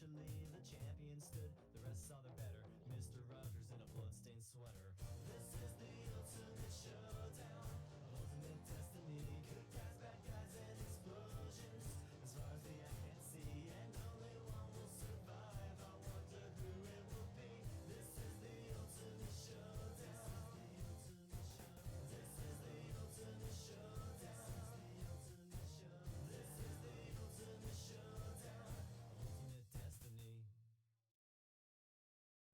Eventually the champion stood, the rest saw the better, Mr. Rogers in a bloodstained sweater. This is the ultimate showdown, ultimate destiny, good guys, bad guys, and explosions. As far as the eye can see, and only one will survive. I wonder who it will be. This is the ultimate showdown. This is the ultimate showdown. This is the ultimate showdown. Ultimate destiny.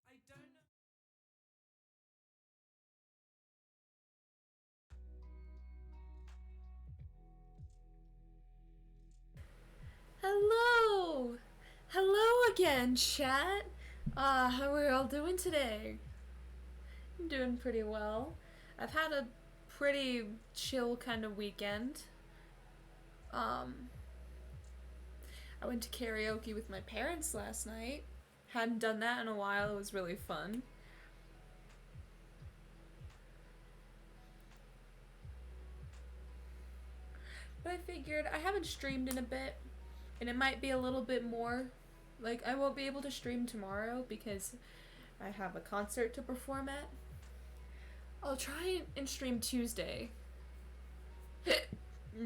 I don't know. Hello! Hello again, chat! How are we all doing today? I'm doing pretty well. I've had a pretty chill kind of weekend. I went to karaoke with my parents last night. Hadn't done that in a while, it was really fun. But I figured I haven't streamed in a bit, and it might be a little bit more. Like, I won't be able to stream tomorrow because I have a concert to perform at. I'll try and stream Tuesday.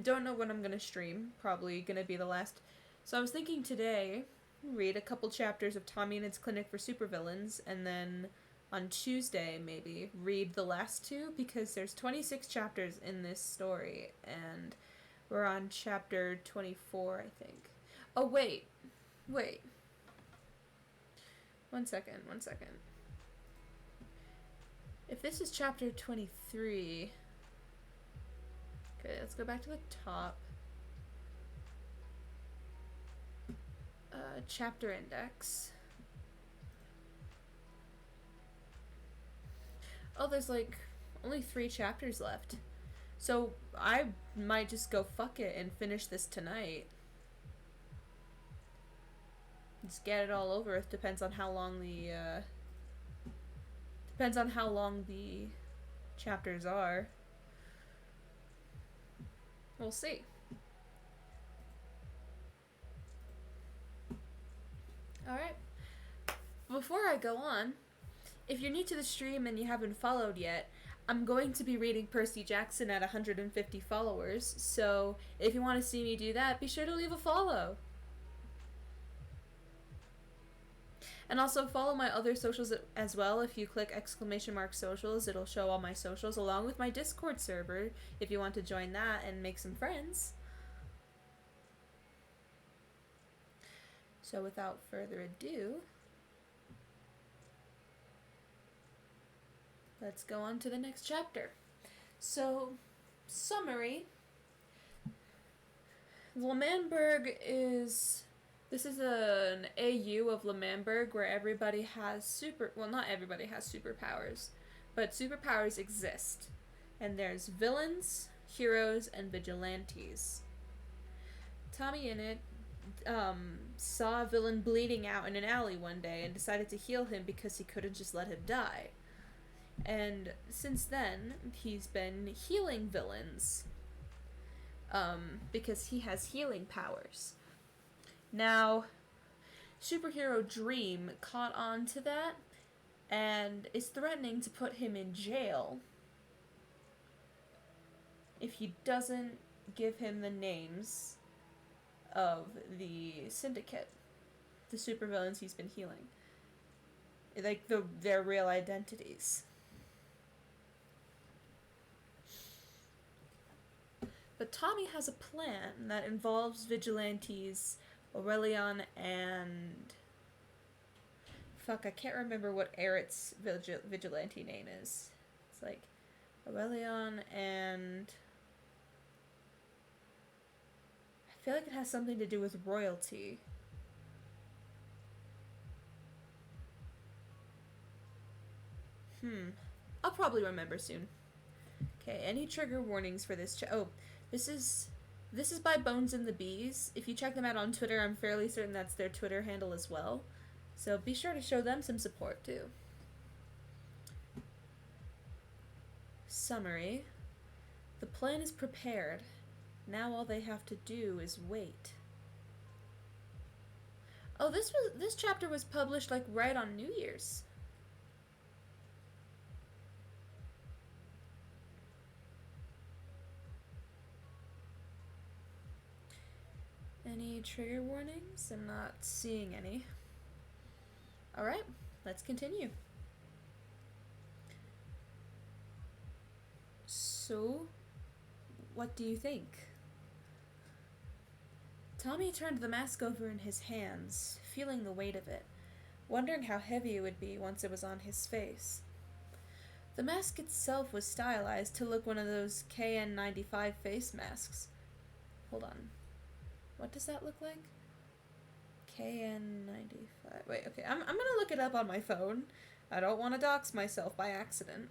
Don't know when I'm gonna stream. Probably gonna be the last. So I was thinking today, read a couple chapters of Tommyinnit's Clinic for Supervillains, and then on Tuesday, maybe, read the last two, because there's 26 chapters in this story, and we're on chapter 24, I think. Oh, wait. One second. If this is chapter 23... Okay, let's go back to the top. Chapter index. Oh, there's like only 3 chapters left. So I might just go fuck it and finish this tonight. Just get it all over. It depends on how long the chapters are. We'll see. Alright. Before I go on, if you're new to the stream and you haven't followed yet, I'm going to be reading Percy Jackson at 150 followers, so if you want to see me do that, be sure to leave a follow. And also follow my other socials as well. If you click !socials, it'll show all my socials along with my Discord server if you want to join that and make some friends. So without further ado, let's go on to the next chapter. So, summary. L'Manberg is... This is an AU of L'Manberg where everybody has not everybody has superpowers, but superpowers exist. And there's villains, heroes, and vigilantes. Tommyinnit saw a villain bleeding out in an alley one day and decided to heal him because he couldn't just let him die. And since then, he's been healing villains because he has healing powers. Now, Superhero Dream caught on to that and is threatening to put him in jail if he doesn't give him the names of the syndicate, the supervillains he's been healing. Like, their real identities. But Tommy has a plan that involves vigilantes, Aurelion, and... Fuck, I can't remember what Eret's vigilante name is. It's like Aurelion and... I feel like it has something to do with royalty. I'll probably remember soon. Okay, any trigger warnings for this? This is by Bones and the Bees. If you check them out on Twitter, I'm fairly certain that's their Twitter handle as well. So be sure to show them some support too. Summary. The plan is prepared. Now all they have to do is wait. Oh, this chapter was published like right on New Year's. Any trigger warnings? I'm not seeing any. Alright, let's continue. So, what do you think? Tommy turned the mask over in his hands, feeling the weight of it, wondering how heavy it would be once it was on his face. The mask itself was stylized to look one of those KN95 face masks. Hold on. What does that look like? KN95. Wait, okay. I'm gonna look it up on my phone. I don't want to dox myself by accident.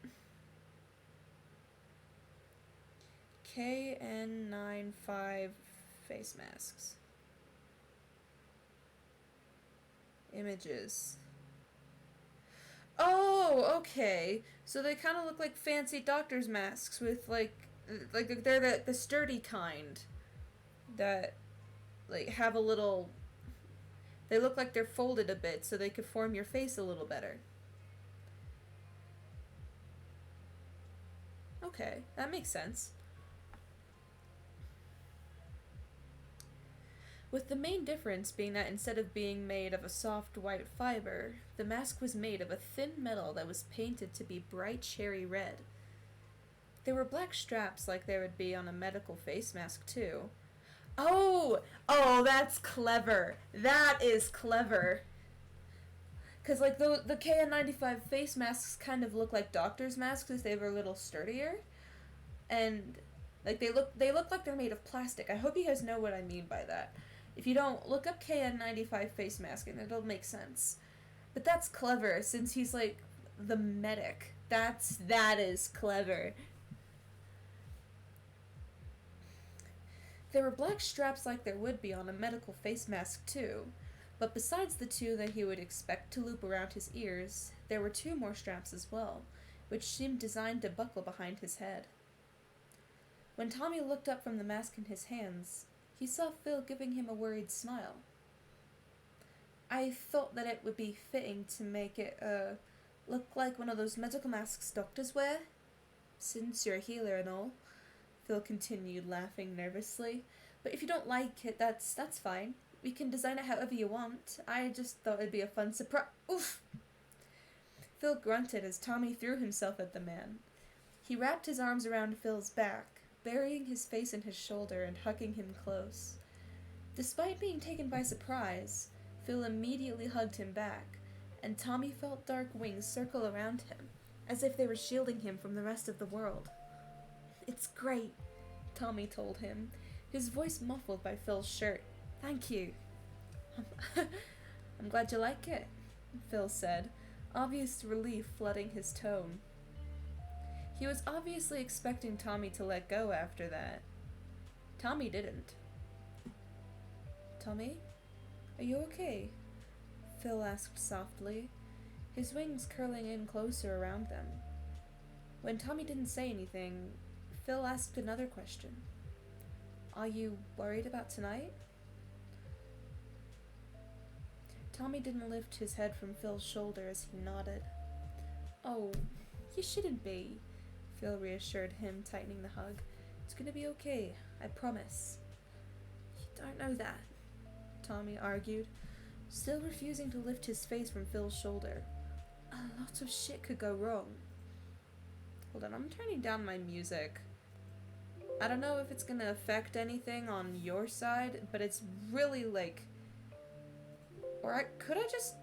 KN95 face masks. Images. Oh, okay. So they kind of look like fancy doctor's masks with like they're the sturdy kind that like have a little. They look like they're folded a bit so they could form your face a little better. Okay, that makes sense. With the main difference being that instead of being made of a soft white fiber, the mask was made of a thin metal that was painted to be bright cherry red. There were black straps like there would be on a medical face mask too. Oh, that's clever. That is clever. Because like the KN95 face masks kind of look like doctor's masks if they were a little sturdier. And like they look like they're made of plastic. I hope you guys know what I mean by that. If you don't, look up KN95 face mask and it'll make sense. But that's clever since he's like the medic. That is clever. There were black straps like there would be on a medical face mask too, but besides the two that he would expect to loop around his ears, there were two more straps as well, which seemed designed to buckle behind his head. When Tommy looked up from the mask in his hands, he saw Phil giving him a worried smile. I thought that it would be fitting to make it, look like one of those medical masks doctors wear, since you're a healer and all. Phil continued, laughing nervously. But if you don't like it, that's fine. We can design it however you want. I just thought it'd be a fun surprise. Oof! Phil grunted as Tommy threw himself at the man. He wrapped his arms around Phil's back, burying his face in his shoulder and hugging him close. Despite being taken by surprise, Phil immediately hugged him back, and Tommy felt dark wings circle around him, as if they were shielding him from the rest of the world. It's great, Tommy told him, his voice muffled by Phil's shirt. Thank you. I'm glad you like it, Phil said, obvious relief flooding his tone. He was obviously expecting Tommy to let go after that. Tommy didn't. Tommy? Are you okay? Phil asked softly, his wings curling in closer around them. When Tommy didn't say anything, Phil asked another question. Are you worried about tonight? Tommy didn't lift his head from Phil's shoulder as he nodded. Oh, you shouldn't be, Phil reassured him, tightening the hug. It's gonna be okay, I promise. You don't know that, Tommy argued, still refusing to lift his face from Phil's shoulder. A lot of shit could go wrong. Hold on, I'm turning down my music. I don't know if it's gonna affect anything on your side, but it's really like... could I just...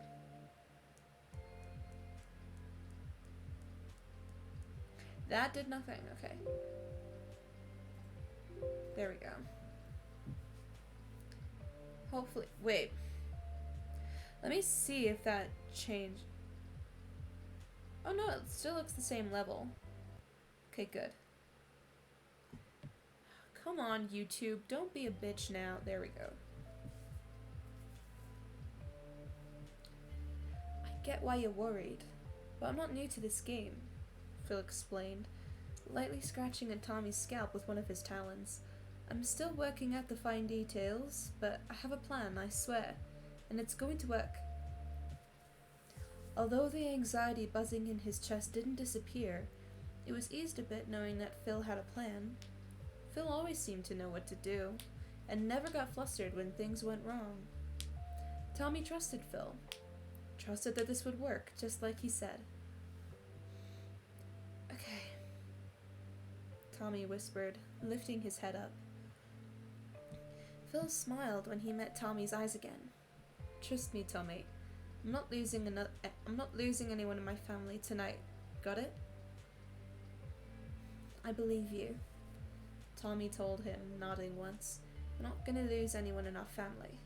That did nothing, okay. There we go. Hopefully, wait. Let me see if that changed. Oh no, it still looks the same level. Okay, good. Come on, YouTube, don't be a bitch now. There we go. I get why you're worried, but I'm not new to this game, Phil explained, lightly scratching at Tommy's scalp with one of his talons. I'm still working out the fine details, but I have a plan, I swear, and it's going to work. Although the anxiety buzzing in his chest didn't disappear, it was eased a bit knowing that Phil had a plan. Phil always seemed to know what to do, and never got flustered when things went wrong. Tommy trusted Phil. Trusted that this would work, just like he said. Okay, Tommy whispered, lifting his head up. Phil smiled when he met Tommy's eyes again. Trust me, Tommy. I'm not losing anyone in my family tonight. Got it? I believe you, Tommy told him, nodding once. We're not gonna lose anyone in our family.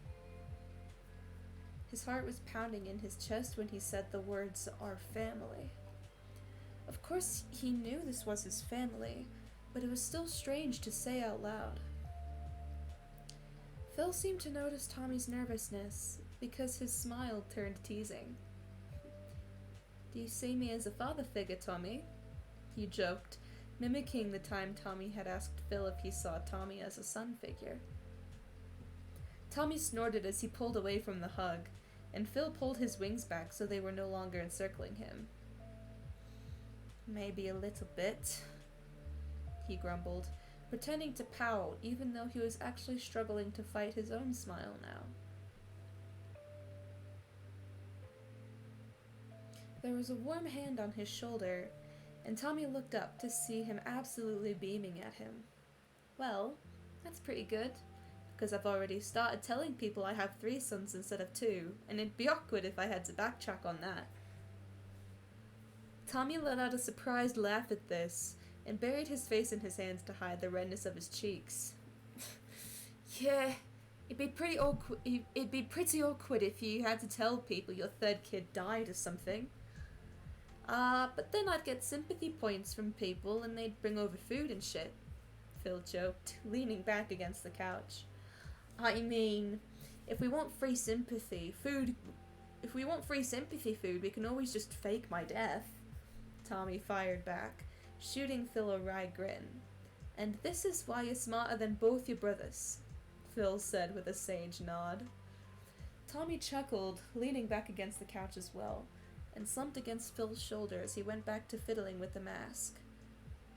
His heart was pounding in his chest when he said the words, our family. Of course, he knew this was his family, but it was still strange to say out loud. Phil seemed to notice Tommy's nervousness, because his smile turned teasing. Do you see me as a father figure, Tommy? He joked, mimicking the time Tommy had asked Phil if he saw Tommy as a son figure. Tommy snorted as he pulled away from the hug, and Phil pulled his wings back so they were no longer encircling him. Maybe a little bit, he grumbled, pretending to pout even though he was actually struggling to fight his own smile now. There was a warm hand on his shoulder, and Tommy looked up to see him absolutely beaming at him. Well, that's pretty good, because I've already started telling people I have 3 sons instead of 2, and it'd be awkward if I had to backtrack on that. Tommy let out a surprised laugh at this, and buried his face in his hands to hide the redness of his cheeks. Yeah, it'd be pretty awkward if you had to tell people your 3rd kid died or something. But then I'd get sympathy points from people and they'd bring over food and shit, Phil joked, leaning back against the couch. I mean, if we want free sympathy food, we can always just fake my death, Tommy fired back, shooting Phil a wry grin. And this is why you're smarter than both your brothers, Phil said with a sage nod. Tommy chuckled, leaning back against the couch as well, and slumped against Phil's shoulder as he went back to fiddling with the mask.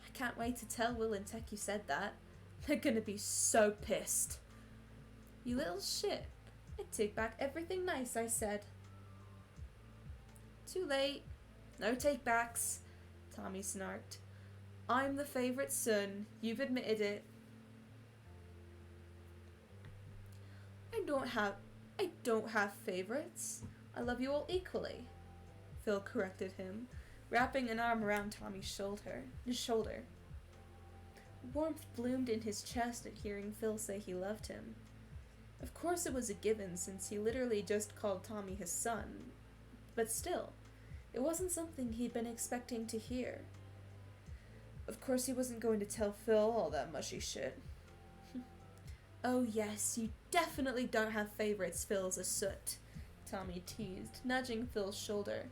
I can't wait to tell Will and Tech you said that. They're gonna be so pissed. You little shit. I take back everything nice I said. Too late. No take-backs, Tommy snarked. I'm the favorite son. You've admitted it. I don't have favorites. I love you all equally, Phil corrected him, wrapping an arm around Tommy's shoulder. Warmth bloomed in his chest at hearing Phil say he loved him. Of course it was a given since he literally just called Tommy his son, but still, it wasn't something he'd been expecting to hear. Of course he wasn't going to tell Phil all that mushy shit. Oh yes, you definitely don't have favorites, Phil's a soot, Tommy teased, nudging Phil's shoulder.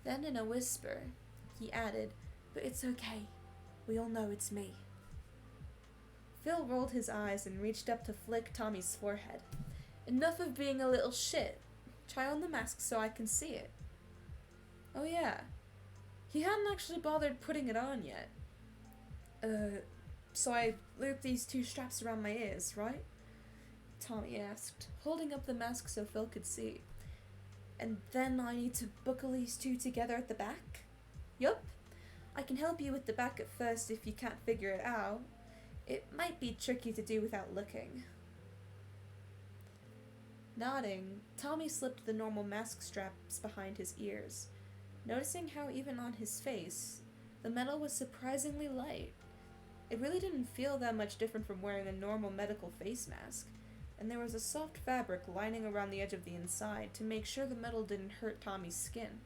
Then in a whisper, he added, but it's okay. We all know it's me. Phil rolled his eyes and reached up to flick Tommy's forehead. Enough of being a little shit. Try on the mask so I can see it. Oh yeah. He hadn't actually bothered putting it on yet. So I loop these 2 straps around my ears, right? Tommy asked, holding up the mask so Phil could see. And then I need to buckle these 2 together at the back? Yup. I can help you with the back at first if you can't figure it out. It might be tricky to do without looking. Nodding, Tommy slipped the normal mask straps behind his ears, noticing how even on his face, the metal was surprisingly light. It really didn't feel that much different from wearing a normal medical face mask, and there was a soft fabric lining around the edge of the inside to make sure the metal didn't hurt Tommy's skin.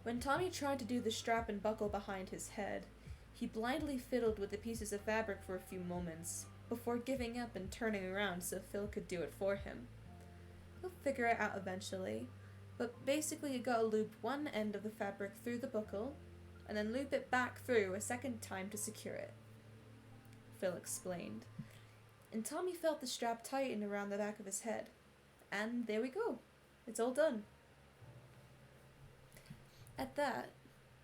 When Tommy tried to do the strap and buckle behind his head, he blindly fiddled with the pieces of fabric for a few moments, before giving up and turning around so Phil could do it for him. He'll figure it out eventually, but basically you gotta loop one end of the fabric through the buckle, and then loop it back through a second time to secure it, Phil explained. and Tommy felt the strap tighten around the back of his head. And there we go. It's all done. At that,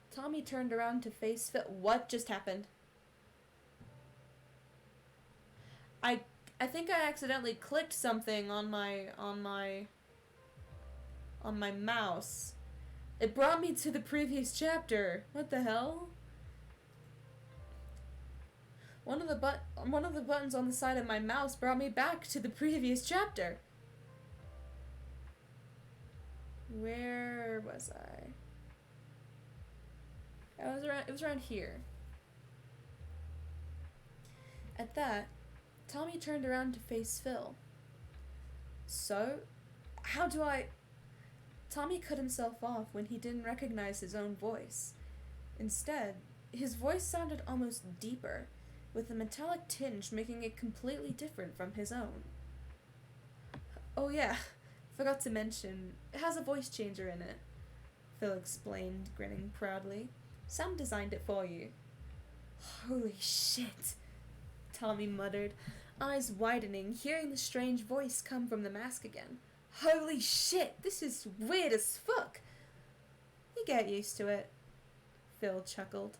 Tommy turned around to face Phil. What just happened? I think I accidentally clicked something on my mouse. It brought me to the previous chapter. What the hell? One of the buttons on the side of my mouse brought me back to the previous chapter. Where was I? It was around here. At that, Tommy turned around to face Phil. So, how do I... Tommy cut himself off when he didn't recognize his own voice. Instead, his voice sounded almost deeper, with a metallic tinge making it completely different from his own. Oh yeah, forgot to mention, it has a voice changer in it, Phil explained, grinning proudly. Sam designed it for you. Holy shit, Tommy muttered, eyes widening, hearing the strange voice come from the mask again. Holy shit, this is weird as fuck. You get used to it, Phil chuckled.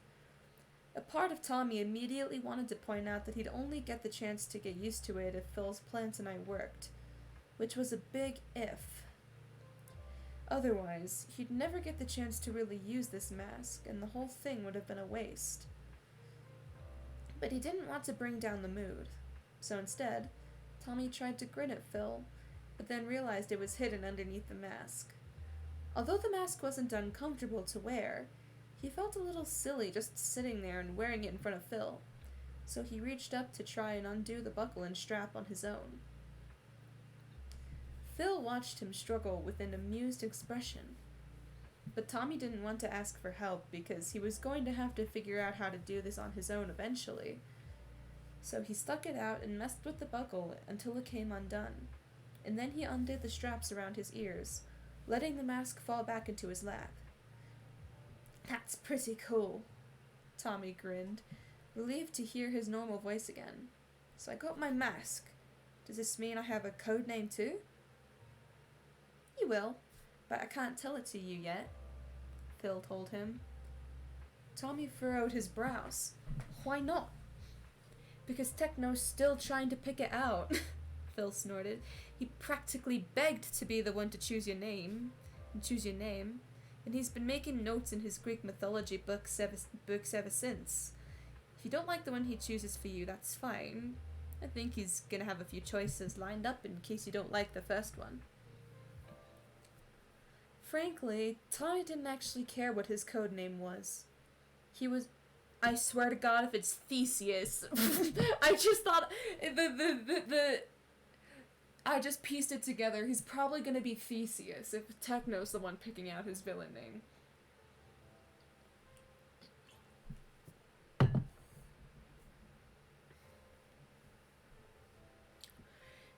A part of Tommy immediately wanted to point out that he'd only get the chance to get used to it if Phil's plan tonight worked, which was a big if. Otherwise, he'd never get the chance to really use this mask, and the whole thing would have been a waste. But he didn't want to bring down the mood, so instead, Tommy tried to grin at Phil, but then realized it was hidden underneath the mask. Although the mask wasn't uncomfortable to wear, he felt a little silly just sitting there and wearing it in front of Phil, so he reached up to try and undo the buckle and strap on his own. Phil watched him struggle with an amused expression, but Tommy didn't want to ask for help because he was going to have to figure out how to do this on his own eventually. So he stuck it out and messed with the buckle until it came undone, and then he undid the straps around his ears, letting the mask fall back into his lap. That's pretty cool, Tommy grinned, relieved to hear his normal voice again. So I got my mask. Does this mean I have a code name too? You will, but I can't tell it to you yet, Phil told him. Tommy furrowed his brows. Why not? Because Techno's still trying to pick it out, Phil snorted. He practically begged to be the one to choose your name, and he's been making notes in his Greek mythology books ever since. If you don't like the one he chooses for you, that's fine. I think he's gonna have a few choices lined up in case you don't like the first one. Frankly, Tommy didn't actually care what his code name was. I swear to God, if it's Theseus, I just thought I just pieced it together. He's probably gonna be Theseus if Techno's the one picking out his villain name.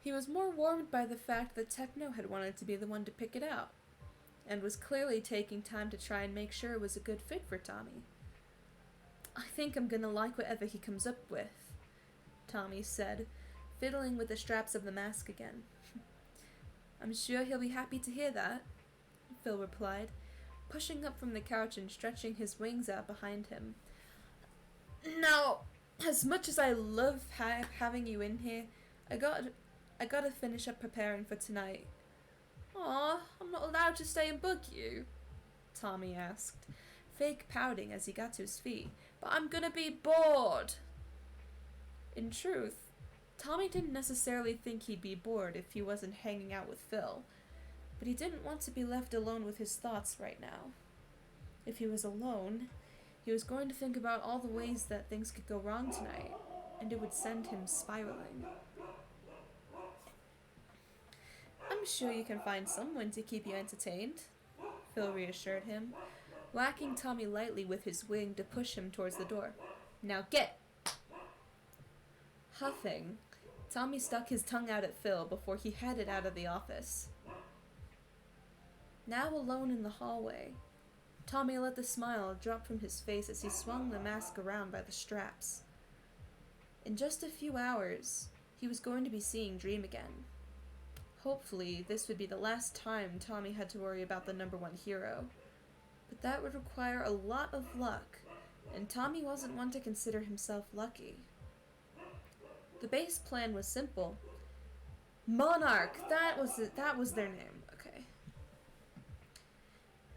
He was more warmed by the fact that Techno had wanted to be the one to pick it out, and was clearly taking time to try and make sure it was a good fit for Tommy. I think I'm gonna like whatever he comes up with, Tommy said, fiddling with the straps of the mask again. I'm sure he'll be happy to hear that, Phil replied, pushing up from the couch and stretching his wings out behind him. Now, as much as I love having you in here, I gotta finish up preparing for tonight. Aw, I'm not allowed to stay and bug you, Tommy asked, fake pouting as he got to his feet. But I'm gonna be bored. In truth, Tommy didn't necessarily think he'd be bored if he wasn't hanging out with Phil, but he didn't want to be left alone with his thoughts right now. If he was alone, he was going to think about all the ways that things could go wrong tonight, and it would send him spiraling. I'm sure you can find someone to keep you entertained, Phil reassured him, whacking Tommy lightly with his wing to push him towards the door. Now get! Huffing, Tommy stuck his tongue out at Phil before he headed out of the office. Now alone in the hallway, Tommy let the smile drop from his face as he swung the mask around by the straps. In just a few hours, he was going to be seeing Dream again. Hopefully, this would be the last time Tommy had to worry about the number one hero. But that would require a lot of luck, and Tommy wasn't one to consider himself lucky. The base plan was simple. Monarch! That was their name. Okay.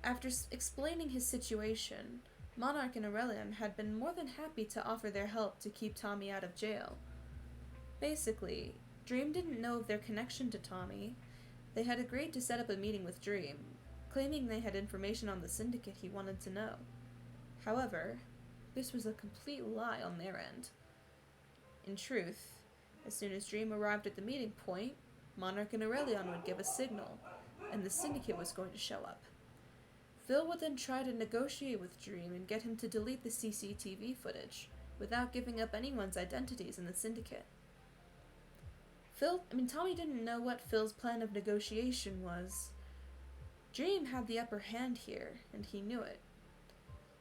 After explaining his situation, Monarch and Aurelium had been more than happy to offer their help to keep Tommy out of jail. Basically, Dream didn't know of their connection to Tommy. They had agreed to set up a meeting with Dream, claiming they had information on the syndicate he wanted to know. However, this was a complete lie on their end. In truth, as soon as Dream arrived at the meeting point, Monarch and Aurelion would give a signal, and the syndicate was going to show up. Phil would then try to negotiate with Dream and get him to delete the CCTV footage, without giving up anyone's identities in the syndicate. Tommy didn't know what Phil's plan of negotiation was. Dream had the upper hand here, and he knew it.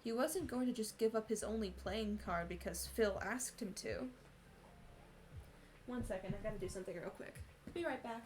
He wasn't going to just give up his only playing card because Phil asked him to. One second, I gotta do something real quick. Be right back.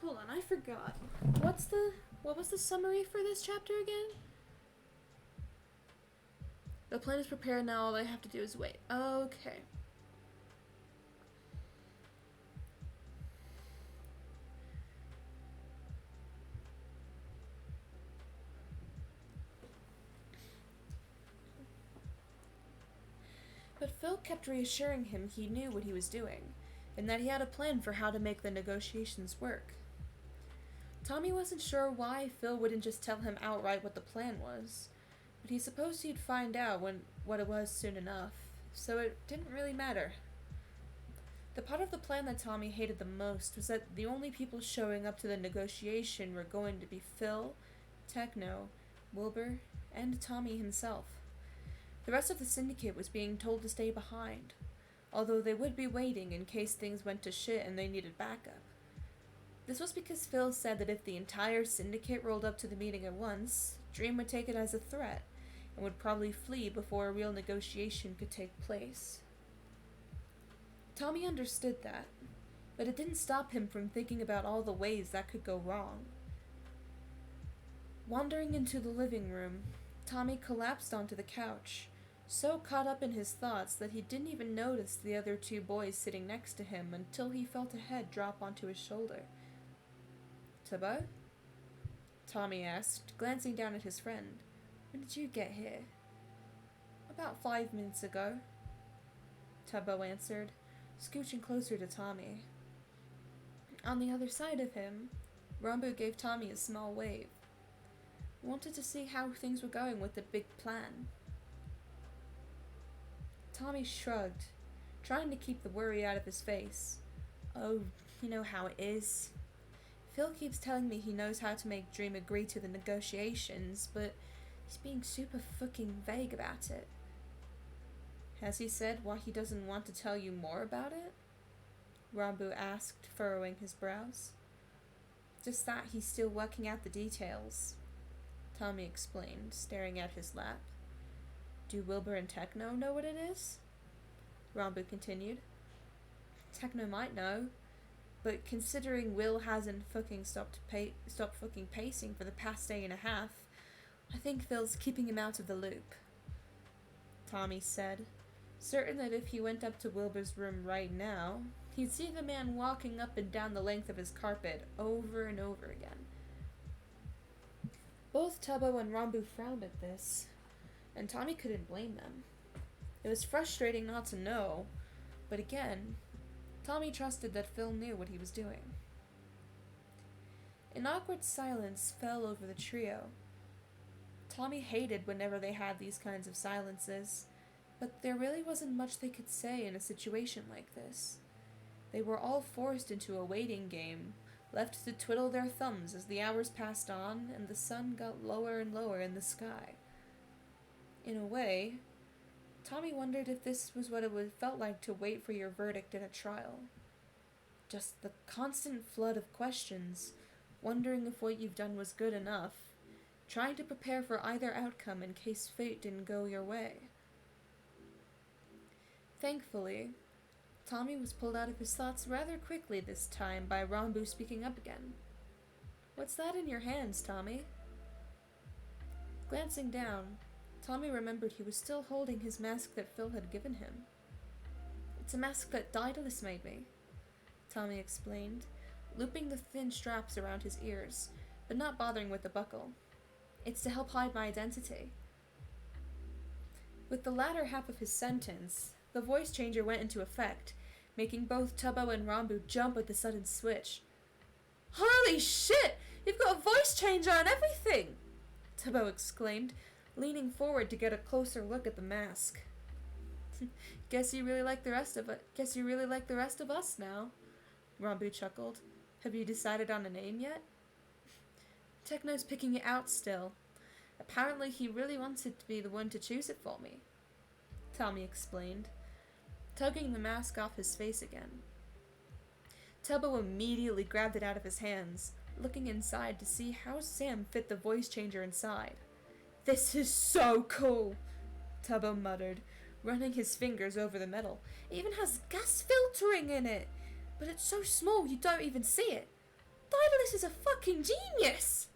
Hold on, I forgot. What was the summary for this chapter again? The plan is prepared now, all I have to do is wait. Okay. But Phil kept reassuring him he knew what he was doing, and that he had a plan for how to make the negotiations work. Tommy wasn't sure why Phil wouldn't just tell him outright what the plan was, but he supposed he'd find out what it was soon enough, so it didn't really matter. The part of the plan that Tommy hated the most was that the only people showing up to the negotiation were going to be Phil, Techno, Wilbur, and Tommy himself. The rest of the syndicate was being told to stay behind, although they would be waiting in case things went to shit and they needed backup. This was because Phil said that if the entire syndicate rolled up to the meeting at once, Dream would take it as a threat, and would probably flee before a real negotiation could take place. Tommy understood that, but it didn't stop him from thinking about all the ways that could go wrong. Wandering into the living room, Tommy collapsed onto the couch, so caught up in his thoughts that he didn't even notice the other two boys sitting next to him until he felt a head drop onto his shoulder. "Tubbo?" Tommy asked, glancing down at his friend. "When did you get here?" "About 5 minutes ago," Tubbo answered, scooching closer to Tommy. On the other side of him, Rambo gave Tommy a small wave. Wanted to see how things were going with the big plan. Tommy shrugged, trying to keep the worry out of his face. "Oh, you know how it is. Phil keeps telling me he knows how to make Dream agree to the negotiations, but he's being super fucking vague about it." "Has he said why he doesn't want to tell you more about it?" Rambo asked, furrowing his brows. "Just that he's still working out the details," Tommy explained, staring at his lap. "Do Wilbur and Techno know what it is?" Rambo continued. "Techno might know, but considering Will hasn't fucking stopped fucking pacing for the past day and a half, I think Phil's keeping him out of the loop," Tommy said, certain that if he went up to Wilbur's room right now, he'd see the man walking up and down the length of his carpet over and over again. Both Tubbo and Rambo frowned at this, and Tommy couldn't blame them. It was frustrating not to know, but again, Tommy trusted that Phil knew what he was doing. An awkward silence fell over the trio. Tommy hated whenever they had these kinds of silences, but there really wasn't much they could say in a situation like this. They were all forced into a waiting game, left to twiddle their thumbs as the hours passed on and the sun got lower and lower in the sky. In a way, Tommy wondered if this was what it felt like to wait for your verdict in a trial. Just the constant flood of questions, wondering if what you've done was good enough, trying to prepare for either outcome in case fate didn't go your way. Thankfully, Tommy was pulled out of his thoughts rather quickly this time by Rambu speaking up again. "What's that in your hands, Tommy?" Glancing down, Tommy remembered he was still holding his mask that Phil had given him. "It's a mask that Daedalus made me," Tommy explained, looping the thin straps around his ears, but not bothering with the buckle. "It's to help hide my identity." With the latter half of his sentence, the voice changer went into effect, making both Tubbo and Rambu jump with the sudden switch. "Holy shit! You've got a voice changer and everything!" Tubbo exclaimed, leaning forward to get a closer look at the mask. Guess you really like the rest of us now," Rambu chuckled. "Have you decided on a name yet?" "Techno's picking it out still. Apparently he really wants it to be the one to choose it for me," Tommy explained, tugging the mask off his face again. Tubbo immediately grabbed it out of his hands, looking inside to see how Sam fit the voice changer inside. "This is so cool," Tubbo muttered, running his fingers over the metal. "It even has gas filtering in it, but it's so small you don't even see it. Daedalus is a fucking genius!"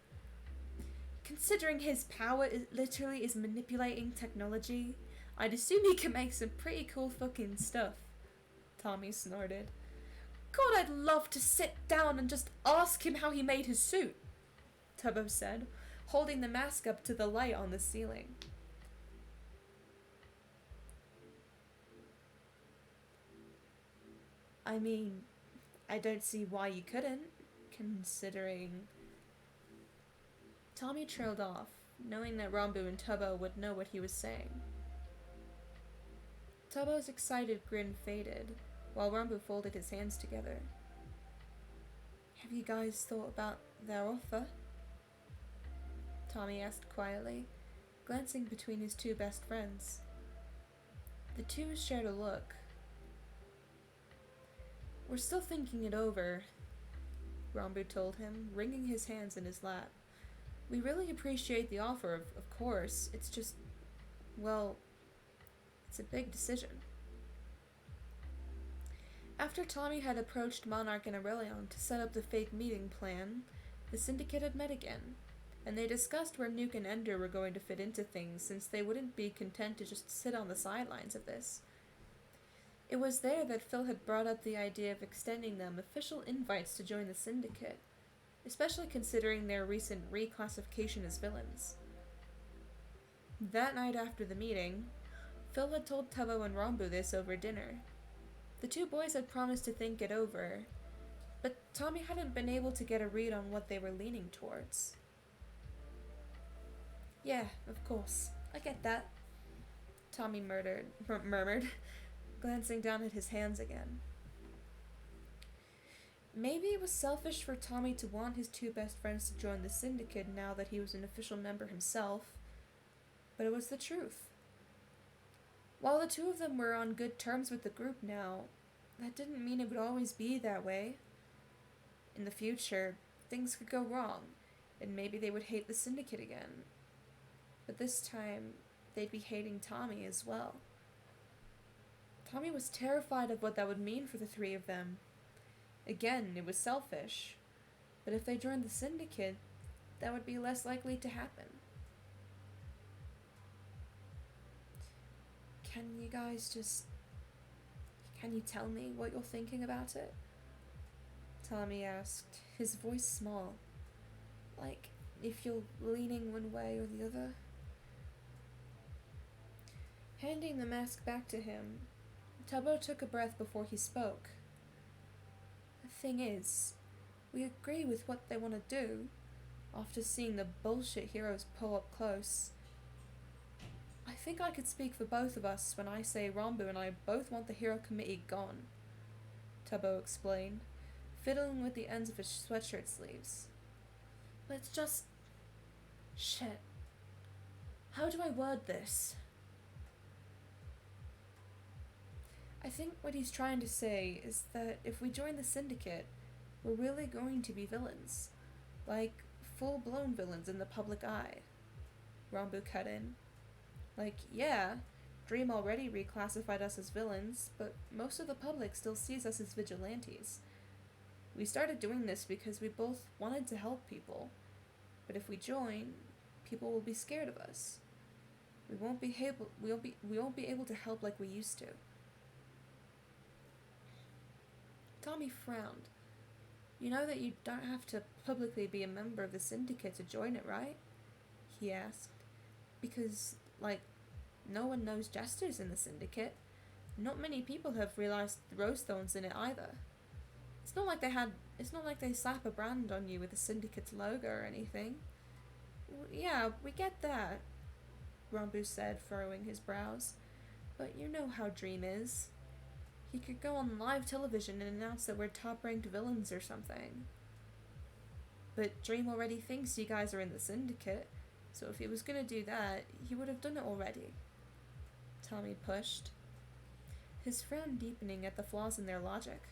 Considering his power literally is manipulating technology, I'd assume he can make some pretty cool fucking stuff, Tommy snorted. "God, I'd love to sit down and just ask him how he made his suit," Tubbo said, holding the mask up to the light on the ceiling. "I mean, I don't see why you couldn't, considering..." Tommy trailed off, knowing that Rambu and Tubbo would know what he was saying. Tubbo's excited grin faded, while Rambu folded his hands together. "Have you guys thought about their offer?" Tommy asked quietly, glancing between his two best friends. The two shared a look. "We're still thinking it over," Rambu told him, wringing his hands in his lap. "We really appreciate the offer, of course. It's just, well, it's a big decision." After Tommy had approached Monarch and Aurelion to set up the fake meeting plan, the Syndicate had met again, and they discussed where Nuke and Ender were going to fit into things, since they wouldn't be content to just sit on the sidelines of this. It was there that Phil had brought up the idea of extending them official invites to join the Syndicate, especially considering their recent reclassification as villains. That night after the meeting, Phil had told Tubbo and Rambu this over dinner. The two boys had promised to think it over, but Tommy hadn't been able to get a read on what they were leaning towards. "Yeah, of course. I get that," Tommy murmured, glancing down at his hands again. Maybe it was selfish for Tommy to want his two best friends to join the Syndicate now that he was an official member himself, but it was the truth. While the two of them were on good terms with the group now, that didn't mean it would always be that way. In the future, things could go wrong, and maybe they would hate the Syndicate again. But this time, they'd be hating Tommy as well. Tommy was terrified of what that would mean for the three of them. Again, it was selfish, but if they joined the Syndicate, that would be less likely to happen. "Can you tell me what you're thinking about it?" Tommy asked, his voice small. "Like, if you're leaning one way or the other?" Handing the mask back to him, Tubbo took a breath before he spoke. "The thing is, we agree with what they want to do. after seeing the bullshit heroes pull up close. I think I could speak for both of us when I say Rambo and I both want the hero committee gone, Tubbo explained, fiddling with the ends of his sweatshirt sleeves. But it's just... shit. How do I word this? I think what he's trying to say is that if we join the syndicate, we're really going to be villains. Like, full-blown villains in the public eye. Rambo cut in. Like, yeah, Dream already reclassified us as villains, but most of the public still sees us as vigilantes. We started doing this because we both wanted to help people. But if we join, people will be scared of us. We won't be able to help like we used to. Tommy frowned. You know that you don't have to publicly be a member of the syndicate to join it, right? He asked. Because, like, no one knows Jester's in the syndicate. Not many people have realized the Rosethorn's in it either. It's not like they slap a brand on you with the syndicate's logo or anything. Yeah, we get that, Rambo said, furrowing his brows. But you know how Dream is. He could go on live television and announce that we're top-ranked villains or something. But Dream already thinks you guys are in the syndicate, so if he was gonna do that, he would have done it already. Tommy pushed, his frown deepening at the flaws in their logic.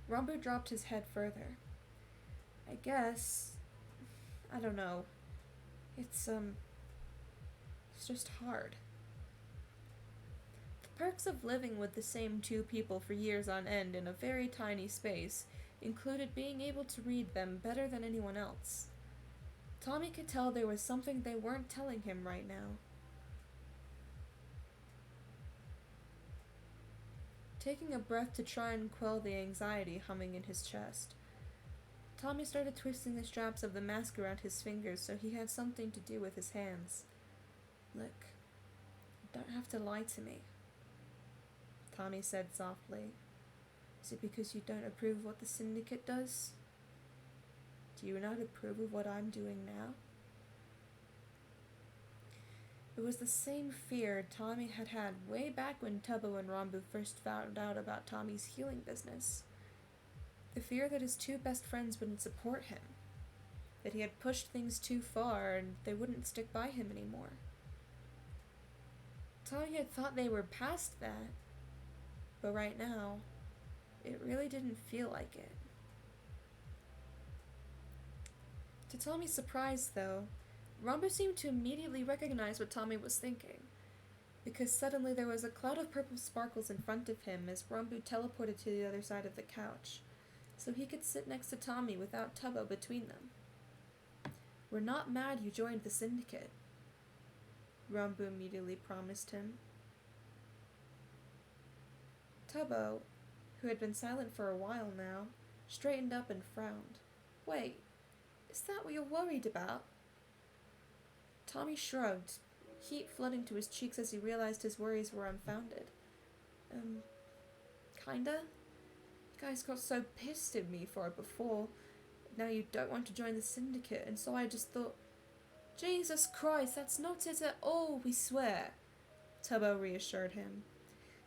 Rambo dropped his head further. I guess... I don't know. It's just hard. The perks of living with the same two people for years on end in a very tiny space included being able to read them better than anyone else. Tommy could tell there was something they weren't telling him right now. Taking a breath to try and quell the anxiety humming in his chest, Tommy started twisting the straps of the mask around his fingers so he had something to do with his hands. Look, you don't have to lie to me, Tommy said softly. Is it because you don't approve of what the syndicate does? Do you not approve of what I'm doing now? It was the same fear Tommy had had way back when Tubbo and Rambo first found out about Tommy's healing business. The fear that his two best friends wouldn't support him, that he had pushed things too far and they wouldn't stick by him anymore. Tommy had thought they were past that, but right now, it really didn't feel like it. To Tommy's surprise, though, Rambo seemed to immediately recognize what Tommy was thinking, because suddenly there was a cloud of purple sparkles in front of him as Rambo teleported to the other side of the couch, so he could sit next to Tommy without Tubbo between them. We're not mad you joined the syndicate, Rambo immediately promised him. Tubbo, who had been silent for a while now, straightened up and frowned. Wait, is that what you're worried about? Tommy shrugged, heat flooding to his cheeks as he realized his worries were unfounded. Kinda? You guys got so pissed at me for it before. Now you don't want to join the syndicate, and so I just thought... Jesus Christ, that's not it at all, we swear, Tubbo reassured him,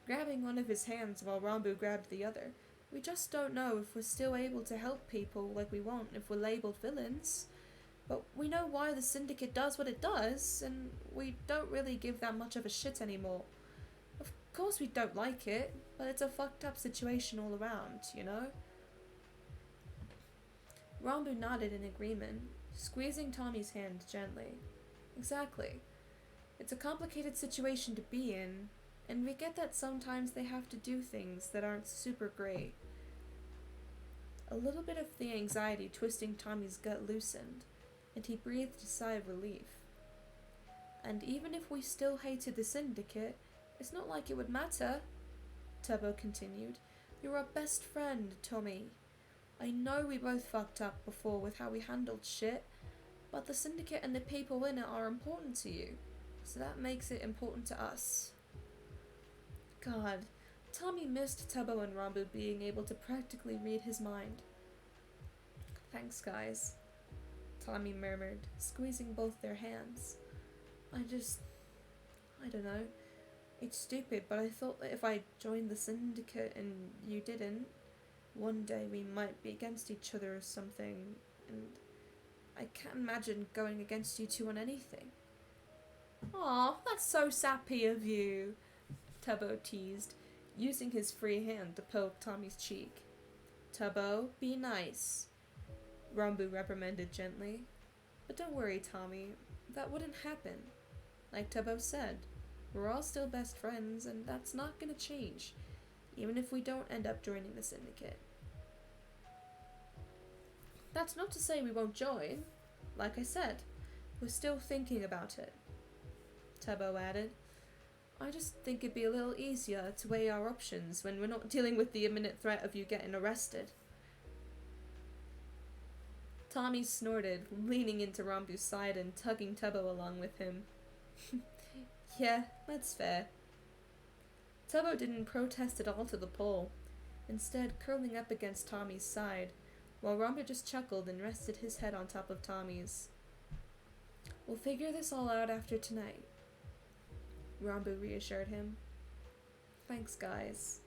grabbing one of his hands while Rambo grabbed the other. We just don't know if we're still able to help people like we want if we're labeled villains. But we know why the syndicate does what it does, and we don't really give that much of a shit anymore. Of course we don't like it, but it's a fucked up situation all around, you know? Rambo nodded in agreement, squeezing Tommy's hand gently. Exactly. It's a complicated situation to be in, and we get that sometimes they have to do things that aren't super great. A little bit of the anxiety twisting Tommy's gut loosened, and he breathed a sigh of relief. And even if we still hated the syndicate, it's not like it would matter, Tubbo continued. You're our best friend, Tommy. I know we both fucked up before with how we handled shit, but the syndicate and the people in it are important to you, so that makes it important to us. God, Tommy missed Tubbo and Rambo being able to practically read his mind. Thanks, guys, Tommy murmured, squeezing both their hands. I don't know. It's stupid, but I thought that if I joined the syndicate and you didn't, one day we might be against each other or something, and I can't imagine going against you two on anything. Aw, that's so sappy of you, Tubbo teased, using his free hand to poke Tommy's cheek. Tubbo, be nice, Rambu reprimanded gently. But don't worry, Tommy, that wouldn't happen. Like Tubbo said, we're all still best friends, and that's not gonna change, even if we don't end up joining the syndicate. That's not to say we won't join. Like I said, we're still thinking about it, Tubbo added. I just think it'd be a little easier to weigh our options when we're not dealing with the imminent threat of you getting arrested. Tommy snorted, leaning into Rambu's side and tugging Tubbo along with him. Yeah, that's fair. Tubbo didn't protest at all to the pole, instead curling up against Tommy's side, while Rambu just chuckled and rested his head on top of Tommy's. We'll figure this all out after tonight, Rambu reassured him. Thanks, guys,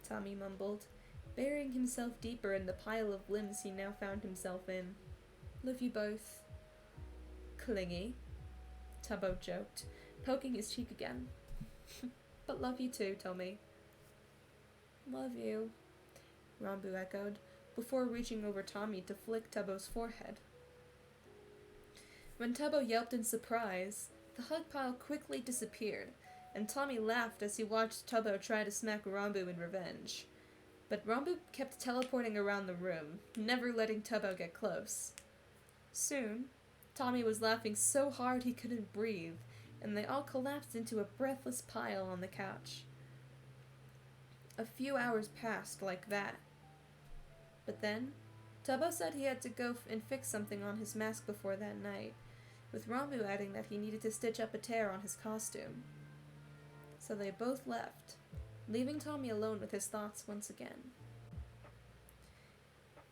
Tommy mumbled, burying himself deeper in the pile of limbs he now found himself in. Love you both. Clingy, Tubbo joked, poking his cheek again. But love you too, Tommy. Love you, Rambu echoed, before reaching over Tommy to flick Tubbo's forehead. When Tubbo yelped in surprise, the hug pile quickly disappeared, and Tommy laughed as he watched Tubbo try to smack Rambu in revenge. But Rambu kept teleporting around the room, never letting Tubbo get close. Soon, Tommy was laughing so hard he couldn't breathe, and they all collapsed into a breathless pile on the couch. A few hours passed like that. But then, Tubbo said he had to go and fix something on his mask before that night, with Rambu adding that he needed to stitch up a tear on his costume. So they both left, leaving Tommy alone with his thoughts once again.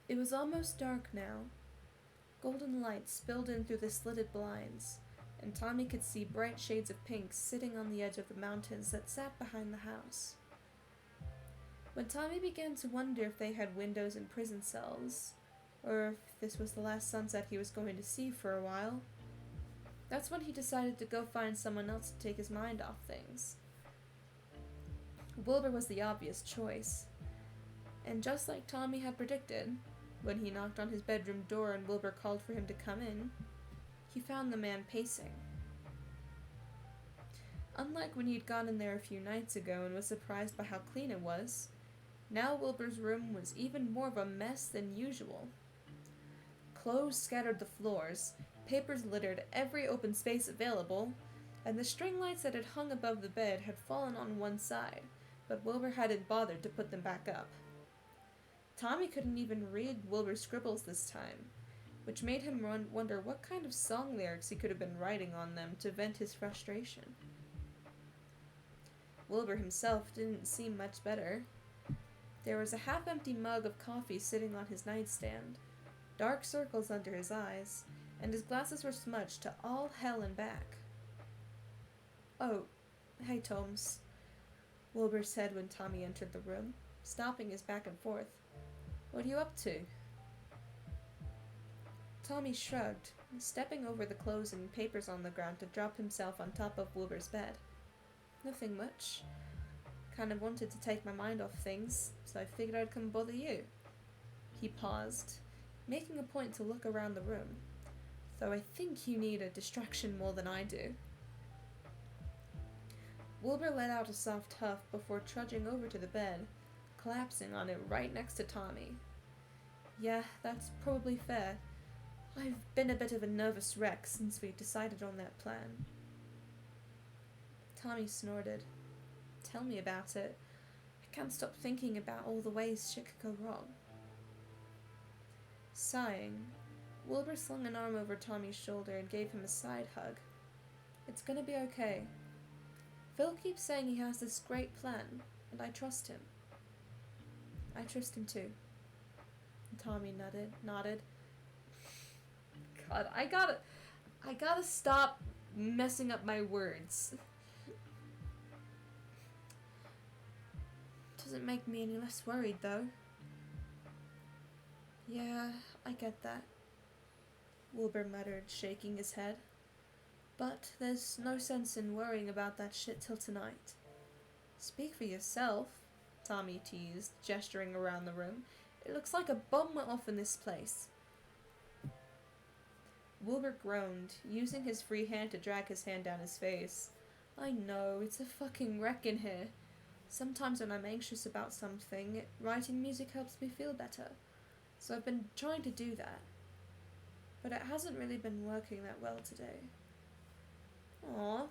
It was almost dark now. Golden light spilled in through the slitted blinds, and Tommy could see bright shades of pink sitting on the edge of the mountains that sat behind the house. When Tommy began to wonder if they had windows in prison cells, or if this was the last sunset he was going to see for a while, that's when he decided to go find someone else to take his mind off things. Wilbur was the obvious choice, and just like Tommy had predicted, when he knocked on his bedroom door and Wilbur called for him to come in, he found the man pacing. Unlike when he'd gone in there a few nights ago and was surprised by how clean it was, now Wilbur's room was even more of a mess than usual. Clothes scattered the floors, papers littered every open space available, and the string lights that had hung above the bed had fallen on one side, but Wilbur hadn't bothered to put them back up. Tommy couldn't even read Wilbur's scribbles this time, which made him wonder what kind of song lyrics he could have been writing on them to vent his frustration. Wilbur himself didn't seem much better. There was a half-empty mug of coffee sitting on his nightstand, dark circles under his eyes, and his glasses were smudged to all hell and back. Oh, hey, Toms, Wilbur said when Tommy entered the room, stopping his back and forth. What are you up to? Tommy shrugged, stepping over the clothes and papers on the ground to drop himself on top of Wilbur's bed. Nothing much. Kind of wanted to take my mind off things, so I figured I'd come bother you. He paused, making a point to look around the room, though I think you need a distraction more than I do. Wilbur let out a soft huff before trudging over to the bed, collapsing on it right next to Tommy. Yeah, that's probably fair. I've been a bit of a nervous wreck since we decided on that plan. Tommy snorted. Tell me about it. I can't stop thinking about all the ways shit could go wrong. Sighing, Wilbur slung an arm over Tommy's shoulder and gave him a side hug. It's gonna be okay. Phil keeps saying he has this great plan, and I trust him. I trust him too. Tommy nodded. God, I gotta stop messing up my words. Doesn't make me any less worried, though. Yeah, I get that, Wilbur muttered, shaking his head. But there's no sense in worrying about that shit till tonight. Speak for yourself, Tommy teased, gesturing around the room. It looks like a bomb went off in this place. Wilbur groaned, using his free hand to drag his hand down his face. I know, it's a fucking wreck in here. Sometimes when I'm anxious about something, writing music helps me feel better. So I've been trying to do that. But it hasn't really been working that well today. Aw,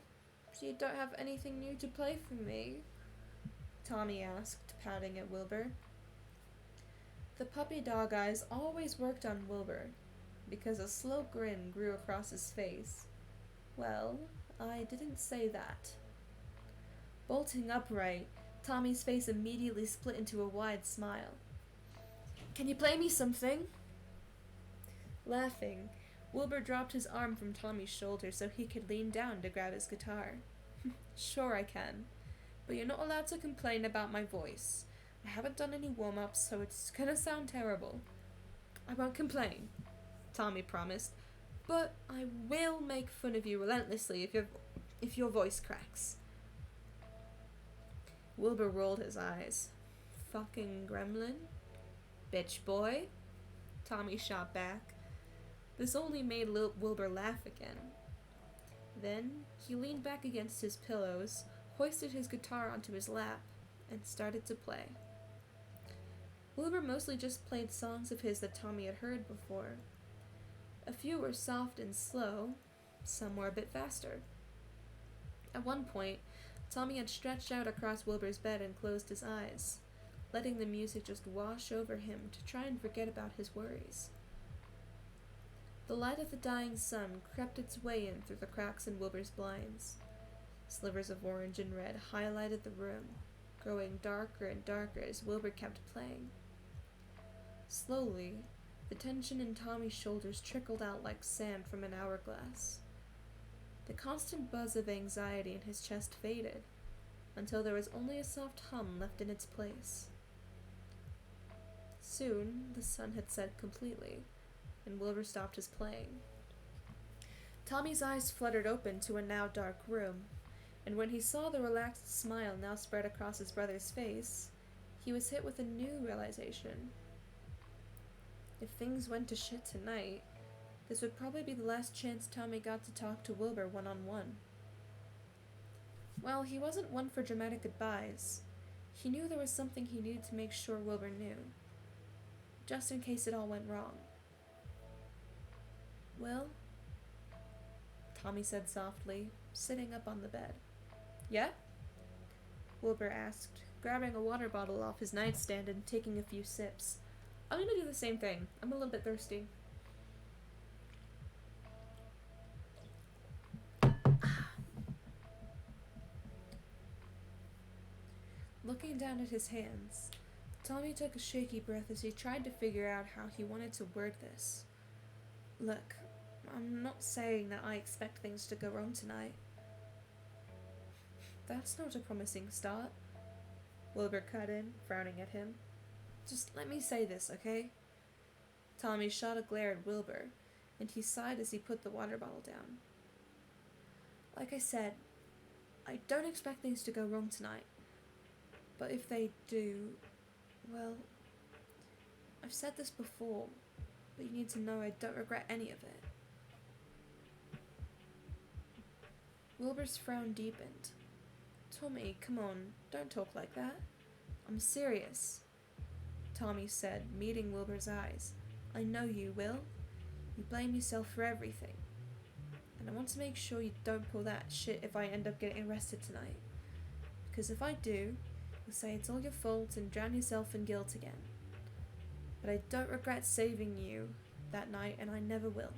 so you don't have anything new to play for me? Tommy asked, pouting at Wilbur. The puppy dog eyes always worked on Wilbur, because a slow grin grew across his face. Well, I didn't say that. Bolting upright, Tommy's face immediately split into a wide smile. Can you play me something? Laughing, Wilbur dropped his arm from Tommy's shoulder so he could lean down to grab his guitar. Sure I can, but you're not allowed to complain about my voice. I haven't done any warm-ups, so it's gonna sound terrible. I won't complain, Tommy promised, but I will make fun of you relentlessly if your voice cracks. Wilbur rolled his eyes. Fucking gremlin? Bitch boy? Tommy shot back. This only made Wilbur laugh again. Then he leaned back against his pillows, hoisted his guitar onto his lap, and started to play. Wilbur mostly just played songs of his that Tommy had heard before. A few were soft and slow, some were a bit faster. At one point, Tommy had stretched out across Wilbur's bed and closed his eyes, letting the music just wash over him to try and forget about his worries. The light of the dying sun crept its way in through the cracks in Wilbur's blinds. Slivers of orange and red highlighted the room, growing darker and darker as Wilbur kept playing. Slowly, the tension in Tommy's shoulders trickled out like sand from an hourglass. The constant buzz of anxiety in his chest faded, until there was only a soft hum left in its place. Soon, the sun had set completely, and Wilbur stopped his playing. Tommy's eyes fluttered open to a now dark room, and when he saw the relaxed smile now spread across his brother's face, he was hit with a new realization. If things went to shit tonight, this would probably be the last chance Tommy got to talk to Wilbur one-on-one. Well, he wasn't one for dramatic goodbyes. He knew there was something he needed to make sure Wilbur knew, just in case it all went wrong. Will? Tommy said softly, sitting up on the bed. Yeah? Wilbur asked, grabbing a water bottle off his nightstand and taking a few sips. I'm gonna do the same thing. I'm a little bit thirsty. Looking down at his hands, Tommy took a shaky breath as he tried to figure out how he wanted to word this. Look, I'm not saying that I expect things to go wrong tonight. That's not a promising start, Wilbur cut in, frowning at him. Just let me say this, okay? Tommy shot a glare at Wilbur, and he sighed as he put the water bottle down. Like I said, I don't expect things to go wrong tonight. But if they do, well, I've said this before, but you need to know I don't regret any of it. Wilbur's frown deepened. Tommy, come on, don't talk like that. I'm serious, Tommy said, meeting Wilbur's eyes. I know you, Will. You blame yourself for everything. And I want to make sure you don't pull that shit if I end up getting arrested tonight. Because if I do, you'll say it's all your fault and drown yourself in guilt again. But I don't regret saving you that night, and I never will.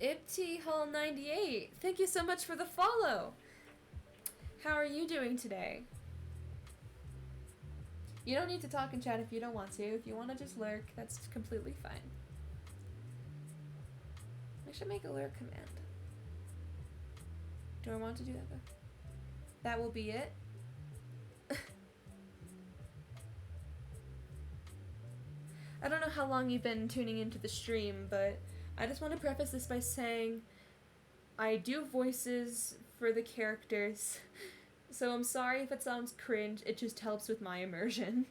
Ipty Hall 98, thank you so much for the follow. How are you doing today? You don't need to talk in chat if you don't want to. If you want to just lurk, that's completely fine. I should make a lurk command. Do I want to do that though? That will be it. I don't know how long you've been tuning into the stream, but I just want to preface this by saying I do voices for the characters, so I'm sorry if it sounds cringe, it just helps with my immersion.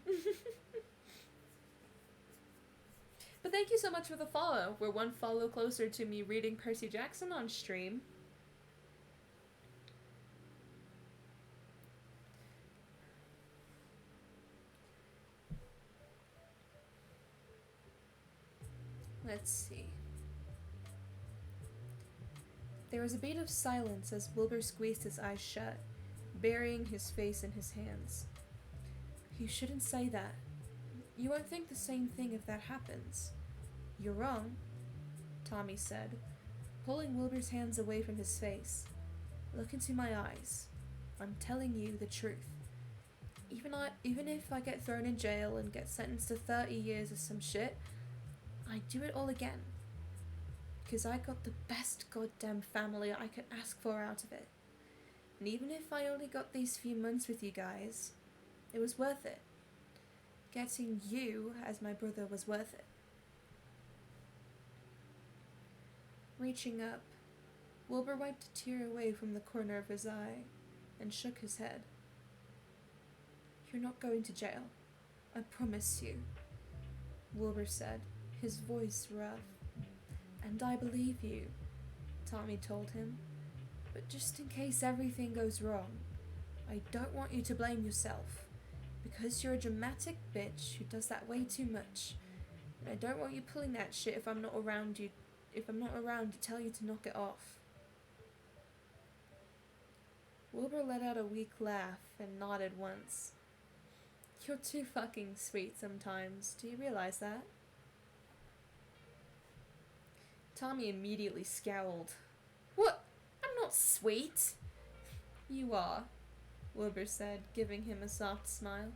But thank you so much for the follow. We're one follow closer to me reading Percy Jackson on stream. Let's see. There was a beat of silence as Wilbur squeezed his eyes shut, burying his face in his hands. You shouldn't say that. You won't think the same thing if that happens. You're wrong, Tommy said, pulling Wilbur's hands away from his face. Look into my eyes. I'm telling you the truth. Even if I get thrown in jail and get sentenced to 30 years or some shit, I'd do it all again. Because I got the best goddamn family I could ask for out of it. And even if I only got these few months with you guys, it was worth it. Getting you as my brother was worth it. Reaching up, Wilbur wiped a tear away from the corner of his eye and shook his head. You're not going to jail. I promise you, Wilbur said, his voice rough. And I believe you, Tommy told him. But just in case everything goes wrong, I don't want you to blame yourself. Because you're a dramatic bitch who does that way too much. And I don't want you pulling that shit if I'm not around to tell you to knock it off. Wilbur let out a weak laugh and nodded once. You're too fucking sweet sometimes. Do you realize that? Tommy immediately scowled. What? I'm not sweet. You are, Wilbur said, giving him a soft smile.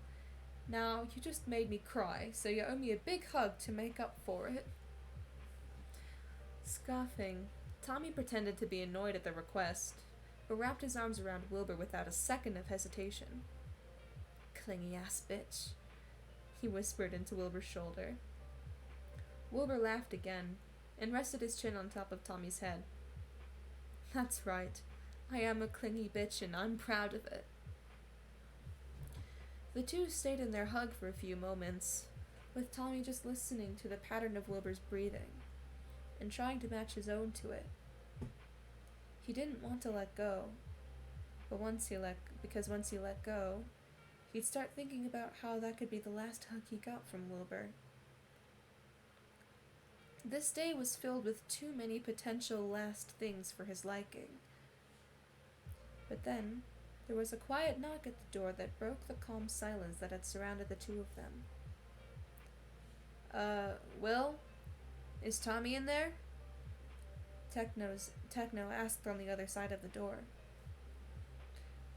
Now, you just made me cry, so you owe me a big hug to make up for it. Scoffing, Tommy pretended to be annoyed at the request, but wrapped his arms around Wilbur without a second of hesitation. Clingy ass bitch, he whispered into Wilbur's shoulder. Wilbur laughed again, and rested his chin on top of Tommy's head. That's right, I am a clingy bitch and I'm proud of it. The two stayed in their hug for a few moments, with Tommy just listening to the pattern of Wilbur's breathing, and trying to match his own to it. He didn't want to let go, but once he let go, he'd start thinking about how that could be the last hug he got from Wilbur. This day was filled with too many potential last things for his liking. But then, there was a quiet knock at the door that broke the calm silence that had surrounded the two of them. Will? Is Tommy in there? Techno asked from the other side of the door.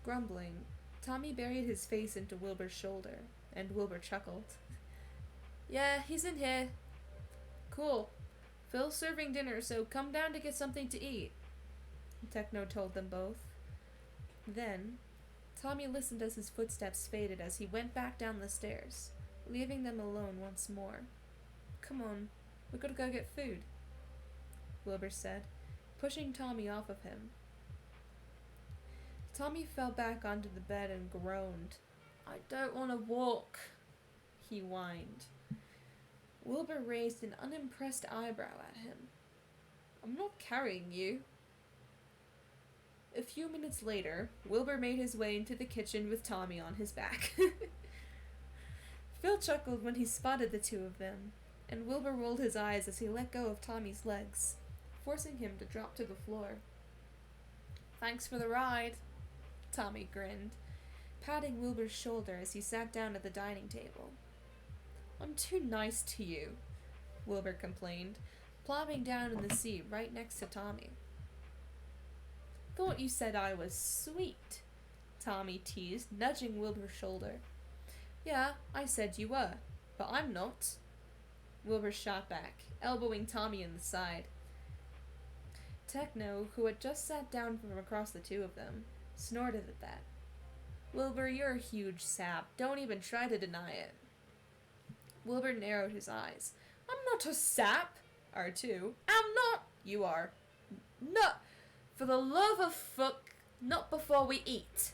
Grumbling, Tommy buried his face into Wilbur's shoulder, and Wilbur chuckled. Yeah, he's in here. Cool. Phil's serving dinner, so come down to get something to eat, Techno told them both. Then, Tommy listened as his footsteps faded as he went back down the stairs, leaving them alone once more. Come on, we gotta go get food, Wilbur said, pushing Tommy off of him. Tommy fell back onto the bed and groaned. I don't want to walk, he whined. Wilbur raised an unimpressed eyebrow at him. I'm not carrying you. A few minutes later, Wilbur made his way into the kitchen with Tommy on his back. Phil chuckled when he spotted the two of them, and Wilbur rolled his eyes as he let go of Tommy's legs, forcing him to drop to the floor. Thanks for the ride, Tommy grinned, patting Wilbur's shoulder as he sat down at the dining table. I'm too nice to you, Wilbur complained, plopping down in the seat right next to Tommy. Thought you said I was sweet, Tommy teased, nudging Wilbur's shoulder. Yeah, I said you were, but I'm not. Wilbur shot back, elbowing Tommy in the side. Techno, who had just sat down from across the two of them, snorted at that. Wilbur, you're a huge sap. Don't even try to deny it. Wilbur narrowed his eyes. I'm not a sap, R2. I'm not. You are. No, for the love of fuck, not before we eat,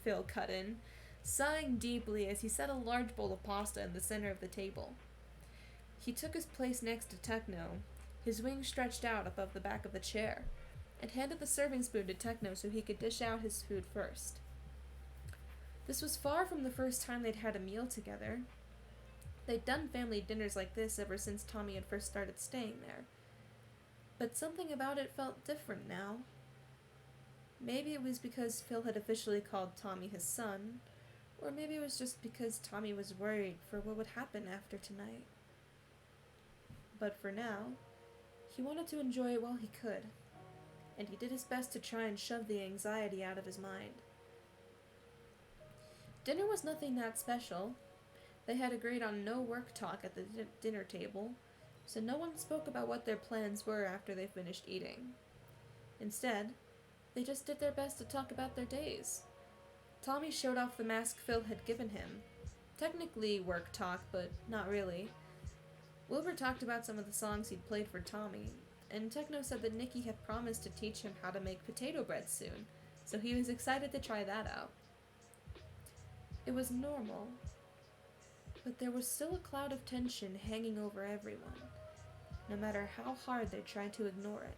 Phil cut in, sighing deeply as he set a large bowl of pasta in the center of the table. He took his place next to Techno, his wings stretched out above the back of the chair, and handed the serving spoon to Techno so he could dish out his food first. This was far from the first time they'd had a meal together. They'd done family dinners like this ever since Tommy had first started staying there. But something about it felt different now. Maybe it was because Phil had officially called Tommy his son, or maybe it was just because Tommy was worried for what would happen after tonight. But for now, he wanted to enjoy it while he could, and he did his best to try and shove the anxiety out of his mind. Dinner was nothing that special. They had agreed on no work talk at the dinner table, so no one spoke about what their plans were after they finished eating. Instead, they just did their best to talk about their days. Tommy showed off the mask Phil had given him. Technically work talk, but not really. Wilbur talked about some of the songs he'd played for Tommy, and Techno said that Nikki had promised to teach him how to make potato bread soon, so he was excited to try that out. It was normal, but there was still a cloud of tension hanging over everyone, no matter how hard they tried to ignore it.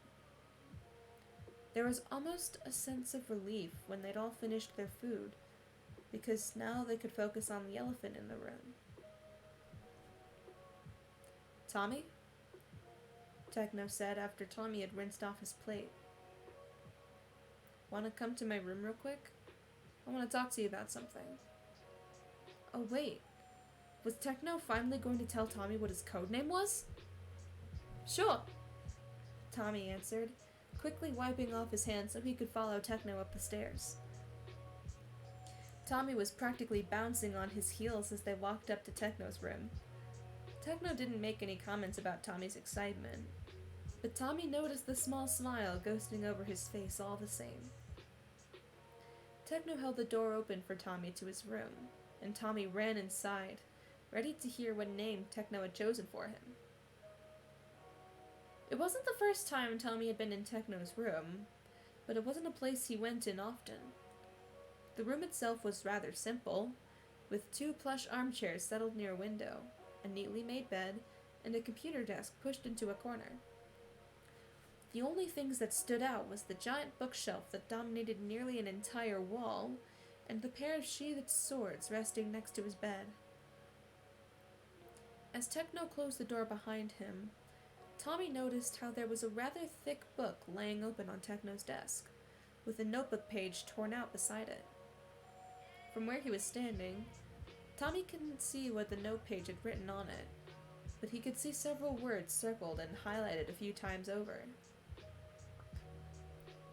There was almost a sense of relief when they'd all finished their food, because now they could focus on the elephant in the room. Tommy? Techno said after Tommy had rinsed off his plate. Want to come to my room real quick? I want to talk to you about something. Oh wait, was Techno finally going to tell Tommy what his codename was? Sure, Tommy answered, quickly wiping off his hand so he could follow Techno up the stairs. Tommy was practically bouncing on his heels as they walked up to Techno's room. Techno didn't make any comments about Tommy's excitement, but Tommy noticed the small smile ghosting over his face all the same. Techno held the door open for Tommy to his room, and Tommy ran inside, ready to hear what name Techno had chosen for him. It wasn't the first time Tommy had been in Techno's room, but it wasn't a place he went in often. The room itself was rather simple, with 2 plush armchairs settled near a window, a neatly made bed, and a computer desk pushed into a corner. The only things that stood out was the giant bookshelf that dominated nearly an entire wall, and the pair of sheathed swords resting next to his bed. As Techno closed the door behind him, Tommy noticed how there was a rather thick book laying open on Techno's desk, with a notebook page torn out beside it. From where he was standing, Tommy couldn't see what the note page had written on it, but he could see several words circled and highlighted a few times over.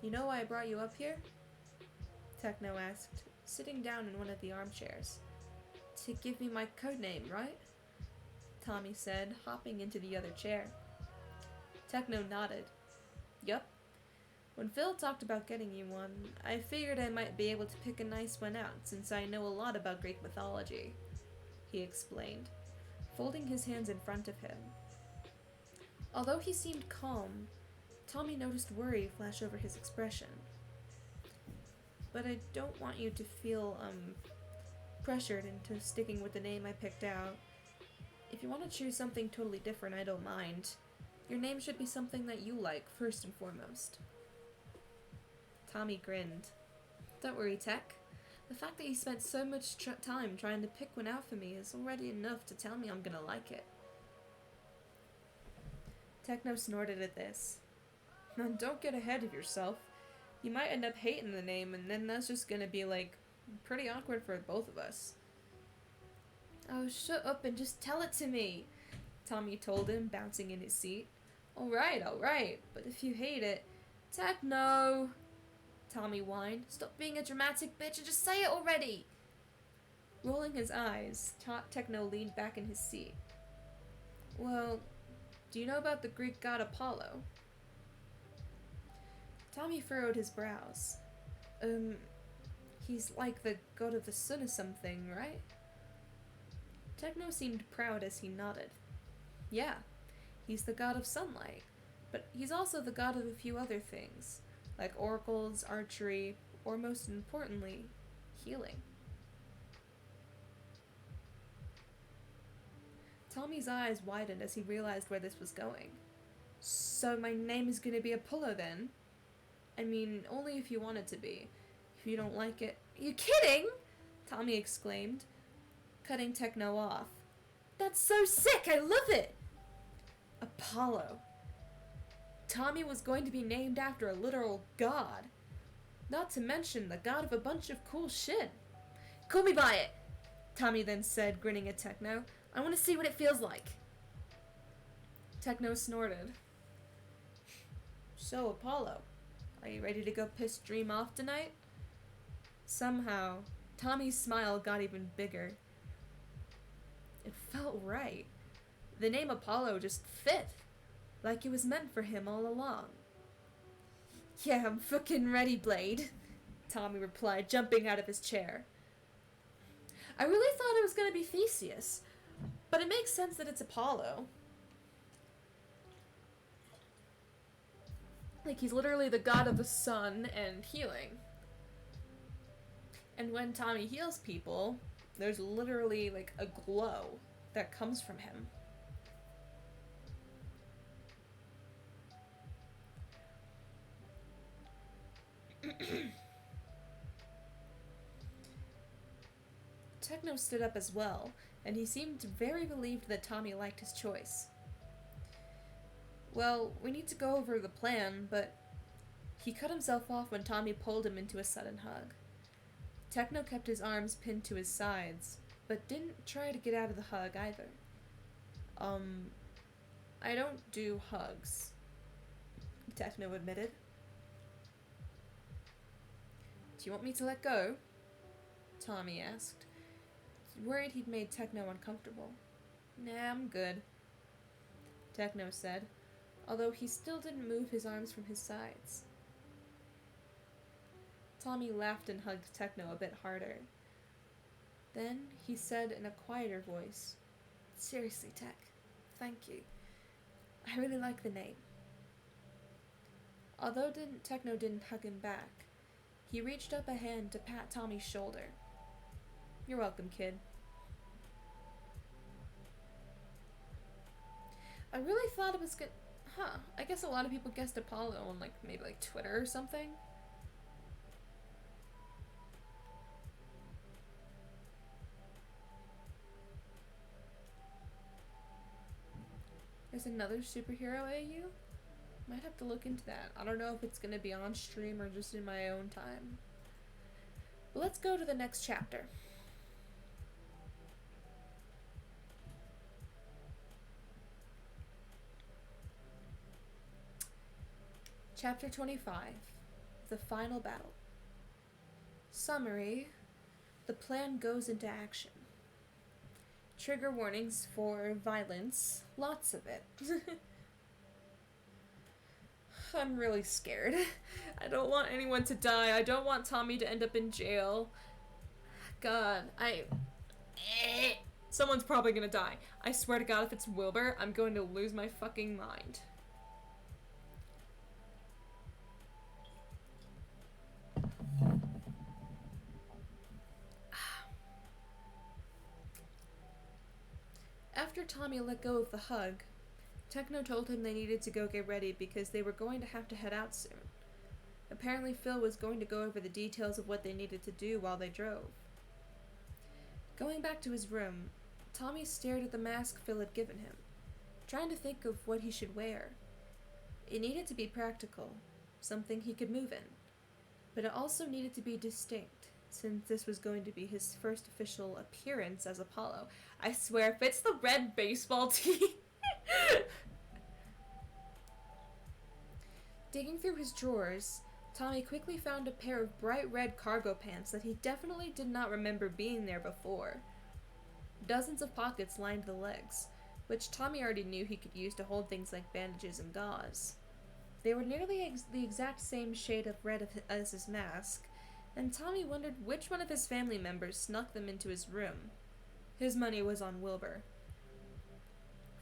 You know why I brought you up here? Techno asked, sitting down in one of the armchairs. To give me my codename, right? Tommy said, hopping into the other chair. Techno nodded. Yup. When Phil talked about getting you one, I figured I might be able to pick a nice one out since I know a lot about Greek mythology, he explained, folding his hands in front of him. Although he seemed calm, Tommy noticed worry flash over his expression. But I don't want you to feel, pressured into sticking with the name I picked out. If you want to choose something totally different, I don't mind. Your name should be something that you like, first and foremost. Tommy grinned. Don't worry, Tech. The fact that you spent so much time trying to pick one out for me is already enough to tell me I'm gonna like it. Techno snorted at this. Now, don't get ahead of yourself. You might end up hating the name, and then that's just gonna be, pretty awkward for both of us. Oh, shut up and just tell it to me, Tommy told him, bouncing in his seat. Alright, but if you hate it... Techno! Tommy whined. Stop being a dramatic bitch and just say it already! Rolling his eyes, Techno leaned back in his seat. Well, do you know about the Greek god Apollo? Tommy furrowed his brows. He's like the god of the sun or something, right? Techno seemed proud as he nodded. Yeah, he's the god of sunlight, but he's also the god of a few other things, like oracles, archery, or most importantly, healing. Tommy's eyes widened as he realized where this was going. So my name is gonna be Apollo then? I mean, only if you want it to be. If you don't like it... You kidding? Tommy exclaimed, cutting Techno off. That's so sick! I love it! Apollo. Tommy was going to be named after a literal god. Not to mention the god of a bunch of cool shit. Call me by it! Tommy then said, grinning at Techno. I want to see what it feels like. Techno snorted. So, Apollo, are you ready to go piss Dream off tonight? Somehow, Tommy's smile got even bigger. It felt right. The name Apollo just fit, like it was meant for him all along. Yeah, I'm fucking ready, Blade, Tommy replied, jumping out of his chair. I really thought it was going to be Theseus, but it makes sense that it's Apollo. Like, he's literally the god of the sun and healing. And when Tommy heals people, there's literally, like, a glow that comes from him. Techno stood up as well, and he seemed very relieved that Tommy liked his choice. Well, we need to go over the plan, but... He cut himself off when Tommy pulled him into a sudden hug. Techno kept his arms pinned to his sides, but didn't try to get out of the hug either. I don't do hugs, Techno admitted. Do you want me to let go? Tommy asked, worried he'd made Techno uncomfortable. Nah, I'm good, Techno said, although he still didn't move his arms from his sides. Tommy laughed and hugged Techno a bit harder. Then he said in a quieter voice, Seriously, Tech, thank you. I really like the name. Although Techno didn't hug him back, he reached up a hand to pat Tommy's shoulder. You're welcome, kid. I really thought it was good. Huh, I guess a lot of people guessed Apollo on, like, maybe, like, Twitter or something. There's another superhero AU? Might have to look into that. I don't know if it's gonna be on stream or just in my own time. But let's go to the next chapter. Chapter 25. The Final Battle. Summary. The plan goes into action. Trigger warnings for violence. Lots of it. I'm really scared. I don't want anyone to die. I don't want Tommy to end up in jail. God, someone's probably gonna die. I swear to God, if it's Wilbur, I'm going to lose my fucking mind. After Tommy let go of the hug, Techno told him they needed to go get ready because they were going to have to head out soon. Apparently Phil was going to go over the details of what they needed to do while they drove. Going back to his room, Tommy stared at the mask Phil had given him, trying to think of what he should wear. It needed to be practical, something he could move in, but it also needed to be distinct, since this was going to be his first official appearance as Apollo. I swear, if it's the red baseball tee... Digging through his drawers, Tommy quickly found a pair of bright red cargo pants that he definitely did not remember being there before. Dozens of pockets lined the legs, which Tommy already knew he could use to hold things like bandages and gauze. They were nearly the exact same shade of red as his mask, and Tommy wondered which one of his family members snuck them into his room. His money was on Wilbur.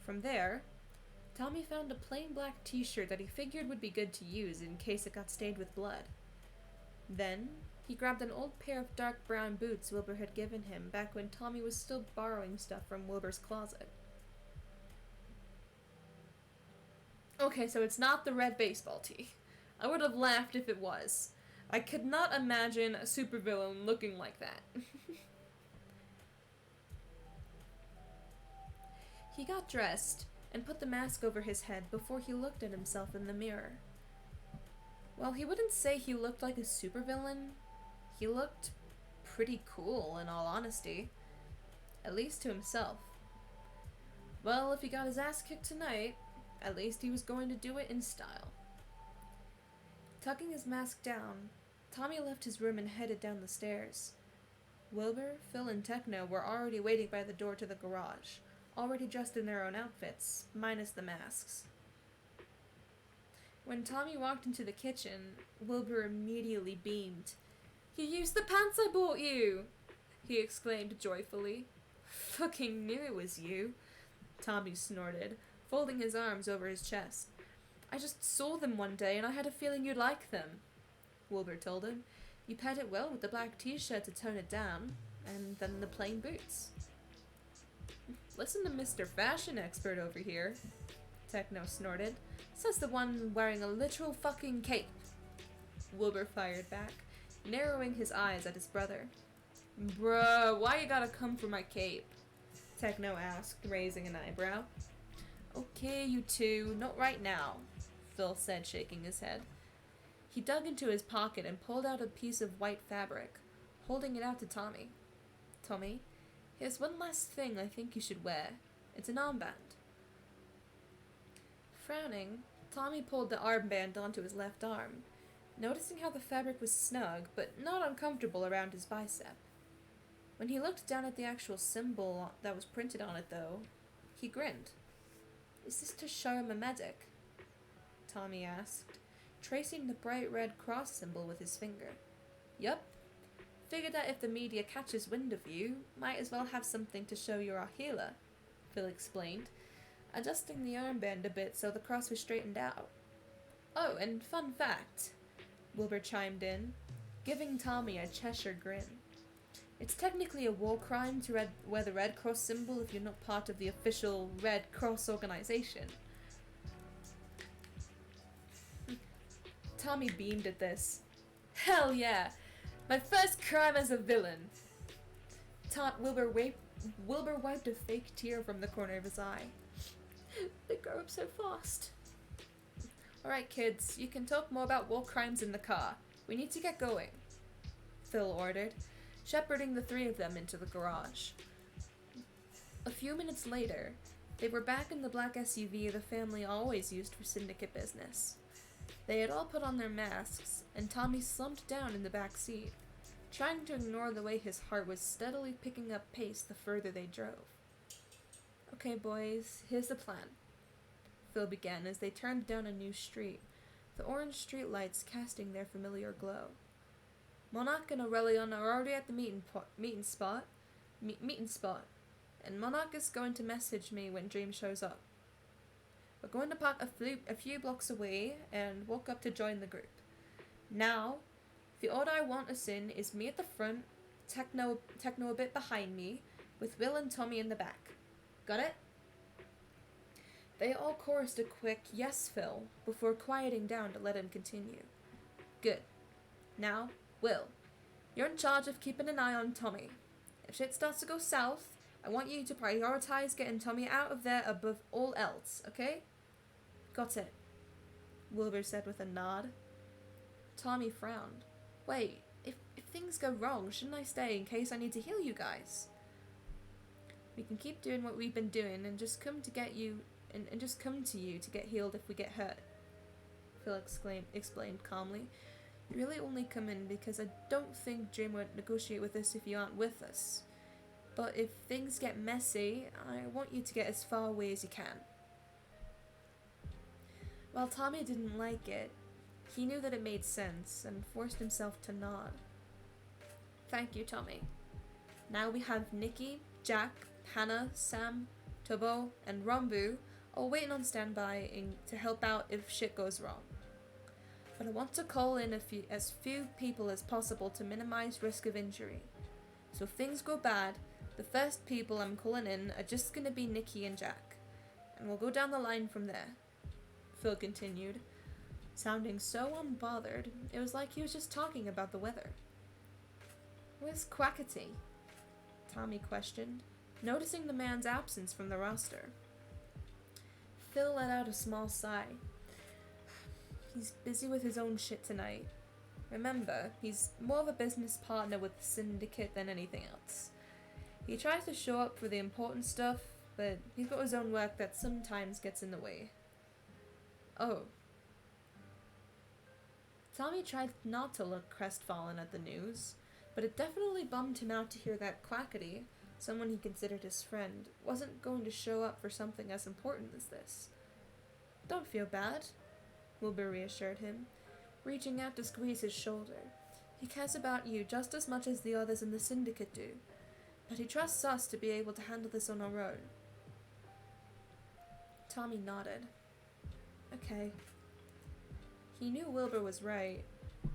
From there, Tommy found a plain black t-shirt that he figured would be good to use in case it got stained with blood. Then, he grabbed an old pair of dark brown boots Wilbur had given him back when Tommy was still borrowing stuff from Wilbur's closet. Okay, so it's not the red baseball tee. I would have laughed if it was. I could not imagine a supervillain looking like that. He got dressed and put the mask over his head before he looked at himself in the mirror. While he wouldn't say he looked like a supervillain, he looked pretty cool, in all honesty. At least to himself. Well, if he got his ass kicked tonight, at least he was going to do it in style. Tucking his mask down, Tommy left his room and headed down the stairs. Wilbur, Phil, and Techno were already waiting by the door to the garage, already dressed in their own outfits, minus the masks. When Tommy walked into the kitchen, Wilbur immediately beamed. "You used the pants I bought you!" he exclaimed joyfully. "Fucking knew it was you," Tommy snorted, folding his arms over his chest. "I just saw them one day and I had a feeling you'd like them," Wilbur told him. "You paired it well with the black t-shirt to tone it down, and then the plain boots." "Listen to Mr. Fashion Expert over here," Techno snorted. "Says the one wearing a literal fucking cape." Wilbur fired back, narrowing his eyes at his brother. "Bruh, why you gotta come for my cape?" Techno asked, raising an eyebrow. "Okay, you two, not right now," Phil said, shaking his head. He dug into his pocket and pulled out a piece of white fabric, holding it out to Tommy. "Tommy, here's one last thing I think you should wear. It's an armband." Frowning, Tommy pulled the armband onto his left arm, noticing how the fabric was snug but not uncomfortable around his bicep. When he looked down at the actual symbol that was printed on it, though, he grinned. "Is this to show I'm a medic?" Tommy asked, tracing the bright red cross symbol with his finger. "Yup. Figured that if the media catches wind of you, might as well have something to show you're a healer," Phil explained, adjusting the armband a bit so the cross was straightened out. "Oh, and fun fact," Wilbur chimed in, giving Tommy a Cheshire grin. "It's technically a war crime to wear the Red Cross symbol if you're not part of the official Red Cross organization." Tommy beamed at this. "Hell yeah! My first crime as a villain!" Wilbur wiped a fake tear from the corner of his eye. "They grow up so fast." "Alright, kids, you can talk more about war crimes in the car. We need to get going," Phil ordered, shepherding the three of them into the garage. A few minutes later, they were back in the black SUV the family always used for syndicate business. They had all put on their masks, and Tommy slumped down in the back seat, trying to ignore the way his heart was steadily picking up pace the further they drove. "Okay, boys, here's the plan," Phil began as they turned down a new street, the orange streetlights casting their familiar glow. "Monarch and Aurelion are already at the meeting spot, and Monarch is going to message me when Dream shows up. We're going to park a few blocks away and walk up to join the group. Now, the order I want us in is me at the front, Techno a bit behind me, with Will and Tommy in the back. Got it?" They all chorused a quick "Yes, Phil," before quieting down to let him continue. "Good. Now, Will, you're in charge of keeping an eye on Tommy. If shit starts to go south, I want you to prioritize getting Tommy out of there above all else, okay?" "Got it," Wilbur said with a nod. Tommy frowned. "Wait, if things go wrong, shouldn't I stay in case I need to heal you guys?" "We can keep doing what we've been doing and just come to you to get healed if we get hurt," Phil explained calmly, You really only come in because I don't think Jim would negotiate with us if you aren't with us. But if things get messy, I want you to get as far away as you can." While Tommy didn't like it, he knew that it made sense and forced himself to nod. "Thank you, Tommy. Now we have Nikki, Jack, Hannah, Sam, Tobo, and Rambu all waiting on standby to help out if shit goes wrong. But I want to call in as few people as possible to minimize risk of injury. So if things go bad, the first people I'm calling in are just going to be Nikki and Jack, and we'll go down the line from there," Phil continued, sounding so unbothered it was like he was just talking about the weather. "Where's Quackity?" Tommy questioned, noticing the man's absence from the roster. Phil let out a small sigh. "He's busy with his own shit tonight. Remember, he's more of a business partner with the syndicate than anything else. He tries to show up for the important stuff, but he's got his own work that sometimes gets in the way." "Oh." Tommy tried not to look crestfallen at the news, but it definitely bummed him out to hear that Quackity, someone he considered his friend, wasn't going to show up for something as important as this. "Don't feel bad," Wilbur reassured him, reaching out to squeeze his shoulder. "He cares about you just as much as the others in the syndicate do, but he trusts us to be able to handle this on our own." Tommy nodded. "Okay." He knew Wilbur was right,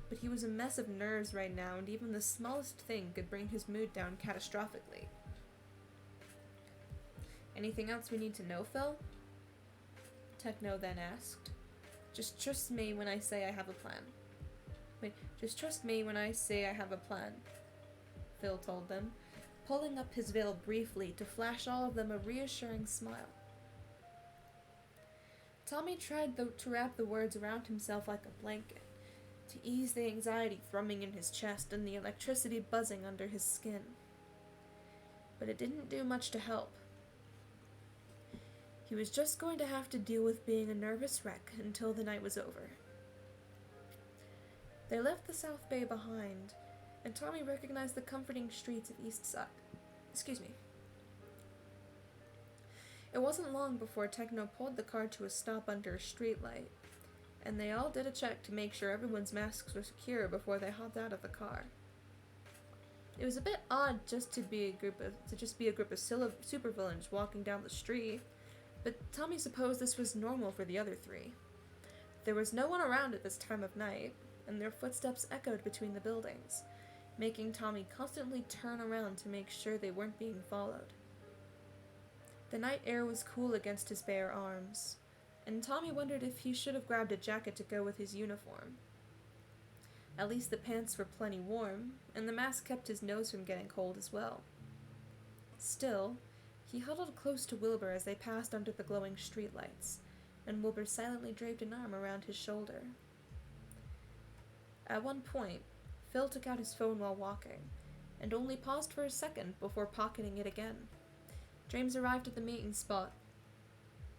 but he was a mess of nerves right now, and even the smallest thing could bring his mood down catastrophically. "Anything else we need to know, Phil?" Techno then asked. Just trust me when I say I have a plan," Phil told them, pulling up his veil briefly to flash all of them a reassuring smile. Tommy tried to wrap the words around himself like a blanket, to ease the anxiety thrumming in his chest and the electricity buzzing under his skin. But it didn't do much to help. He was just going to have to deal with being a nervous wreck until the night was over. They left the South Bay behind, and Tommy recognized the comforting streets of East Side. It wasn't long before Techno pulled the car to a stop under a streetlight, and they all did a check to make sure everyone's masks were secure before they hopped out of the car. It was a bit odd just to be a group of supervillains walking down the street, but Tommy supposed this was normal for the other three. There was no one around at this time of night, and their footsteps echoed between the buildings, making Tommy constantly turn around to make sure they weren't being followed. The night air was cool against his bare arms, and Tommy wondered if he should have grabbed a jacket to go with his uniform. At least the pants were plenty warm, and the mask kept his nose from getting cold as well. Still, he huddled close to Wilbur as they passed under the glowing streetlights, and Wilbur silently draped an arm around his shoulder. At one point, Phil took out his phone while walking, and only paused for a second before pocketing it again. "James arrived at the meeting spot,"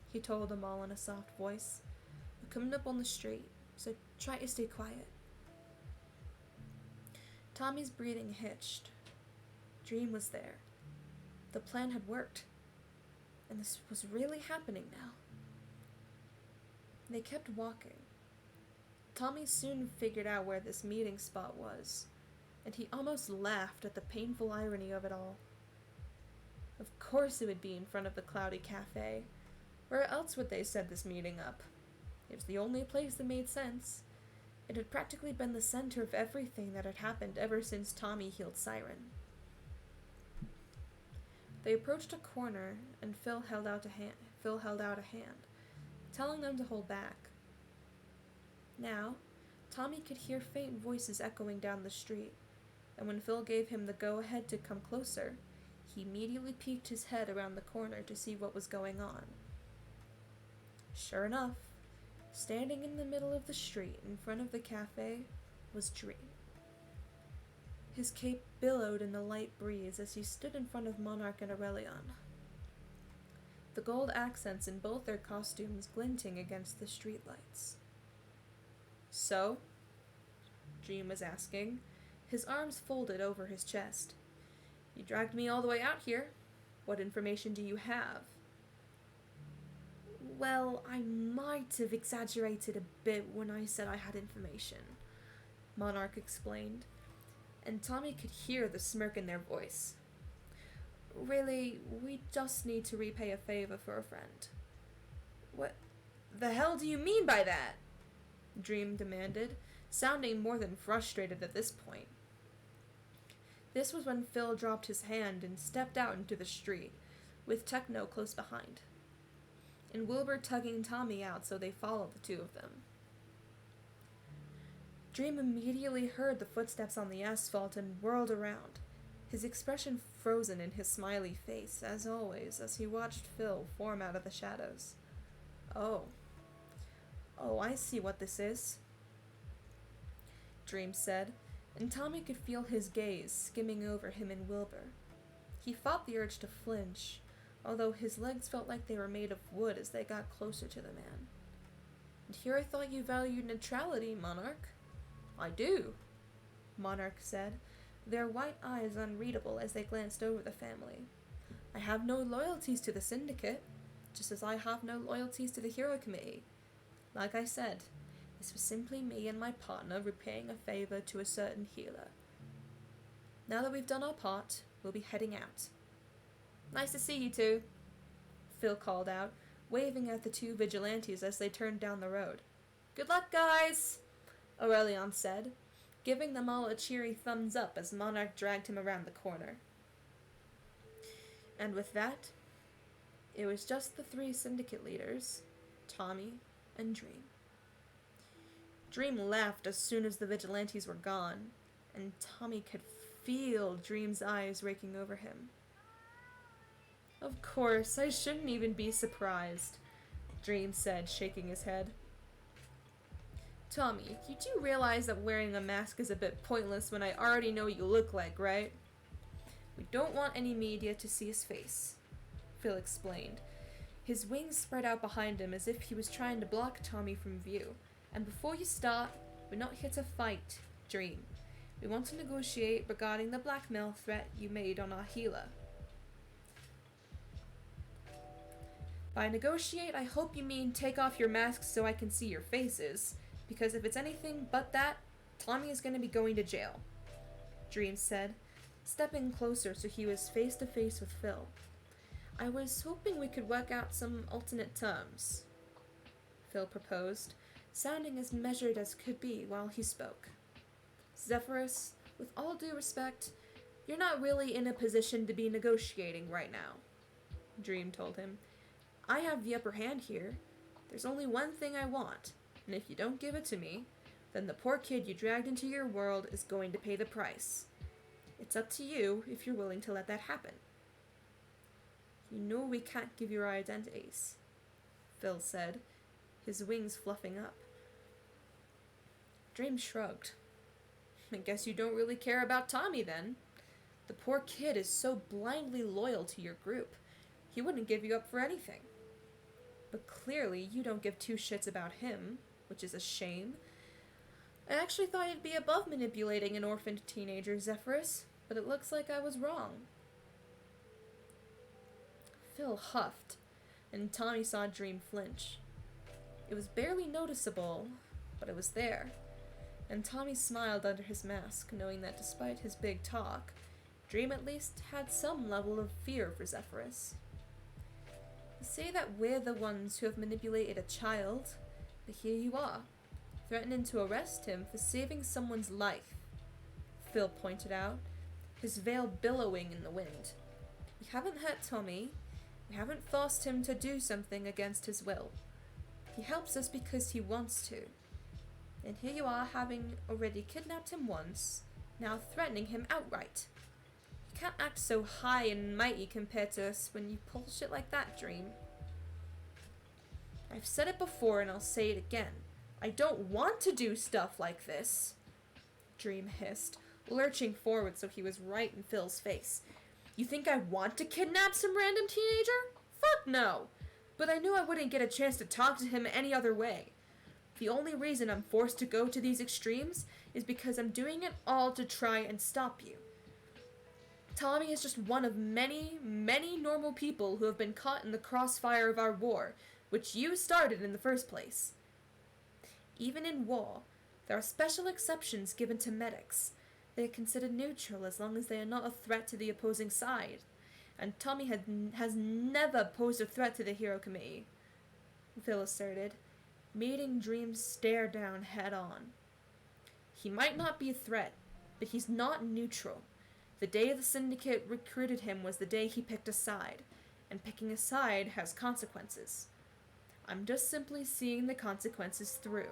he told them all in a soft voice. "We're coming up on the street, so try to stay quiet." Tommy's breathing hitched. Dream was there. The plan had worked, and this was really happening now. They kept walking. Tommy soon figured out where this meeting spot was, and he almost laughed at the painful irony of it all. Of course it would be in front of the Cloudy Cafe. Where else would they set this meeting up? It was the only place that made sense. It had practically been the center of everything that had happened ever since Tommy healed Siren. They approached a corner, and Phil held out a hand, telling them to hold back. Now, Tommy could hear faint voices echoing down the street, and when Phil gave him the go-ahead to come closer, he immediately peeked his head around the corner to see what was going on. Sure enough, standing in the middle of the street in front of the cafe was Dream. His cape billowed in the light breeze as he stood in front of Monarch and Aurelion, the gold accents in both their costumes glinting against the streetlights. "So?" Dream was asking, his arms folded over his chest. You dragged me all the way out here. What information do you have? Well, I might have exaggerated a bit when I said I had information, Monarch explained, and Tommy could hear the smirk in their voice. Really, we just need to repay a favor for a friend. What the hell do you mean by that? Dream demanded, sounding more than frustrated at this point. This was when Phil dropped his hand and stepped out into the street, with Techno close behind, and Wilbur tugging Tommy out so they followed the two of them. Dream immediately heard the footsteps on the asphalt and whirled around, his expression frozen in his smiley face, as always, as he watched Phil form out of the shadows. Oh, I see what this is, Dream said, and Tommy could feel his gaze skimming over him and Wilbur. He fought the urge to flinch, although his legs felt like they were made of wood as they got closer to the man. And here I thought you valued neutrality, Monarch. I do, Monarch said, their white eyes unreadable as they glanced over the family. I have no loyalties to the Syndicate, just as I have no loyalties to the Hero Committee. Like I said, this was simply me and my partner repaying a favor to a certain healer. Now that we've done our part, we'll be heading out. Nice to see you two, Phil called out, waving at the two vigilantes as they turned down the road. Good luck, guys, Aurelion said, giving them all a cheery thumbs up as Monarch dragged him around the corner. And with that, it was just the three Syndicate leaders, Tommy and Dream. Dream laughed as soon as the vigilantes were gone, and Tommy could feel Dream's eyes raking over him. Of course, I shouldn't even be surprised, Dream said, shaking his head. Tommy, you do realize that wearing a mask is a bit pointless when I already know what you look like, right? We don't want any media to see his face, Phil explained. His wings spread out behind him as if he was trying to block Tommy from view. And before you start, we're not here to fight, Dream. We want to negotiate regarding the blackmail threat you made on our healer. By negotiate, I hope you mean take off your masks so I can see your faces, because if it's anything but that, Tommy is going to be going to jail, Dream said, stepping closer so he was face to face with Phil. I was hoping we could work out some alternate terms, Phil proposed, sounding as measured as could be while he spoke. Zephyrus, with all due respect, you're not really in a position to be negotiating right now, Dream told him. I have the upper hand here. There's only one thing I want, and if you don't give it to me, then the poor kid you dragged into your world is going to pay the price. It's up to you if you're willing to let that happen. You know we can't give you our identities, Phil said, his wings fluffing up. Dream shrugged. I guess you don't really care about Tommy then. The poor kid is so blindly loyal to your group. He wouldn't give you up for anything. But clearly you don't give two shits about him, which is a shame. I actually thought you'd be above manipulating an orphaned teenager, Zephyrus, but it looks like I was wrong. Phil huffed, and Tommy saw Dream flinch. It was barely noticeable, but it was there, and Tommy smiled under his mask, knowing that despite his big talk, Dream at least had some level of fear for Zephyrus. You say that we're the ones who have manipulated a child, but here you are, threatening to arrest him for saving someone's life, Phil pointed out, his veil billowing in the wind. We haven't hurt Tommy. We haven't forced him to do something against his will. He helps us because he wants to. And here you are, having already kidnapped him once, now threatening him outright. You can't act so high and mighty compared to us when you pull shit like that, Dream. I've said it before and I'll say it again. I don't want to do stuff like this, Dream hissed, lurching forward so he was right in Phil's face. You think I want to kidnap some random teenager? Fuck no! But I knew I wouldn't get a chance to talk to him any other way. The only reason I'm forced to go to these extremes is because I'm doing it all to try and stop you. Tommy is just one of many, many normal people who have been caught in the crossfire of our war, which you started in the first place. Even in war, there are special exceptions given to medics. They are considered neutral as long as they are not a threat to the opposing side, and Tommy has never posed a threat to the Hero Committee, Phil asserted, meeting Dream's stare down head on. He might not be a threat, but he's not neutral. The day the Syndicate recruited him was the day he picked a side, and picking a side has consequences. I'm just simply seeing the consequences through.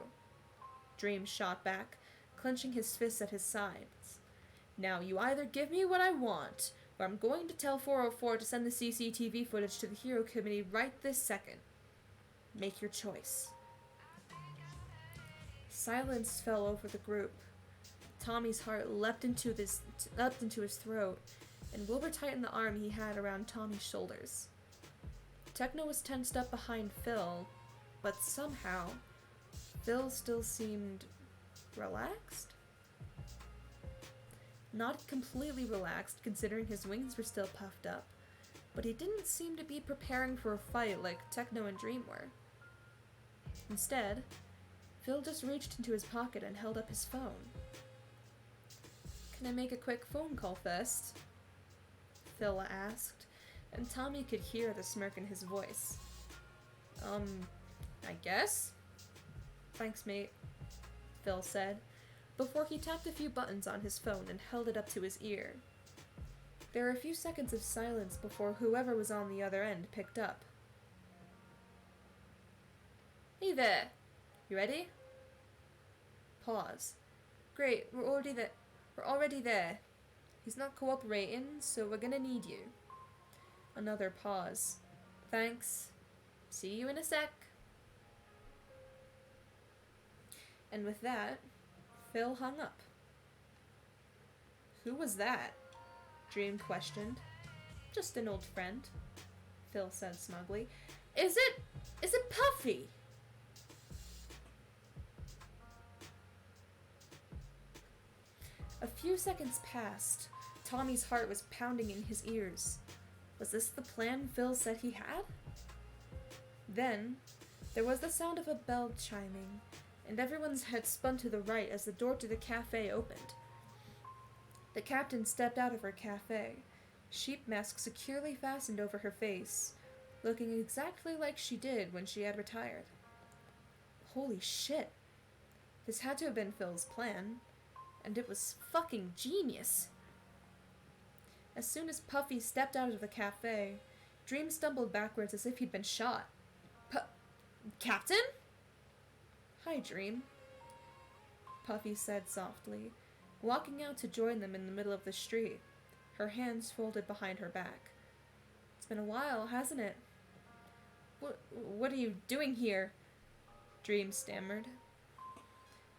Dream shot back, clenching his fists at his sides. Now you either give me what I want, or I'm going to tell 404 to send the CCTV footage to the Hero Committee right this second. Make your choice. Silence fell over the group. Tommy's heart leapt into his throat, and Wilbur tightened the arm he had around Tommy's shoulders. Techno was tensed up behind Phil, but somehow, Phil still seemed relaxed? Not completely relaxed, considering his wings were still puffed up, but he didn't seem to be preparing for a fight like Techno and Dream were. Instead, Phil just reached into his pocket and held up his phone. Can I make a quick phone call first? Phil asked, and Tommy could hear the smirk in his voice. I guess? Thanks, mate, Phil said, before he tapped a few buttons on his phone and held it up to his ear. There were a few seconds of silence before whoever was on the other end picked up. Hey there! You ready? Pause. Great, we're already there. He's not cooperating, so we're gonna need you. Another pause. Thanks. See you in a sec. And with that, Phil hung up. Who was that? Dream questioned. Just an old friend, Phil said smugly. Is it Puffy? A few seconds passed. Tommy's heart was pounding in his ears. Was this the plan Phil said he had? Then, there was the sound of a bell chiming, and everyone's head spun to the right as the door to the cafe opened. The captain stepped out of her cafe, sheep mask securely fastened over her face, looking exactly like she did when she had retired. Holy shit. This had to have been Phil's plan, and it was fucking genius. As soon as Puffy stepped out of the cafe, Dream stumbled backwards as if he'd been shot. Captain? Hi, Dream, Puffy said softly, walking out to join them in the middle of the street, her hands folded behind her back. It's been a while, hasn't it? What are you doing here? Dream stammered.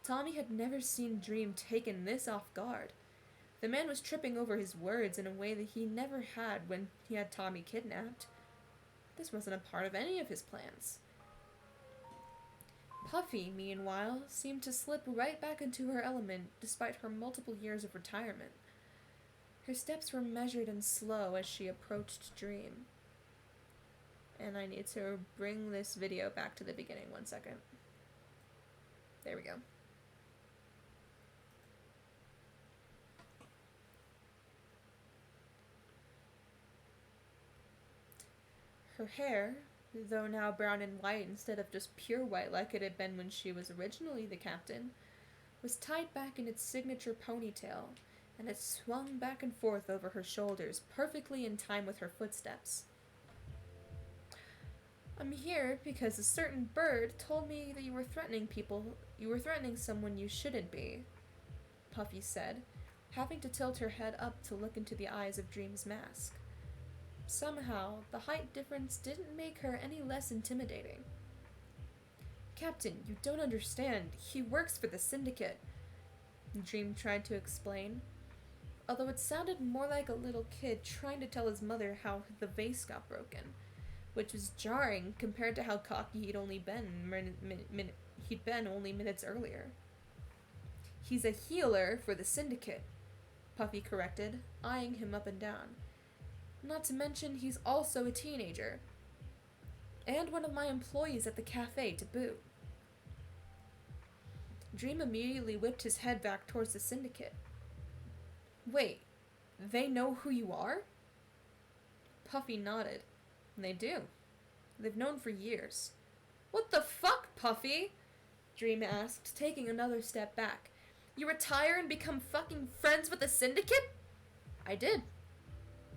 Tommy had never seen Dream taken this off guard. The man was tripping over his words in a way that he never had when he had Tommy kidnapped. This wasn't a part of any of his plans. Puffy, meanwhile, seemed to slip right back into her element despite her multiple years of retirement. Her steps were measured and slow as she approached Dream. And I need to bring this video back to the beginning 1 second. There we go. Her hair, though now brown and white instead of just pure white like it had been when she was originally the captain, was tied back in its signature ponytail, and it swung back and forth over her shoulders, perfectly in time with her footsteps. I'm here because a certain bird told me that you were threatening someone you shouldn't be, Puffy said, having to tilt her head up to look into the eyes of Dream's mask. Somehow, the height difference didn't make her any less intimidating. Captain, you don't understand. He works for the Syndicate, Dream tried to explain, although it sounded more like a little kid trying to tell his mother how the vase got broken, which was jarring compared to how cocky he'd only been he'd been only minutes earlier. He's a healer for the Syndicate, Puffy corrected, eyeing him up and down. Not to mention he's also a teenager. And one of my employees at the cafe to boot. Dream immediately whipped his head back towards the Syndicate. Wait, they know who you are? Puffy nodded. They do. They've known for years. What the fuck, Puffy? Dream asked, taking another step back. You retire and become fucking friends with the Syndicate? I did,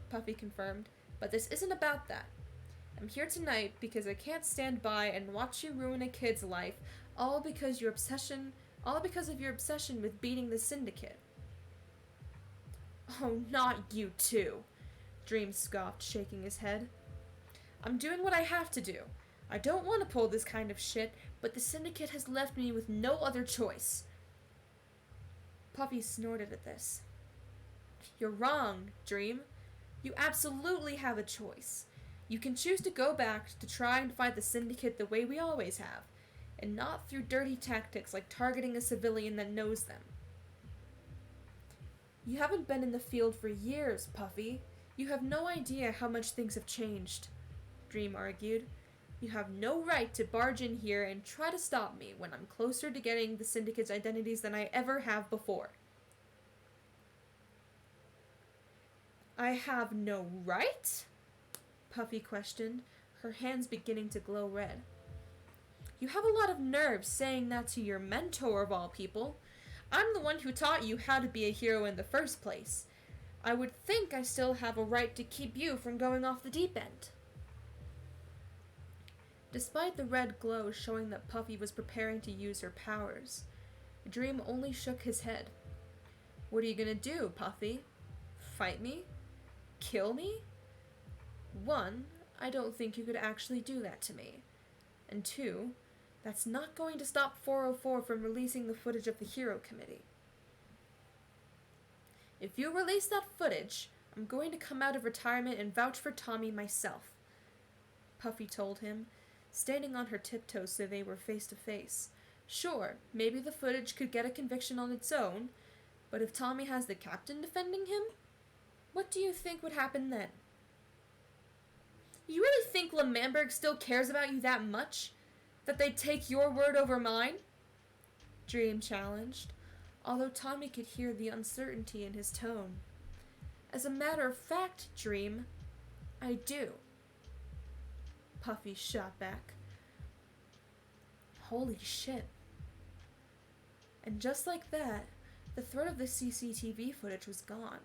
Puffy confirmed, but this isn't about that. I'm here tonight because I can't stand by and watch you ruin a kid's life, all because of your obsession with beating the Syndicate. Oh, not you too, Dream scoffed, shaking his head. I'm doing what I have to do. I don't want to pull this kind of shit, but the Syndicate has left me with no other choice. Puffy snorted at this. You're wrong, Dream. You absolutely have a choice. You can choose to go back to try and fight the Syndicate the way we always have, and not through dirty tactics like targeting a civilian that knows them. You haven't been in the field for years, Puffy. You have no idea how much things have changed, Dream argued. You have no right to barge in here and try to stop me when I'm closer to getting the Syndicate's identities than I ever have before. I have no right? Puffy questioned, her hands beginning to glow red. You have a lot of nerve saying that to your mentor of all people. I'm the one who taught you how to be a hero in the first place. I would think I still have a right to keep you from going off the deep end. Despite the red glow showing that Puffy was preparing to use her powers, Dream only shook his head. What are you gonna do, Puffy? Fight me? Kill me? 1, I don't think you could actually do that to me. And 2, that's not going to stop 404 from releasing the footage of the Hero Committee. If you release that footage, I'm going to come out of retirement and vouch for Tommy myself, Puffy told him, standing on her tiptoes so they were face to face. Sure, maybe the footage could get a conviction on its own, but if Tommy has the captain defending him, what do you think would happen then? You really think L'Manberg still cares about you that much? That they'd take your word over mine? Dream challenged, although Tommy could hear the uncertainty in his tone. As a matter of fact, Dream, I do. Puffy shot back. Holy shit. And just like that, the threat of the CCTV footage was gone.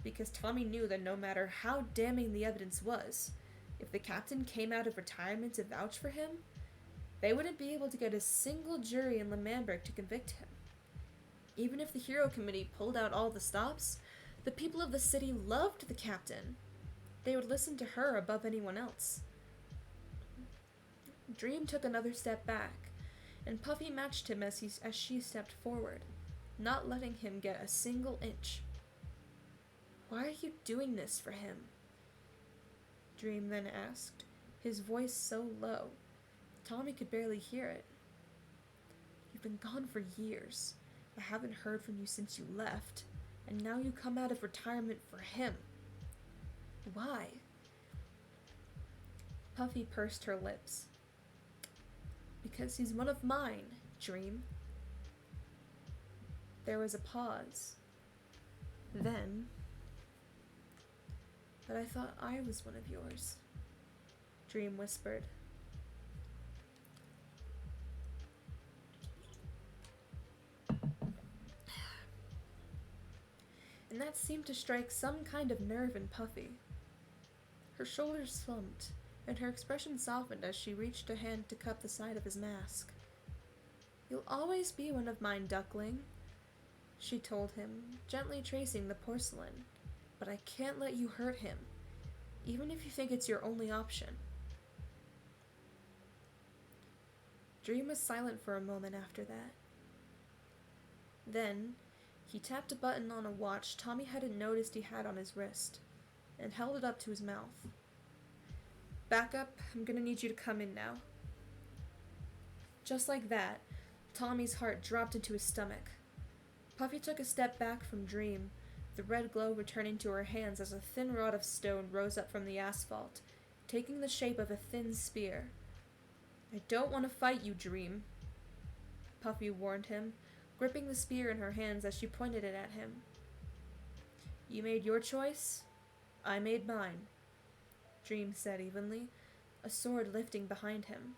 Because Tommy knew that no matter how damning the evidence was, if the captain came out of retirement to vouch for him, they wouldn't be able to get a single jury in L'Manberg to convict him. Even if the Hero Committee pulled out all the stops, the people of the city loved the captain. They would listen to her above anyone else. Dream took another step back, and Puffy matched him as she stepped forward, not letting him get a single inch. Why are you doing this for him? Dream then asked, his voice so low, Tommy could barely hear it. You've been gone for years. I haven't heard from you since you left, and now you come out of retirement for him. Why? Puffy pursed her lips. Because he's one of mine, Dream. There was a pause. Then, but I thought I was one of yours, Dream whispered. And that seemed to strike some kind of nerve in Puffy. Her shoulders slumped, and her expression softened as she reached a hand to cup the side of his mask. You'll always be one of mine, duckling, she told him, gently tracing the porcelain. But I can't let you hurt him, even if you think it's your only option. Dream was silent for a moment after that. Then, he tapped a button on a watch Tommy hadn't noticed he had on his wrist, and held it up to his mouth. Back up, I'm gonna need you to come in now. Just like that, Tommy's heart dropped into his stomach. Puffy took a step back from Dream, the red glow returning to her hands as a thin rod of stone rose up from the asphalt, taking the shape of a thin spear. I don't want to fight you, Dream, Puffy warned him, gripping the spear in her hands as she pointed it at him. You made your choice, I made mine, Dream said evenly, a sword lifting behind him.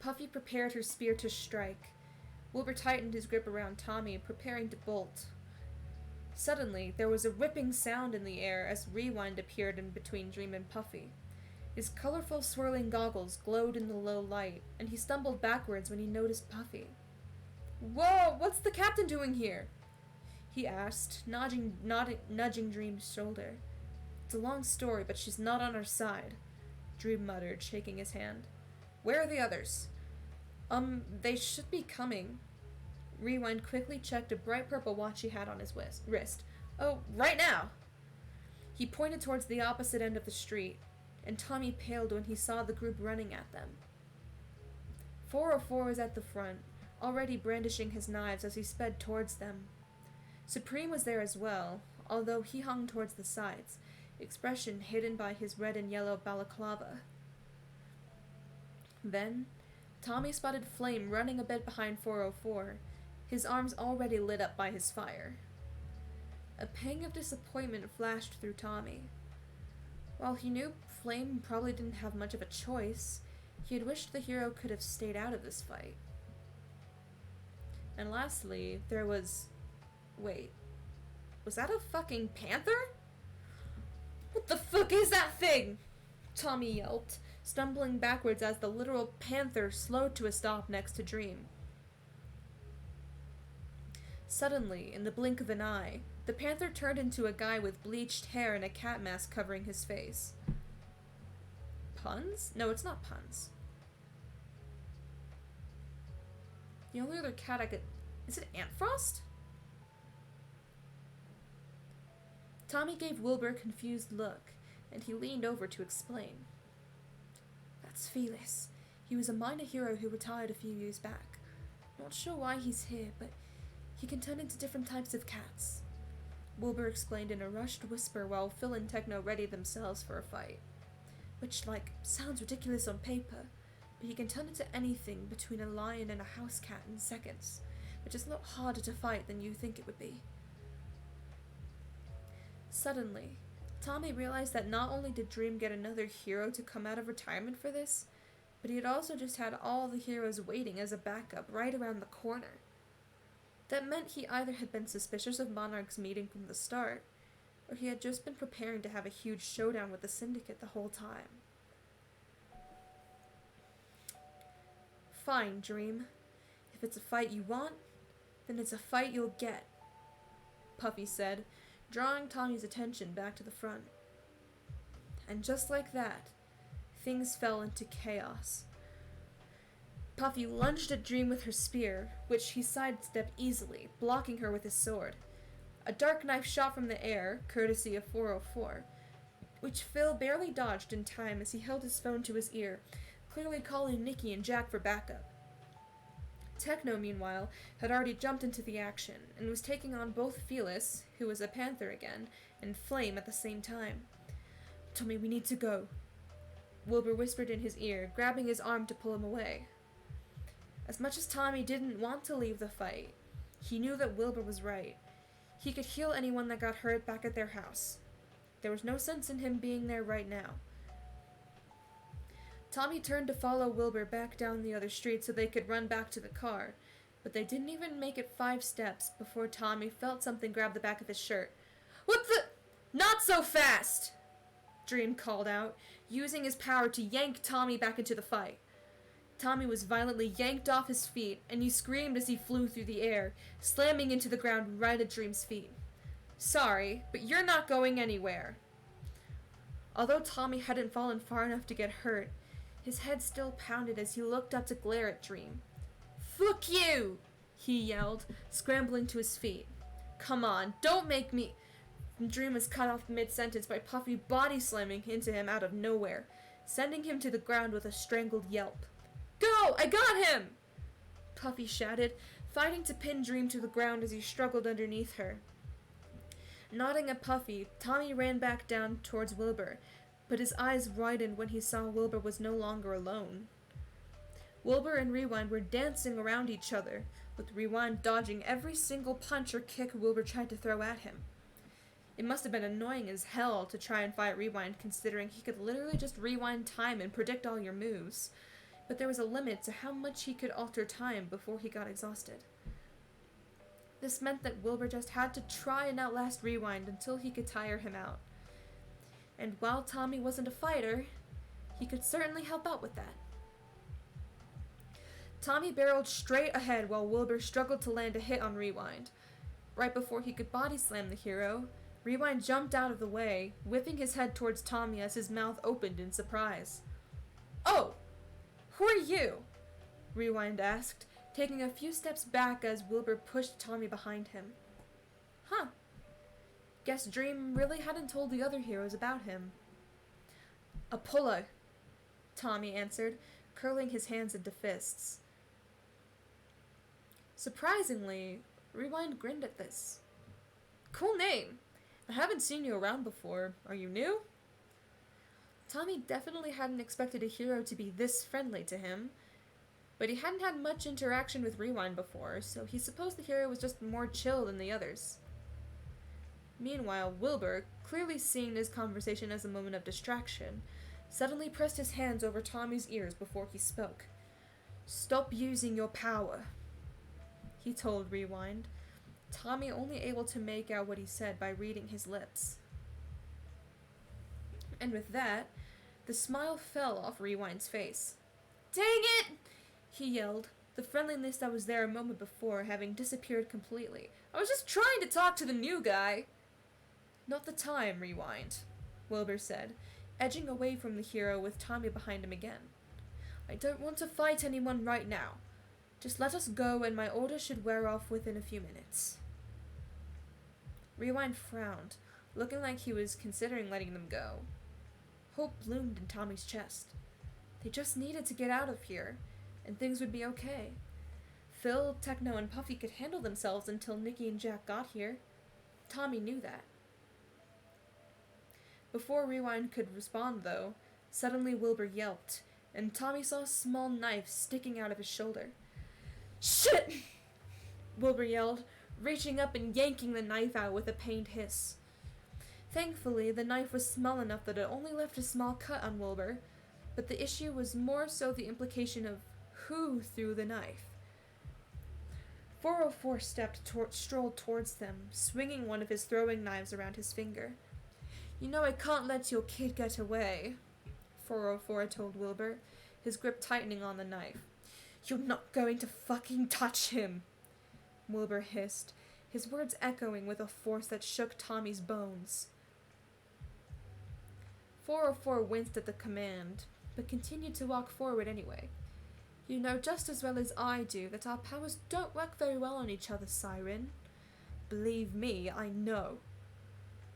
Puffy prepared her spear to strike. Wilbur tightened his grip around Tommy, preparing to bolt. Suddenly, there was a ripping sound in the air as Rewind appeared in between Dream and Puffy. His colorful swirling goggles glowed in the low light, and he stumbled backwards when he noticed Puffy. Whoa, what's the captain doing here? He asked, nudging Dream's shoulder. It's a long story, but she's not on our side, Dream muttered, shaking his hand. Where are the others? They should be coming. Rewind quickly checked a bright purple watch he had on his wrist. Oh, right now! He pointed towards the opposite end of the street, and Tommy paled when he saw the group running at them. 404 was at the front, already brandishing his knives as he sped towards them. Supreme was there as well, although he hung towards the sides, expression hidden by his red and yellow balaclava. Then, Tommy spotted Flame running a bit behind 404, his arms already lit up by his fire. A pang of disappointment flashed through Tommy. While he knew Flame probably didn't have much of a choice, he had wished the hero could have stayed out of this fight. And lastly, there was... Wait. Was that a fucking panther? What the fuck is that thing? Tommy yelped, stumbling backwards as the literal panther slowed to a stop next to Dream. Suddenly, in the blink of an eye, the panther turned into a guy with bleached hair and a cat mask covering his face. Puns? No, it's not puns. The only other cat I could... Is it Antfrost? Tommy gave Wilbur a confused look, and he leaned over to explain. That's Felis. He was a minor hero who retired a few years back. Not sure why he's here, but he can turn into different types of cats. Wilbur explained in a rushed whisper while Phil and Techno readied themselves for a fight. Which, sounds ridiculous on paper, but he can turn into anything between a lion and a house cat in seconds, which is a lot harder to fight than you think it would be. Suddenly, Tommy realized that not only did Dream get another hero to come out of retirement for this, but he had also just had all the heroes waiting as a backup right around the corner. That meant he either had been suspicious of Monarch's meeting from the start, or he had just been preparing to have a huge showdown with the Syndicate the whole time. Fine, Dream. If it's a fight you want, then it's a fight you'll get, Puffy said, drawing Tommy's attention back to the front. And just like that, things fell into chaos. Puffy lunged at Dream with her spear, which he sidestepped easily, blocking her with his sword. A dark knife shot from the air, courtesy of 404, which Phil barely dodged in time as he held his phone to his ear, clearly calling Nikki and Jack for backup. Techno, meanwhile, had already jumped into the action, and was taking on both Felis, who was a panther again, and Flame at the same time. Tommy, we need to go, Wilbur whispered in his ear, grabbing his arm to pull him away. As much as Tommy didn't want to leave the fight, he knew that Wilbur was right. He could heal anyone that got hurt back at their house. There was no sense in him being there right now. Tommy turned to follow Wilbur back down the other street so they could run back to the car, but they didn't even make it 5 steps before Tommy felt something grab the back of his shirt. What the? Not so fast! Dream called out, using his power to yank Tommy back into the fight. Tommy was violently yanked off his feet, and he screamed as he flew through the air, slamming into the ground right at Dream's feet. Sorry, but you're not going anywhere. Although Tommy hadn't fallen far enough to get hurt, his head still pounded as he looked up to glare at Dream. Fuck you! He yelled, scrambling to his feet. Come on, don't make me... Dream was cut off mid-sentence by Puffy body slamming into him out of nowhere, sending him to the ground with a strangled yelp. "Go! I got him!" Puffy shouted, fighting to pin Dream to the ground as he struggled underneath her. Nodding at Puffy, Tommy ran back down towards Wilbur, but his eyes widened when he saw Wilbur was no longer alone. Wilbur and Rewind were dancing around each other, with Rewind dodging every single punch or kick Wilbur tried to throw at him. It must have been annoying as hell to try and fight Rewind, considering he could literally just rewind time and predict all your moves, but there was a limit to how much he could alter time before he got exhausted. This meant that Wilbur just had to try and outlast Rewind until he could tire him out. And while Tommy wasn't a fighter, he could certainly help out with that. Tommy barreled straight ahead while Wilbur struggled to land a hit on Rewind. Right before he could body slam the hero, Rewind jumped out of the way, whipping his head towards Tommy as his mouth opened in surprise. "Oh! Who are you?" Rewind asked, taking a few steps back as Wilbur pushed Tommy behind him. "Huh. Guess Dream really hadn't told the other heroes about him." "Apollo," Tommy answered, curling his hands into fists. Surprisingly, Rewind grinned at this. "Cool name. I haven't seen you around before. Are you new?" Tommy definitely hadn't expected a hero to be this friendly to him, but he hadn't had much interaction with Rewind before, so he supposed the hero was just more chill than the others. Meanwhile, Wilbur, clearly seeing this conversation as a moment of distraction, suddenly pressed his hands over Tommy's ears before he spoke. "Stop using your power," he told Rewind, Tommy only able to make out what he said by reading his lips. And with that, the smile fell off Rewind's face. "Dang it!" he yelled, the friendliness that was there a moment before having disappeared completely. "I was just trying to talk to the new guy." "Not the time, Rewind," Wilbur said, edging away from the hero with Tommy behind him again. "I don't want to fight anyone right now. Just let us go and my order should wear off within a few minutes." Rewind frowned, looking like he was considering letting them go. Hope bloomed in Tommy's chest. They just needed to get out of here, and things would be okay. Phil, Techno, and Puffy could handle themselves until Nikki and Jack got here. Tommy knew that. Before Rewind could respond, though, suddenly Wilbur yelped, and Tommy saw a small knife sticking out of his shoulder. "Shit!" Wilbur yelled, reaching up and yanking the knife out with a pained hiss. Thankfully, the knife was small enough that it only left a small cut on Wilbur, but the issue was more so the implication of who threw the knife. 404 strolled towards them, swinging one of his throwing knives around his finger. "You know I can't let your kid get away," 404 told Wilbur, his grip tightening on the knife. "You're not going to fucking touch him," Wilbur hissed, his words echoing with a force that shook Tommy's bones. 404 winced at the command, but continued to walk forward anyway. "You know just as well as I do that our powers don't work very well on each other, Siren." "Believe me, I know,"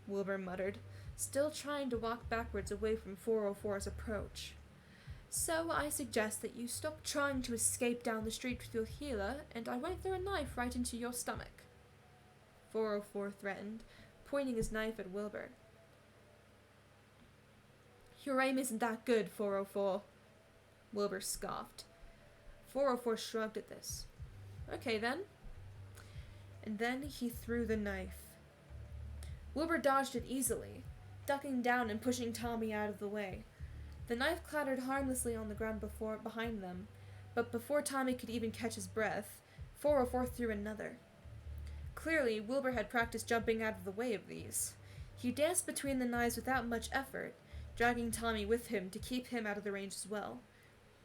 Wilbur muttered, still trying to walk backwards away from 404's approach. "So I suggest that you stop trying to escape down the street with your healer, and I won't throw a knife right into your stomach," 404 threatened, pointing his knife at Wilbur. "Your aim isn't that good, 404, Wilbur scoffed. 404 shrugged at this. "Okay then." And then he threw the knife. Wilbur dodged it easily, ducking down and pushing Tommy out of the way. The knife clattered harmlessly on the ground behind them, but before Tommy could even catch his breath, 404 threw another. Clearly, Wilbur had practiced jumping out of the way of these. He danced between the knives without much effort, dragging Tommy with him to keep him out of the range as well.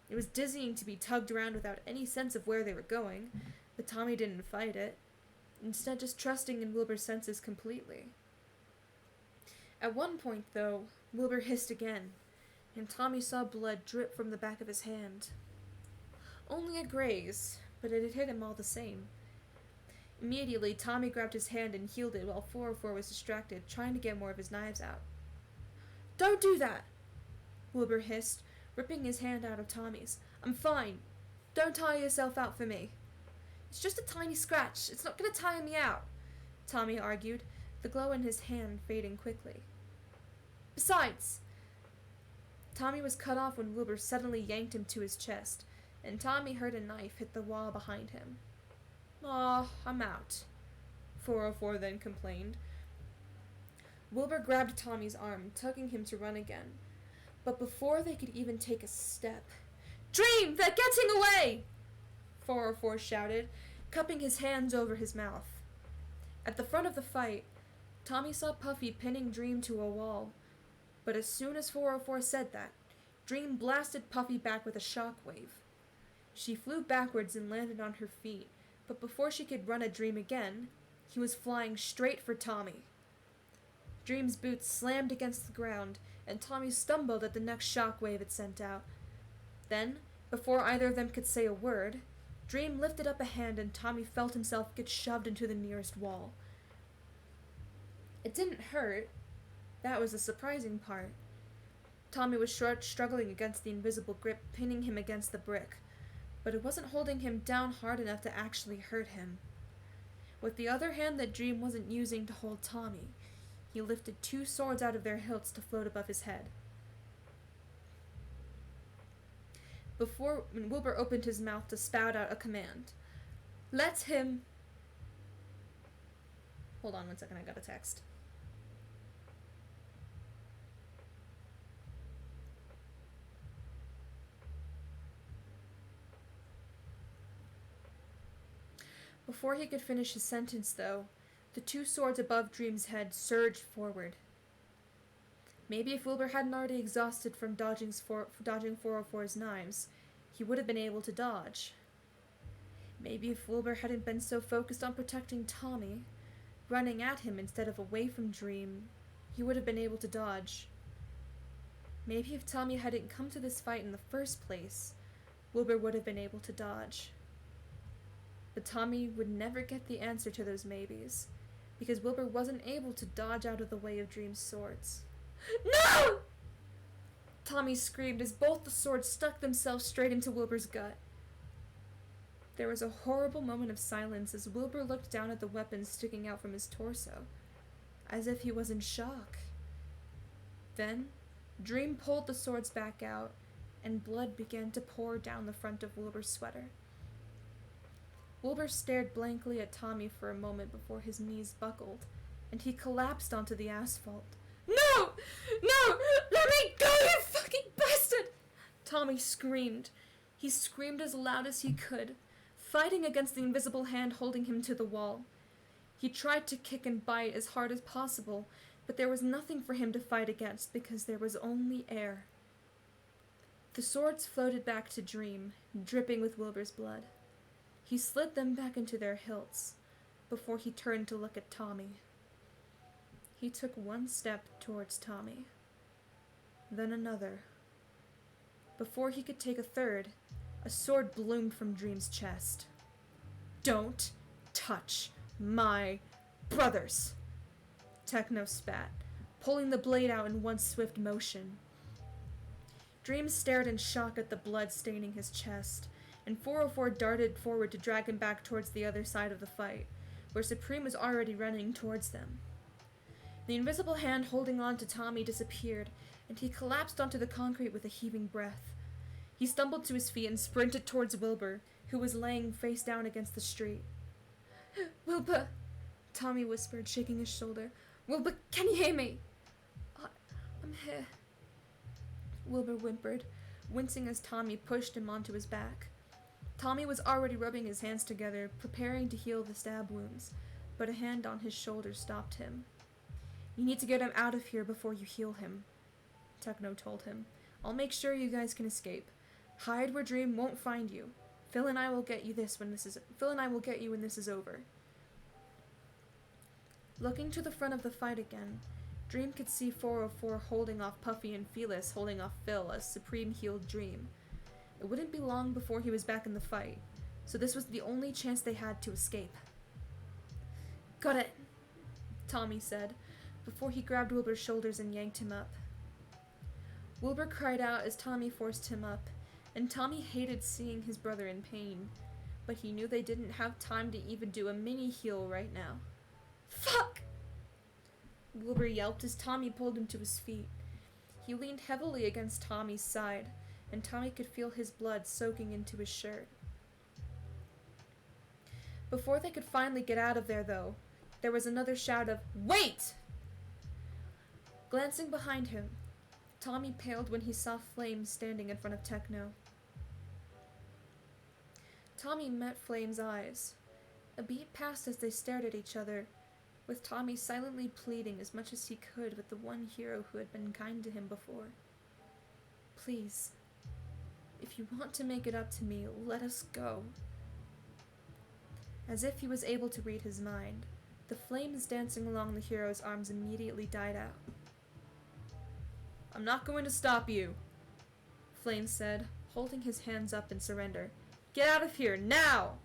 It was dizzying to be tugged around without any sense of where they were going, but Tommy didn't fight it, instead just trusting in Wilbur's senses completely. At one point, though, Wilbur hissed again, and Tommy saw blood drip from the back of his hand. Only a graze, but it had hit him all the same. Immediately, Tommy grabbed his hand and healed it while 404 was distracted, trying to get more of his knives out. "Don't do that!" Wilbur hissed, ripping his hand out of Tommy's. I'm fine. Don't tire yourself out for me. It's just a tiny scratch. It's not going to tire me out, Tommy argued, the glow in his hand fading quickly. Besides, Tommy was cut off when Wilbur suddenly yanked him to his chest, and Tommy heard a knife hit the wall behind him. Aw, I'm out, 404 then complained. Wilbur grabbed Tommy's arm, tugging him to run again. But before they could even take a step, Dream, they're getting away! 404 shouted, cupping his hands over his mouth. At the front of the fight, Tommy saw Puffy pinning Dream to a wall, but as soon as 404 said that, Dream blasted Puffy back with a shockwave. She flew backwards and landed on her feet, but before she could run at Dream again, he was flying straight for Tommy. Dream's boots slammed against the ground, and Tommy stumbled at the next shockwave it sent out. Then, before either of them could say a word, Dream lifted up a hand and Tommy felt himself get shoved into the nearest wall. It didn't hurt. That was the surprising part. Tommy was struggling against the invisible grip, pinning him against the brick, but it wasn't holding him down hard enough to actually hurt him. With the other hand that Dream wasn't using to hold Tommy, he lifted two swords out of their hilts to float above his head. When Wilbur opened his mouth to spout out a command. Let him... Hold on 1 second, I got a text. Before he could finish his sentence, though, the two swords above Dream's head surged forward. Maybe if Wilbur hadn't already exhausted from dodging 404's knives, he would have been able to dodge. Maybe if Wilbur hadn't been so focused on protecting Tommy, running at him instead of away from Dream, he would have been able to dodge. Maybe if Tommy hadn't come to this fight in the first place, Wilbur would have been able to dodge. But Tommy would never get the answer to those maybes, because Wilbur wasn't able to dodge out of the way of Dream's swords. No! Tommy screamed as both the swords stuck themselves straight into Wilbur's gut. There was a horrible moment of silence as Wilbur looked down at the weapons sticking out from his torso, as if he was in shock. Then, Dream pulled the swords back out, and blood began to pour down the front of Wilbur's sweater. Wilbur stared blankly at Tommy for a moment before his knees buckled, and he collapsed onto the asphalt. No! No! Let me go, you fucking bastard! Tommy screamed. He screamed as loud as he could, fighting against the invisible hand holding him to the wall. He tried to kick and bite as hard as possible, but there was nothing for him to fight against because there was only air. The swords floated back to Dream, dripping with Wilbur's blood. He slid them back into their hilts before he turned to look at Tommy. He took one step towards Tommy, then another. Before he could take a third, a sword bloomed from Dream's chest. Don't touch my brothers, Techno spat, pulling the blade out in one swift motion. Dream stared in shock at the blood staining his chest, and 404 darted forward to drag him back towards the other side of the fight, where Supreme was already running towards them. The invisible hand holding on to Tommy disappeared, and he collapsed onto the concrete with a heaving breath. He stumbled to his feet and sprinted towards Wilbur, who was laying face down against the street. Wilbur, Tommy whispered, shaking his shoulder. Wilbur, can you hear me? I'm here, Wilbur whimpered, wincing as Tommy pushed him onto his back. Tommy was already rubbing his hands together, preparing to heal the stab wounds, but a hand on his shoulder stopped him. You need to get him out of here before you heal him, Techno told him. I'll make sure you guys can escape. Hide where Dream won't find you. Phil and I will get you when this is over. Looking to the front of the fight again, Dream could see 404 holding off Puffy and Felis holding off Phil as Supreme healed Dream. It wouldn't be long before he was back in the fight, so this was the only chance they had to escape. Got it, Tommy said, before he grabbed Wilbur's shoulders and yanked him up. Wilbur cried out as Tommy forced him up, and Tommy hated seeing his brother in pain, but he knew they didn't have time to even do a mini heal right now. Fuck! Wilbur yelped as Tommy pulled him to his feet. He leaned heavily against Tommy's side, and Tommy could feel his blood soaking into his shirt. Before they could finally get out of there, though, there was another shout of, "Wait!" Glancing behind him, Tommy paled when he saw Flames standing in front of Techno. Tommy met Flame's eyes. A beat passed as they stared at each other, with Tommy silently pleading as much as he could with the one hero who had been kind to him before. "Please, if you want to make it up to me, let us go." As if he was able to read his mind, the flames dancing along the hero's arms immediately died out. "I'm not going to stop you," Flame said, holding his hands up in surrender. "Get out of here, now!"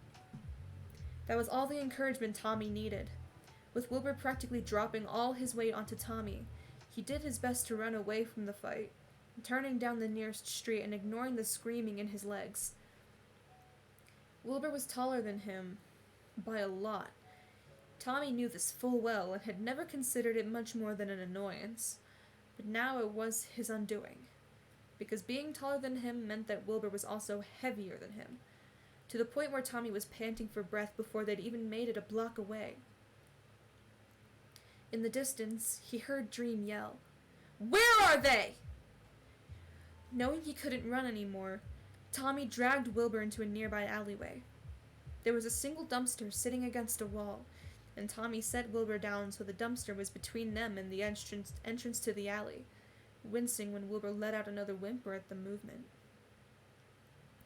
That was all the encouragement Tommy needed. With Wilbur practically dropping all his weight onto Tommy, he did his best to run away from the fight, turning down the nearest street and ignoring the screaming in his legs. Wilbur was taller than him, by a lot. Tommy knew this full well and had never considered it much more than an annoyance, but now it was his undoing, because being taller than him meant that Wilbur was also heavier than him, to the point where Tommy was panting for breath before they'd even made it a block away. In the distance, he heard Dream yell, "Where are they?" Knowing he couldn't run anymore, Tommy dragged Wilbur into a nearby alleyway. There was a single dumpster sitting against a wall, and Tommy set Wilbur down so the dumpster was between them and the entrance to the alley, wincing when Wilbur let out another whimper at the movement.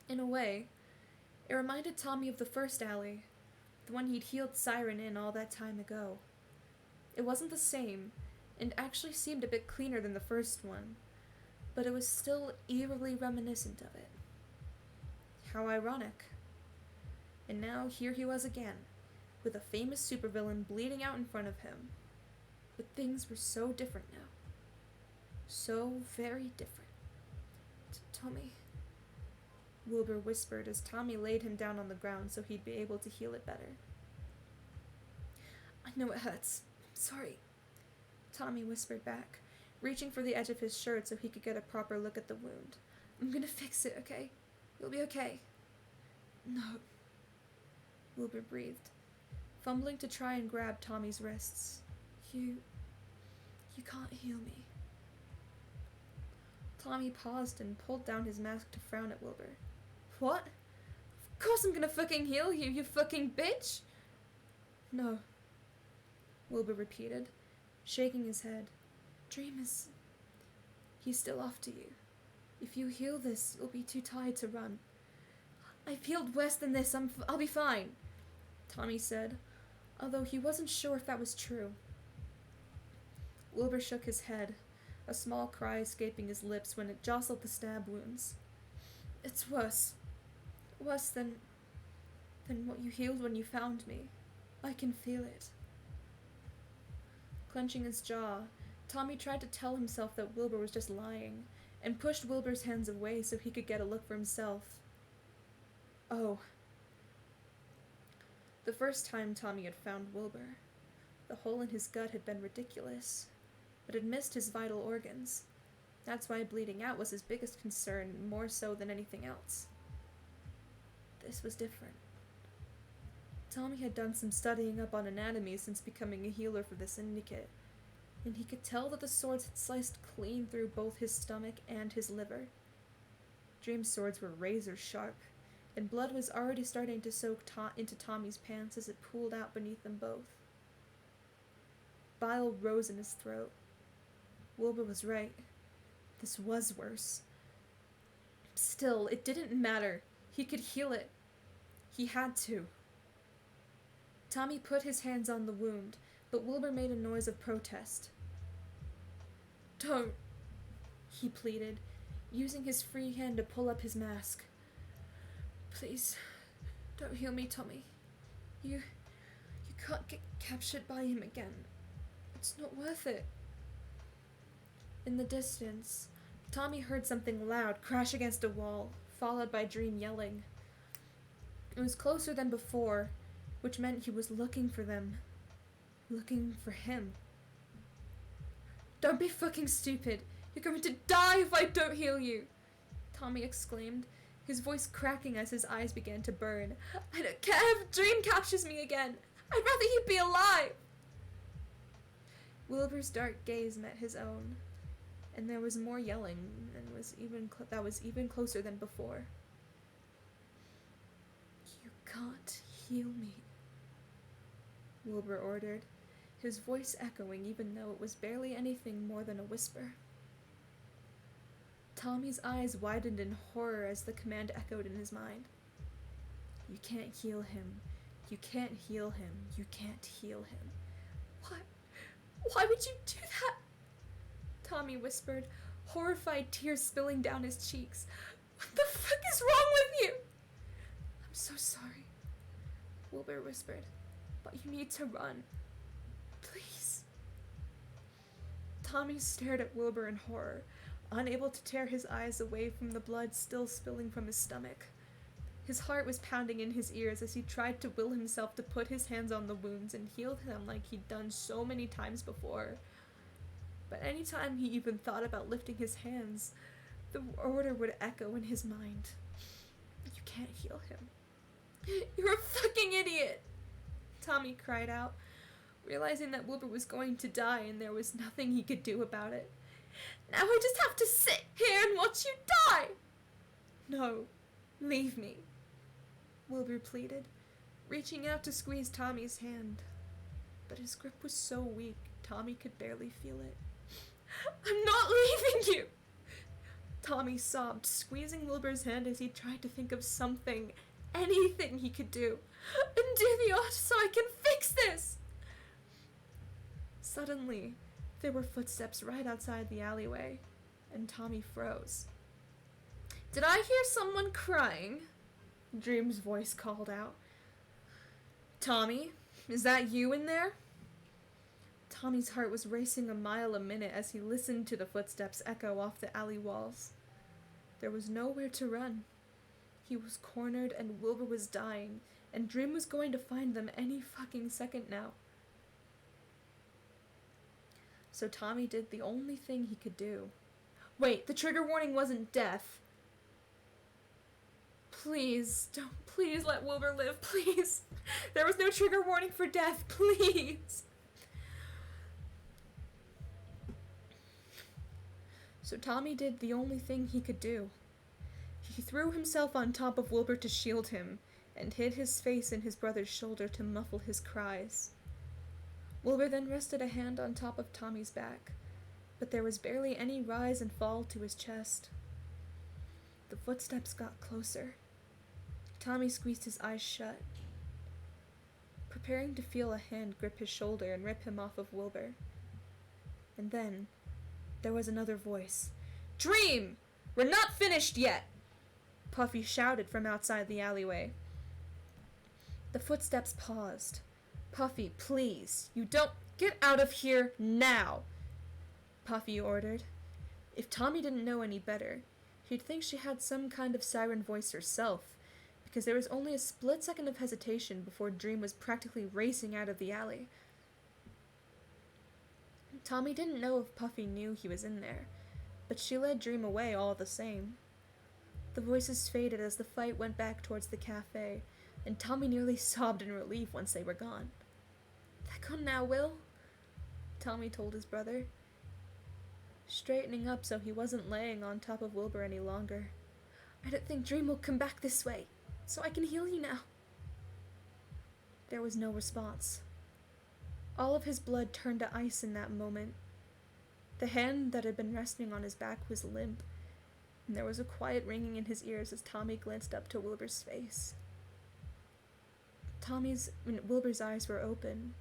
In a way, it reminded Tommy of the first alley, the one he'd healed Siren in all that time ago. It wasn't the same, and actually seemed a bit cleaner than the first one, but it was still eerily reminiscent of it. How ironic. And now here he was again, with a famous supervillain bleeding out in front of him. But things were so different now. So very different. "Tommy," Wilbur whispered as Tommy laid him down on the ground so he'd be able to heal it better. "I know it hurts. I'm sorry," Tommy whispered back, reaching for the edge of his shirt so he could get a proper look at the wound. "I'm gonna fix it, okay? You'll be okay." "No," Wilbur breathed, fumbling to try and grab Tommy's wrists. You can't heal me." Tommy paused and pulled down his mask to frown at Wilbur. "What? Of course I'm gonna fucking heal you, you fucking bitch!" "No," Wilbur repeated, shaking his head. He's still after you. If you heal this, you'll be too tired to run." "I've healed worse than this. I'll be fine," Tommy said, although he wasn't sure if that was true. Wilbur shook his head, a small cry escaping his lips when it jostled the stab wounds. "It's worse. Worse than what you healed when you found me. I can feel it." Clenching his jaw, Tommy tried to tell himself that Wilbur was just lying, and pushed Wilbur's hands away so he could get a look for himself. Oh. The first time Tommy had found Wilbur, the hole in his gut had been ridiculous, but had missed his vital organs. That's why bleeding out was his biggest concern, more so than anything else. This was different. Tommy had done some studying up on anatomy since becoming a healer for the Syndicate, and he could tell that the swords had sliced clean through both his stomach and his liver. Dream's swords were razor sharp, and blood was already starting to soak into Tommy's pants as it pooled out beneath them both. Bile rose in his throat. Wilbur was right. This was worse. Still, it didn't matter. He could heal it. He had to. Tommy put his hands on the wound, but Wilbur made a noise of protest. "Don't," he pleaded, using his free hand to pull up his mask. "Please, don't heal me, Tommy. You can't get captured by him again. It's not worth it." In the distance, Tommy heard something loud crash against a wall, followed by Dream yelling. It was closer than before, which meant he was looking for them. Looking for him. "Don't be fucking stupid. You're going to die if I don't heal you," Tommy exclaimed, his voice cracking as his eyes began to burn. "I don't care if Dream captures me again. I'd rather you be alive." Wilbur's dark gaze met his own, and there was more yelling, and that was even closer than before. "You can't heal me," Wilbur ordered, his voice echoing even though it was barely anything more than a whisper. Tommy's eyes widened in horror as the command echoed in his mind. "You can't heal him. You can't heal him. You can't heal him." Why would you do that?" Tommy whispered, horrified tears spilling down his cheeks. "What the fuck is wrong with you?" "I'm so sorry," Wilbur whispered, "but you need to run. Please." Tommy stared at Wilbur in horror, unable to tear his eyes away from the blood still spilling from his stomach. His heart was pounding in his ears as he tried to will himself to put his hands on the wounds and heal them like he'd done so many times before. But any time he even thought about lifting his hands, the order would echo in his mind. "You can't heal him. You're a fucking idiot!" Tommy cried out, realizing that Wilbur was going to die and there was nothing he could do about it. "Now I just have to sit here and watch you die!" "No, leave me," Wilbur pleaded, reaching out to squeeze Tommy's hand. But his grip was so weak, Tommy could barely feel it. "I'm not leaving you!" Tommy sobbed, squeezing Wilbur's hand as he tried to think of something, anything he could do. "Undo the order so I can fix this!" Suddenly, there were footsteps right outside the alleyway, and Tommy froze. "Did I hear someone crying?" Dream's voice called out. "Tommy, is that you in there?" Tommy's heart was racing a mile a minute as he listened to the footsteps echo off the alley walls. There was nowhere to run. He was cornered and Wilbur was dying, and Dream was going to find them any fucking second now. So Tommy did the only thing he could do. Wait, the trigger warning wasn't death. Please let Wilbur live, please. There was no trigger warning for death, please. So Tommy did the only thing he could do. He threw himself on top of Wilbur to shield him, and hid his face in his brother's shoulder to muffle his cries. Wilbur then rested a hand on top of Tommy's back, but there was barely any rise and fall to his chest. The footsteps got closer. Tommy squeezed his eyes shut, preparing to feel a hand grip his shoulder and rip him off of Wilbur. And then, there was another voice. "Dream! We're not finished yet!" Puffy shouted from outside the alleyway. The footsteps paused. "Puffy, please, you don't get out of here now!" Puffy ordered. If Tommy didn't know any better, he'd think she had some kind of siren voice herself, because there was only a split second of hesitation before Dream was practically racing out of the alley. Tommy didn't know if Puffy knew he was in there, but she led Dream away all the same. The voices faded as the fight went back towards the cafe, and Tommy nearly sobbed in relief once they were gone. "They're gone now, Will," Tommy told his brother, straightening up so he wasn't laying on top of Wilbur any longer. "I don't think Dream will come back this way, so I can heal you now." There was no response. All of his blood turned to ice in that moment. The hand that had been resting on his back was limp, and there was a quiet ringing in his ears as Tommy glanced up to Wilbur's face. Wilbur's eyes were open,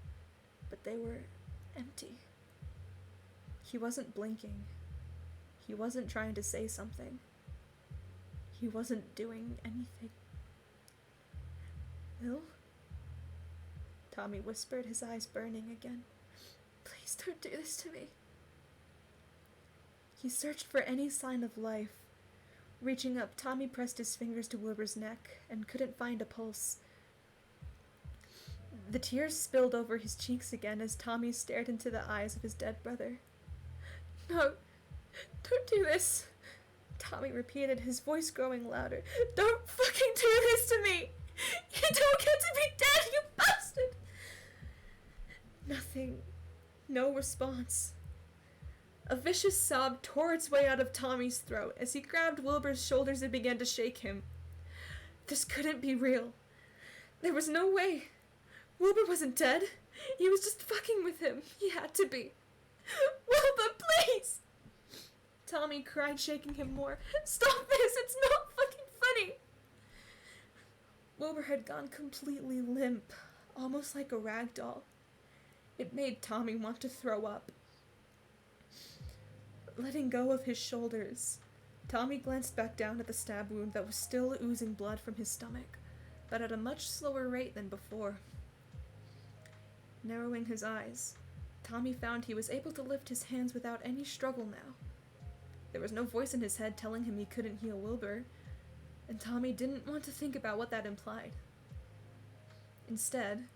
but they were empty. He wasn't blinking. He wasn't trying to say something. He wasn't doing anything. "Will?" Tommy whispered, his eyes burning again. "Please don't do this to me." He searched for any sign of life. Reaching up, Tommy pressed his fingers to Wilbur's neck and couldn't find a pulse. The tears spilled over his cheeks again as Tommy stared into the eyes of his dead brother. "No, don't do this," Tommy repeated, his voice growing louder. "Don't fucking do this to me! You don't get to be dead, you bastard!" Nothing. No response. A vicious sob tore its way out of Tommy's throat as he grabbed Wilbur's shoulders and began to shake him. This couldn't be real. There was no way. Wilbur wasn't dead. He was just fucking with him. He had to be. "Wilbur, please!" Tommy cried, shaking him more. "Stop this! It's not fucking funny!" Wilbur had gone completely limp, almost like a rag doll. It made Tommy want to throw up. Letting go of his shoulders, Tommy glanced back down at the stab wound that was still oozing blood from his stomach, but at a much slower rate than before. Narrowing his eyes, Tommy found he was able to lift his hands without any struggle now. There was no voice in his head telling him he couldn't heal Wilbur, and Tommy didn't want to think about what that implied. Instead,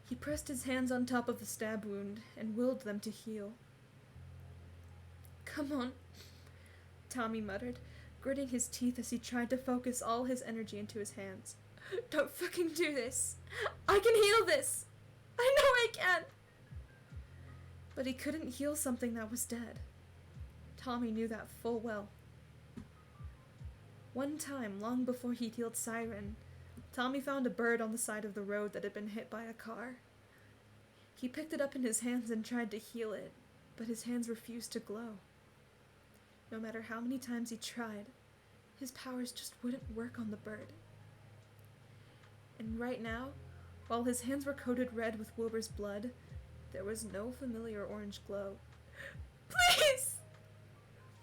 he pressed his hands on top of the stab wound and willed them to heal. "Come on," Tommy muttered, gritting his teeth as he tried to focus all his energy into his hands. "Don't fucking do this! I can heal this! I know I can!" But he couldn't heal something that was dead. Tommy knew that full well. One time, long before he healed Siren, Tommy found a bird on the side of the road that had been hit by a car. He picked it up in his hands and tried to heal it, but his hands refused to glow. No matter how many times he tried, his powers just wouldn't work on the bird. And right now, while his hands were coated red with Wilbur's blood, there was no familiar orange glow. "Please!"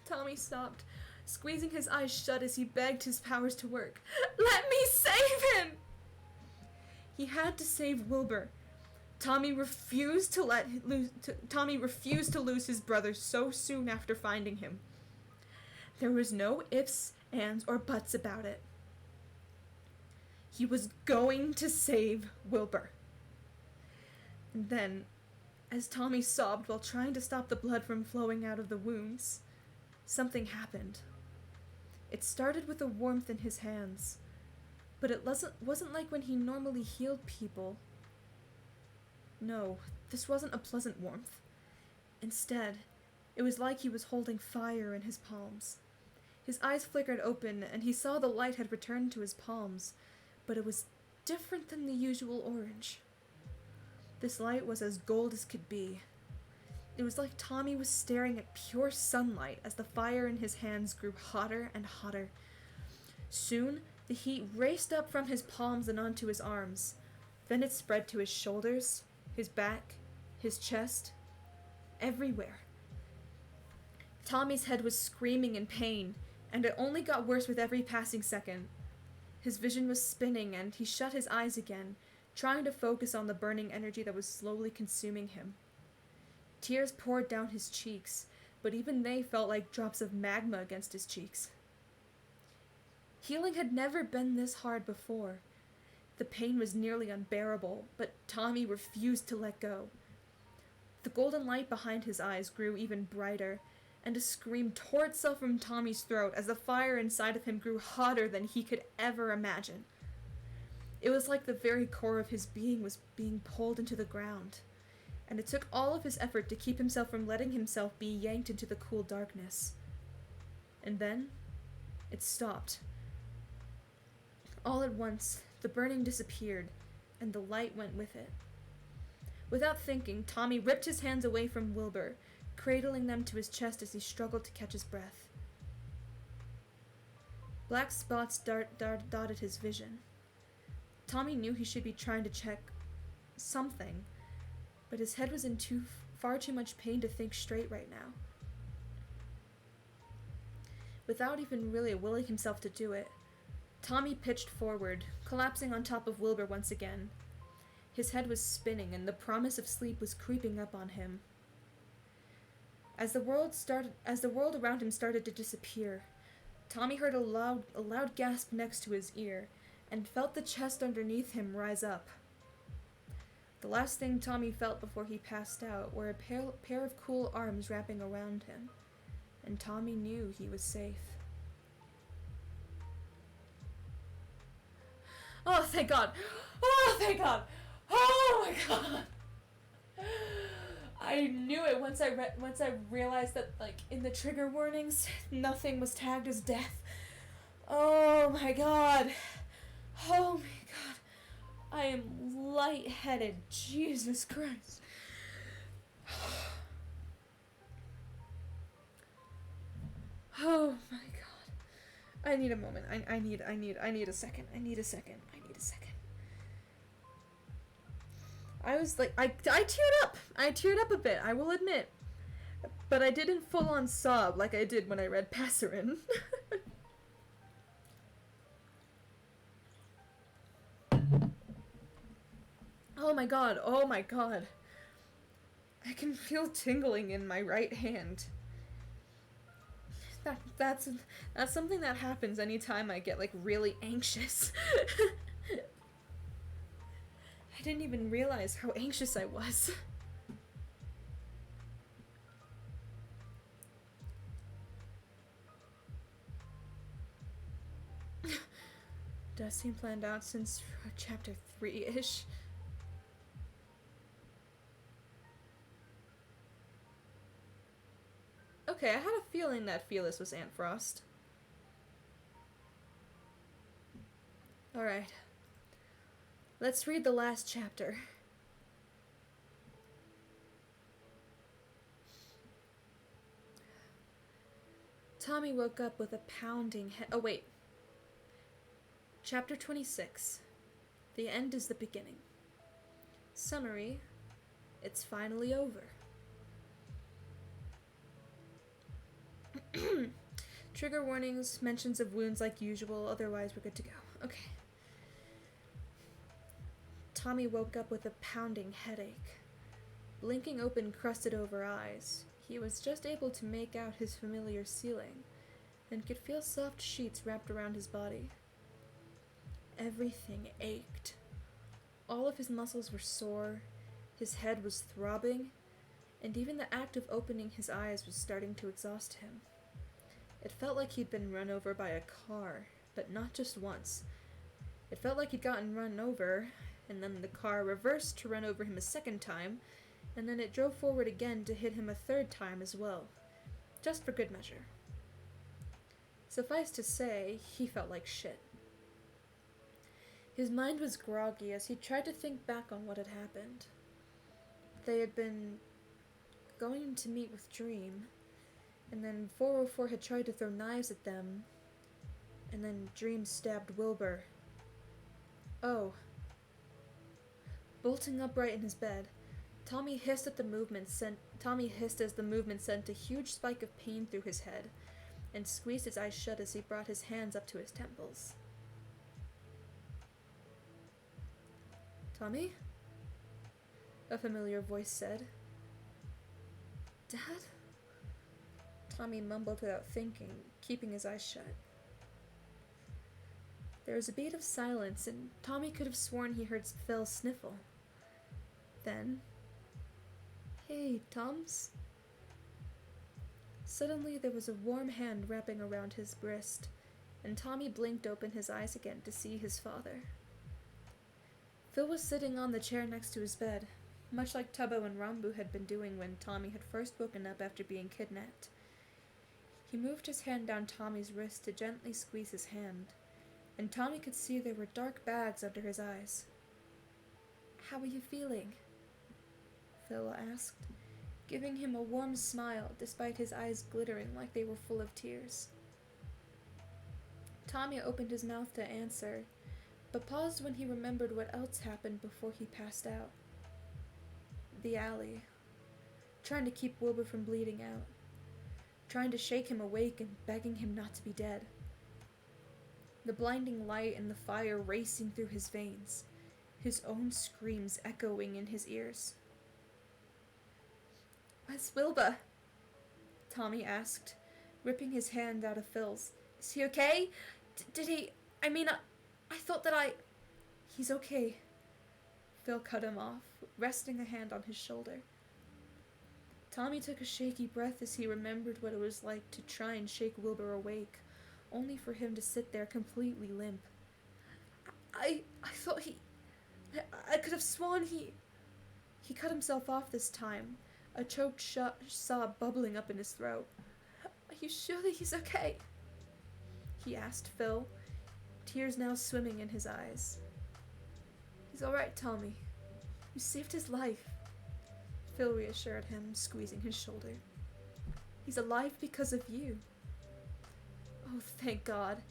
Tommy stopped, squeezing his eyes shut as he begged his powers to work. "Let me save him!" He had to save Wilbur. Tommy refused to lose his brother so soon after finding him. There was no ifs, ands, or buts about it. He was going to save Wilbur. And then, as Tommy sobbed while trying to stop the blood from flowing out of the wounds, something happened. It started with a warmth in his hands, but it wasn't like when he normally healed people. No, this wasn't a pleasant warmth. Instead, it was like he was holding fire in his palms. His eyes flickered open, and he saw the light had returned to his palms, but it was different than the usual orange. This light was as gold as could be. It was like Tommy was staring at pure sunlight as the fire in his hands grew hotter and hotter. Soon, the heat raced up from his palms and onto his arms. Then it spread to his shoulders, his back, his chest, everywhere. Tommy's head was screaming in pain, and it only got worse with every passing second. His vision was spinning, and he shut his eyes again, trying to focus on the burning energy that was slowly consuming him. Tears poured down his cheeks, but even they felt like drops of magma against his cheeks. Healing had never been this hard before. The pain was nearly unbearable, but Tommy refused to let go. The golden light behind his eyes grew even brighter, and a scream tore itself from Tommy's throat as the fire inside of him grew hotter than he could ever imagine. It was like the very core of his being was being pulled into the ground, and it took all of his effort to keep himself from letting himself be yanked into the cool darkness. And then, it stopped. All at once, the burning disappeared, and the light went with it. Without thinking, Tommy ripped his hands away from Wilbur, cradling them to his chest as he struggled to catch his breath. Black spots dotted his vision. Tommy knew he should be trying to check something, but his head was in far too much pain to think straight right now. Without even really willing himself to do it, Tommy pitched forward, collapsing on top of Wilbur once again. His head was spinning, and the promise of sleep was creeping up on him. As the world around him started to disappear, Tommy heard a loud gasp next to his ear, and felt the chest underneath him rise up. The last thing Tommy felt before he passed out were a pair of cool arms wrapping around him, and Tommy knew he was safe. Oh, thank God! Oh, thank God! Oh my God! I knew it once I realized that, like, in the trigger warnings, nothing was tagged as death. Oh my God! Oh my God! I am lightheaded. Jesus Christ. Oh my God. I need a moment. I need a second. I need a second. I was like, I teared up. I teared up a bit, I will admit. But I didn't full on sob like I did when I read Passerin. Oh my God, oh my God. I can feel tingling in my right hand. That's something that happens anytime I get, like, really anxious. I didn't even realize how anxious I was. Does seem planned out since chapter 3-ish. Okay, I had a feeling that Felis was Aunt Frost. Alright. Let's read the last chapter. Tommy woke up with a pounding head. Oh, wait. Chapter 26. The end is the beginning. Summary. It's finally over. Trigger warnings, mentions of wounds like usual, otherwise we're good to go. Okay. Tommy woke up with a pounding headache. Blinking open, crusted over eyes, he was just able to make out his familiar ceiling, and could feel soft sheets wrapped around his body. Everything ached. All of his muscles were sore, his head was throbbing, and even the act of opening his eyes was starting to exhaust him. It felt like he'd been run over by a car, but not just once. It felt like he'd gotten run over, and then the car reversed to run over him a second time, and then it drove forward again to hit him a third time as well, just for good measure. Suffice to say, he felt like shit. His mind was groggy as he tried to think back on what had happened. They had been going to meet with Dream, and then 404 had tried to throw knives at them, and then Dream stabbed Wilbur. Oh. Bolting upright in his bed, Tommy hissed as the movement sent a huge spike of pain through his head, and squeezed his eyes shut as he brought his hands up to his temples. Tommy? A familiar voice said. Dad? Tommy mumbled without thinking, keeping his eyes shut. There was a beat of silence, and Tommy could have sworn he heard Phil sniffle. Then, "Hey, Toms?" Suddenly there was a warm hand wrapping around his wrist, and Tommy blinked open his eyes again to see his father. Phil was sitting on the chair next to his bed, much like Tubbo and Rambu had been doing when Tommy had first woken up after being kidnapped. He moved his hand down Tommy's wrist to gently squeeze his hand, and Tommy could see there were dark bags under his eyes. "How are you feeling?" Phil asked, giving him a warm smile despite his eyes glittering like they were full of tears. Tommy opened his mouth to answer, but paused when he remembered what else happened before he passed out. The alley. Trying to keep Wilbur from bleeding out. Trying to shake him awake and begging him not to be dead. The blinding light and the fire racing through his veins, his own screams echoing in his ears. "Where's Wilbur?" Tommy asked, ripping his hand out of Phil's. Is he okay? Did he... I thought that I... He's okay. Phil cut him off, resting a hand on his shoulder. Tommy took a shaky breath as he remembered what it was like to try and shake Wilbur awake, only for him to sit there completely limp. I thought I could have sworn he... He cut himself off this time, a choked sob bubbling up in his throat. Are you sure that he's okay? He asked Phil, tears now swimming in his eyes. He's alright, Tommy. You saved his life. Phil reassured him, squeezing his shoulder. He's alive because of you. Oh, thank God.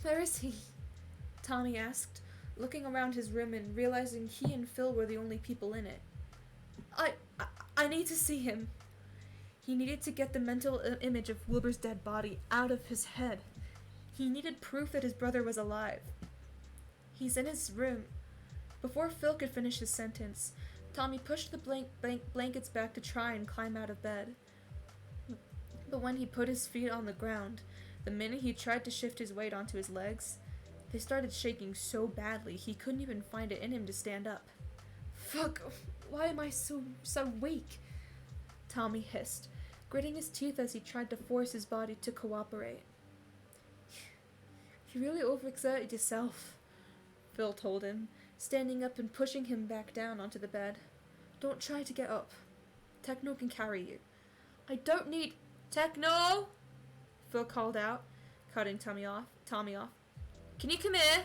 Where is he? Tommy asked, looking around his room and realizing he and Phil were the only people in it. I need to see him. He needed to get the mental image of Wilbur's dead body out of his head. He needed proof that his brother was alive. He's in his room. Before Phil could finish his sentence, Tommy pushed the blankets back to try and climb out of bed. But when he put his feet on the ground, the minute he tried to shift his weight onto his legs, they started shaking so badly he couldn't even find it in him to stand up. Fuck, why am I so weak? Tommy hissed, gritting his teeth as he tried to force his body to cooperate. You really overexerted yourself, Phil told him, standing up and pushing him back down onto the bed. Don't try to get up. Techno can carry you. I don't need... Techno! Phil called out, cutting Tommy off. Can you come here?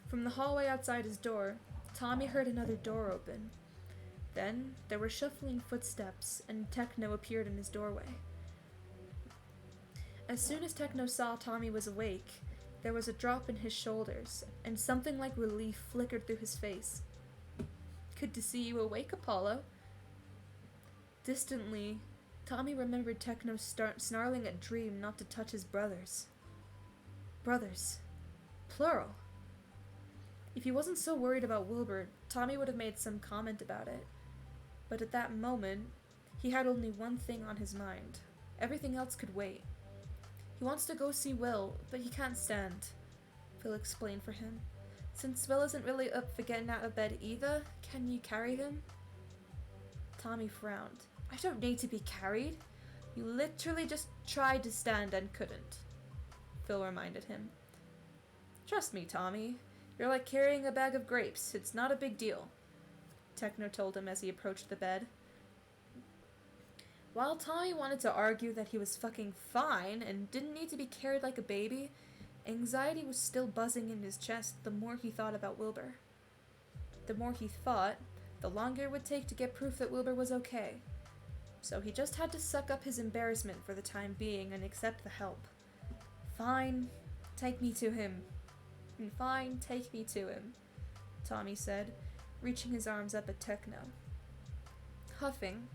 From the hallway outside his door, Tommy heard another door open. Then there were shuffling footsteps, and Techno appeared in his doorway. As soon as Techno saw Tommy was awake, there was a drop in his shoulders, and something like relief flickered through his face. Good to see you awake, Apollo. Distantly, Tommy remembered Techno snarling at Dream not to touch his brothers. Brothers. Plural. If he wasn't so worried about Wilbur, Tommy would have made some comment about it. But at that moment, he had only one thing on his mind. Everything else could wait. He wants to go see Will, but he can't stand, Phil explained for him. Since Will isn't really up for getting out of bed either, can you carry him? Tommy frowned. I don't need to be carried. You literally just tried to stand and couldn't, Phil reminded him. Trust me, Tommy. You're like carrying a bag of grapes. It's not a big deal, Techno told him as he approached the bed. While Tommy wanted to argue that he was fucking fine and didn't need to be carried like a baby, anxiety was still buzzing in his chest the more he thought about Wilbur. The more he thought, the longer it would take to get proof that Wilbur was okay. So he just had to suck up his embarrassment for the time being and accept the help. Fine, take me to him. Fine, take me to him, Tommy said, reaching his arms up at Techno. Huffing,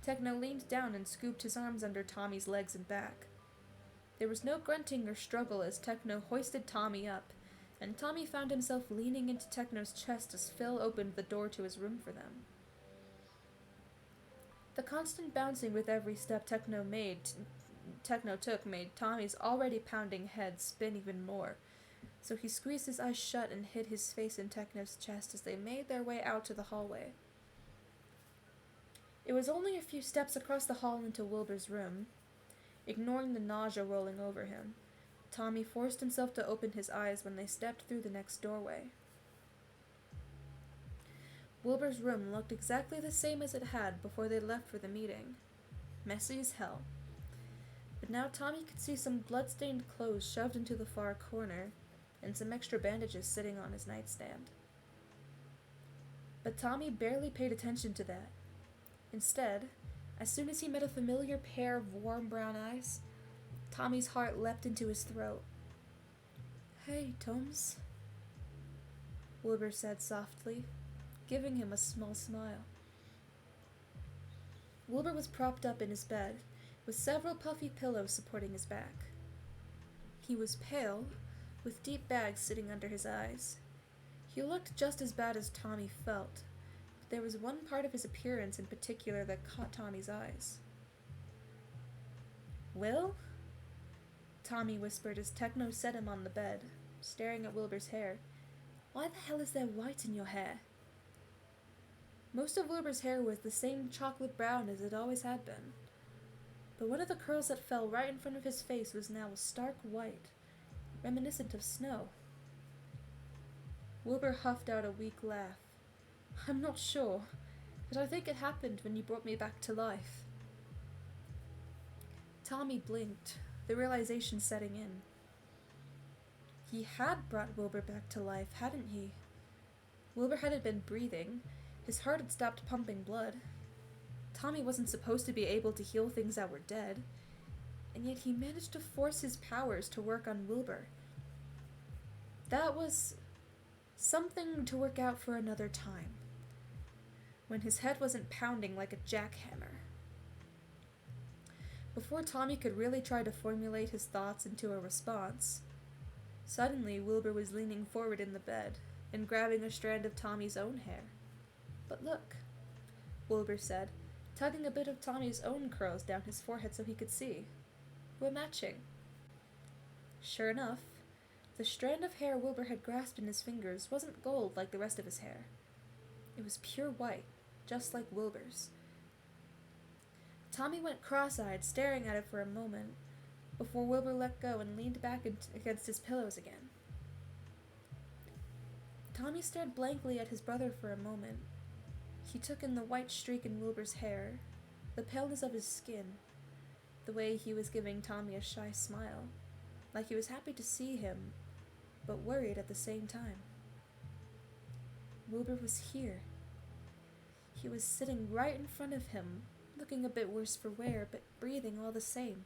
Techno leaned down and scooped his arms under Tommy's legs and back. There was no grunting or struggle as Techno hoisted Tommy up, and Tommy found himself leaning into Techno's chest as Phil opened the door to his room for them. The constant bouncing with every step Techno took made Tommy's already pounding head spin even more, so he squeezed his eyes shut and hid his face in Techno's chest as they made their way out to the hallway. It was only a few steps across the hall into Wilbur's room. Ignoring the nausea rolling over him, Tommy forced himself to open his eyes when they stepped through the next doorway. Wilbur's room looked exactly the same as it had before they left for the meeting. Messy as hell. But now Tommy could see some blood-stained clothes shoved into the far corner, and some extra bandages sitting on his nightstand. But Tommy barely paid attention to that. Instead, as soon as he met a familiar pair of warm brown eyes, Tommy's heart leapt into his throat. Hey, Toms, Wilbur said softly, giving him a small smile. Wilbur was propped up in his bed, with several puffy pillows supporting his back. He was pale, with deep bags sitting under his eyes. He looked just as bad as Tommy felt, But there was one part of his appearance in particular that caught Tommy's eyes. "Will?" Tommy whispered as Techno set him on the bed, staring at Wilbur's hair. "Why the hell is there white in your hair?" Most of Wilbur's hair was the same chocolate brown as it always had been, but one of the curls that fell right in front of his face was now a stark white, reminiscent of snow. Wilbur huffed out a weak laugh. "I'm not sure, but I think it happened when you brought me back to life." Tommy blinked, the realization setting in. He had brought Wilbur back to life, hadn't he? Wilbur hadn't been breathing. His heart had stopped pumping blood. Tommy wasn't supposed to be able to heal things that were dead, and yet he managed to force his powers to work on Wilbur. That was something to work out for another time, when his head wasn't pounding like a jackhammer. Before Tommy could really try to formulate his thoughts into a response, suddenly Wilbur was leaning forward in the bed and grabbing a strand of Tommy's own hair. "But look," Wilbur said, tugging a bit of Tommy's own curls down his forehead so he could see. "We're matching." Sure enough, the strand of hair Wilbur had grasped in his fingers wasn't gold like the rest of his hair. It was pure white, just like Wilbur's. Tommy went cross-eyed, staring at it for a moment, before Wilbur let go and leaned back against his pillows again. Tommy stared blankly at his brother for a moment. He took in the white streak in Wilbur's hair, the paleness of his skin, the way he was giving Tommy a shy smile, like he was happy to see him, but worried at the same time. Wilbur was here. He was sitting right in front of him, looking a bit worse for wear, but breathing all the same.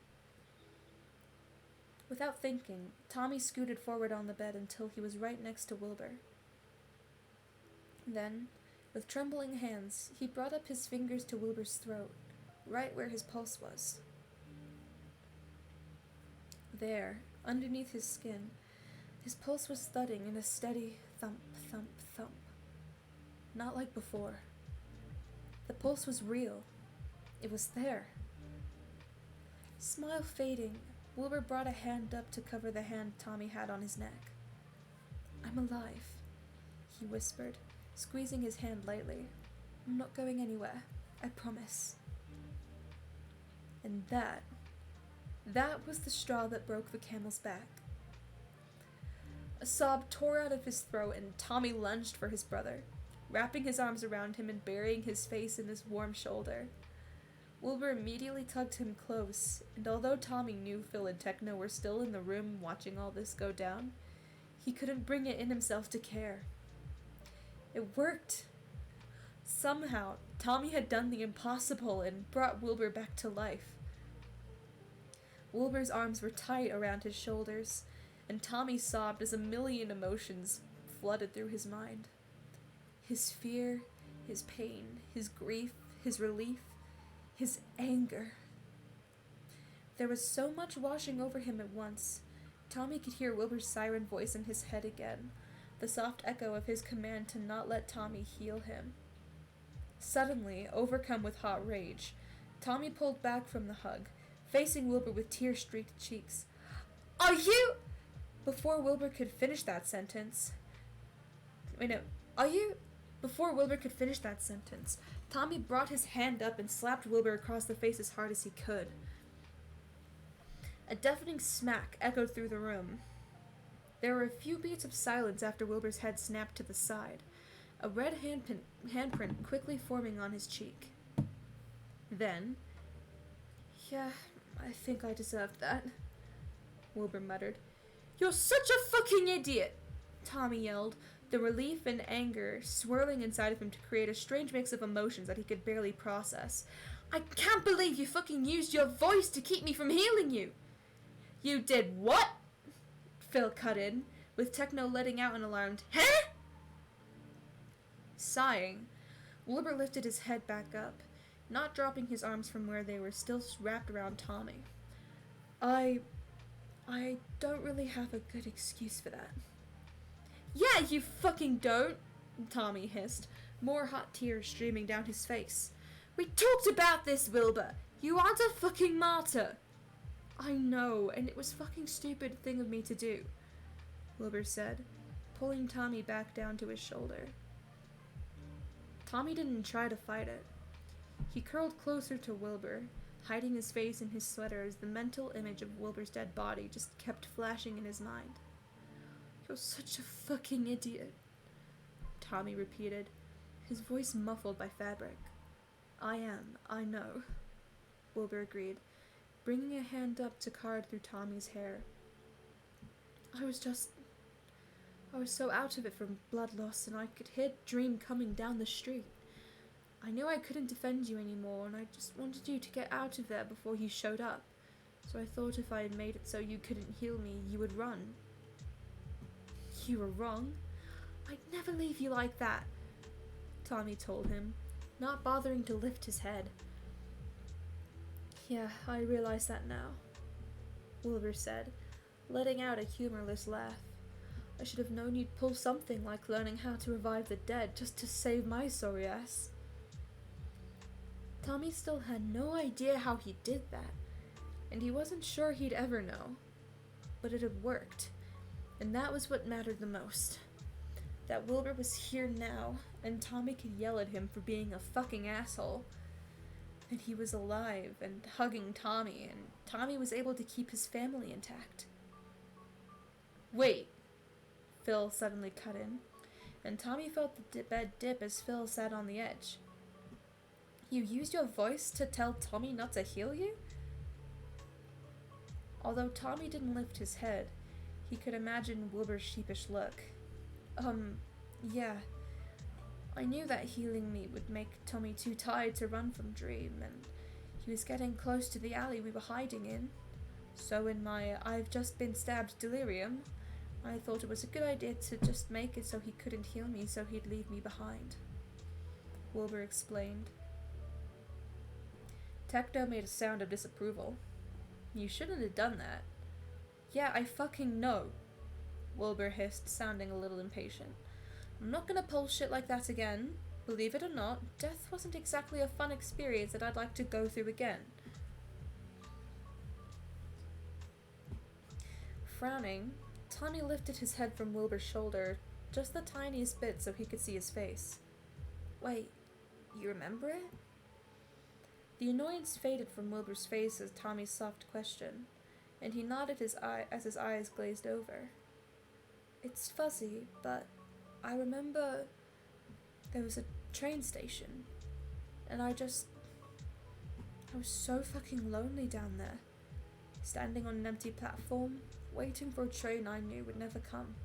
Without thinking, Tommy scooted forward on the bed until he was right next to Wilbur. Then, with trembling hands, he brought up his fingers to Wilbur's throat, right where his pulse was. There, underneath his skin, his pulse was thudding in a steady thump, thump, thump. Not like before. The pulse was real. It was there. Smile fading, Wilbur brought a hand up to cover the hand Tommy had on his neck. "I'm alive," he whispered, squeezing his hand lightly. "I'm not going anywhere. I promise." And that was the straw that broke the camel's back. A sob tore out of his throat and Tommy lunged for his brother, wrapping his arms around him and burying his face in his warm shoulder. Wilbur immediately tugged him close, and although Tommy knew Phil and Techno were still in the room watching all this go down, he couldn't bring it in himself to care. It worked. Somehow, Tommy had done the impossible and brought Wilbur back to life. Wilbur's arms were tight around his shoulders, and Tommy sobbed as a million emotions flooded through his mind. His fear, his pain, his grief, his relief, his anger. There was so much washing over him at once. Tommy could hear Wilbur's siren voice in his head again, the soft echo of his command to not let Tommy heal him. Suddenly, overcome with hot rage, Tommy pulled back from the hug, facing Wilbur with tear-streaked cheeks. "Are you—" Before Wilbur could finish that sentence, Tommy brought his hand up and slapped Wilbur across the face as hard as he could. A deafening smack echoed through the room. There were a few beats of silence after Wilbur's head snapped to the side, a red handprint quickly forming on his cheek. Then, "Yeah, I think I deserved that," Wilbur muttered. "You're such a fucking idiot!" Tommy yelled, the relief and anger swirling inside of him to create a strange mix of emotions that he could barely process. "I can't believe you fucking used your voice to keep me from healing you!" "You did what?" Phil cut in, with Techno letting out an alarmed, "Huh?" Sighing, Wilbur lifted his head back up, not dropping his arms from where they were still wrapped around Tommy. I don't really have a good excuse for that." "Yeah, you fucking don't," Tommy hissed, more hot tears streaming down his face. "We talked about this, Wilbur! You aren't a fucking martyr!" "I know, and it was fucking stupid thing of me to do," Wilbur said, pulling Tommy back down to his shoulder. Tommy didn't try to fight it. He curled closer to Wilbur, hiding his face in his sweater as the mental image of Wilbur's dead body just kept flashing in his mind. "You're such a fucking idiot," Tommy repeated, his voice muffled by fabric. "I am, I know," Wilbur agreed, bringing a hand up to card through Tommy's hair. I was so out of it from blood loss, and I could hear Dream coming down the street. I knew I couldn't defend you anymore, and I just wanted you to get out of there before he showed up. So I thought if I had made it so you couldn't heal me, you would run." "You were wrong. I'd never leave you like that," Tommy told him, not bothering to lift his head. "Yeah, I realize that now," Wilbur said, letting out a humorless laugh. "I should have known you'd pull something like learning how to revive the dead just to save my sorry ass." Tommy still had no idea how he did that, and he wasn't sure he'd ever know. But it had worked, and that was what mattered the most. That Wilbur was here now, and Tommy could yell at him for being a fucking asshole. And he was alive and hugging Tommy, and Tommy was able to keep his family intact. "Wait," Phil suddenly cut in, and Tommy felt the bed dip as Phil sat on the edge. "You used your voice to tell Tommy not to heal you?" Although Tommy didn't lift his head, he could imagine Wilbur's sheepish look. Yeah. I knew that healing me would make Tommy too tired to run from Dream, and he was getting close to the alley we were hiding in. So in my I've just been stabbed delirium, I thought it was a good idea to just make it so he couldn't heal me, so he'd leave me behind," Wilbur explained. Techno made a sound of disapproval. "You shouldn't have done that." "Yeah, I fucking know," Wilbur hissed, sounding a little impatient. "I'm not gonna pull shit like that again. Believe it or not, death wasn't exactly a fun experience that I'd like to go through again." Frowning, Tommy lifted his head from Wilbur's shoulder just the tiniest bit so he could see his face. "Wait, you remember it?" The annoyance faded from Wilbur's face as Tommy's soft question, and he nodded as his eyes glazed over. "It's fuzzy, but I remember there was a train station, and I was so fucking lonely down there, standing on an empty platform, waiting for a train I knew would never come."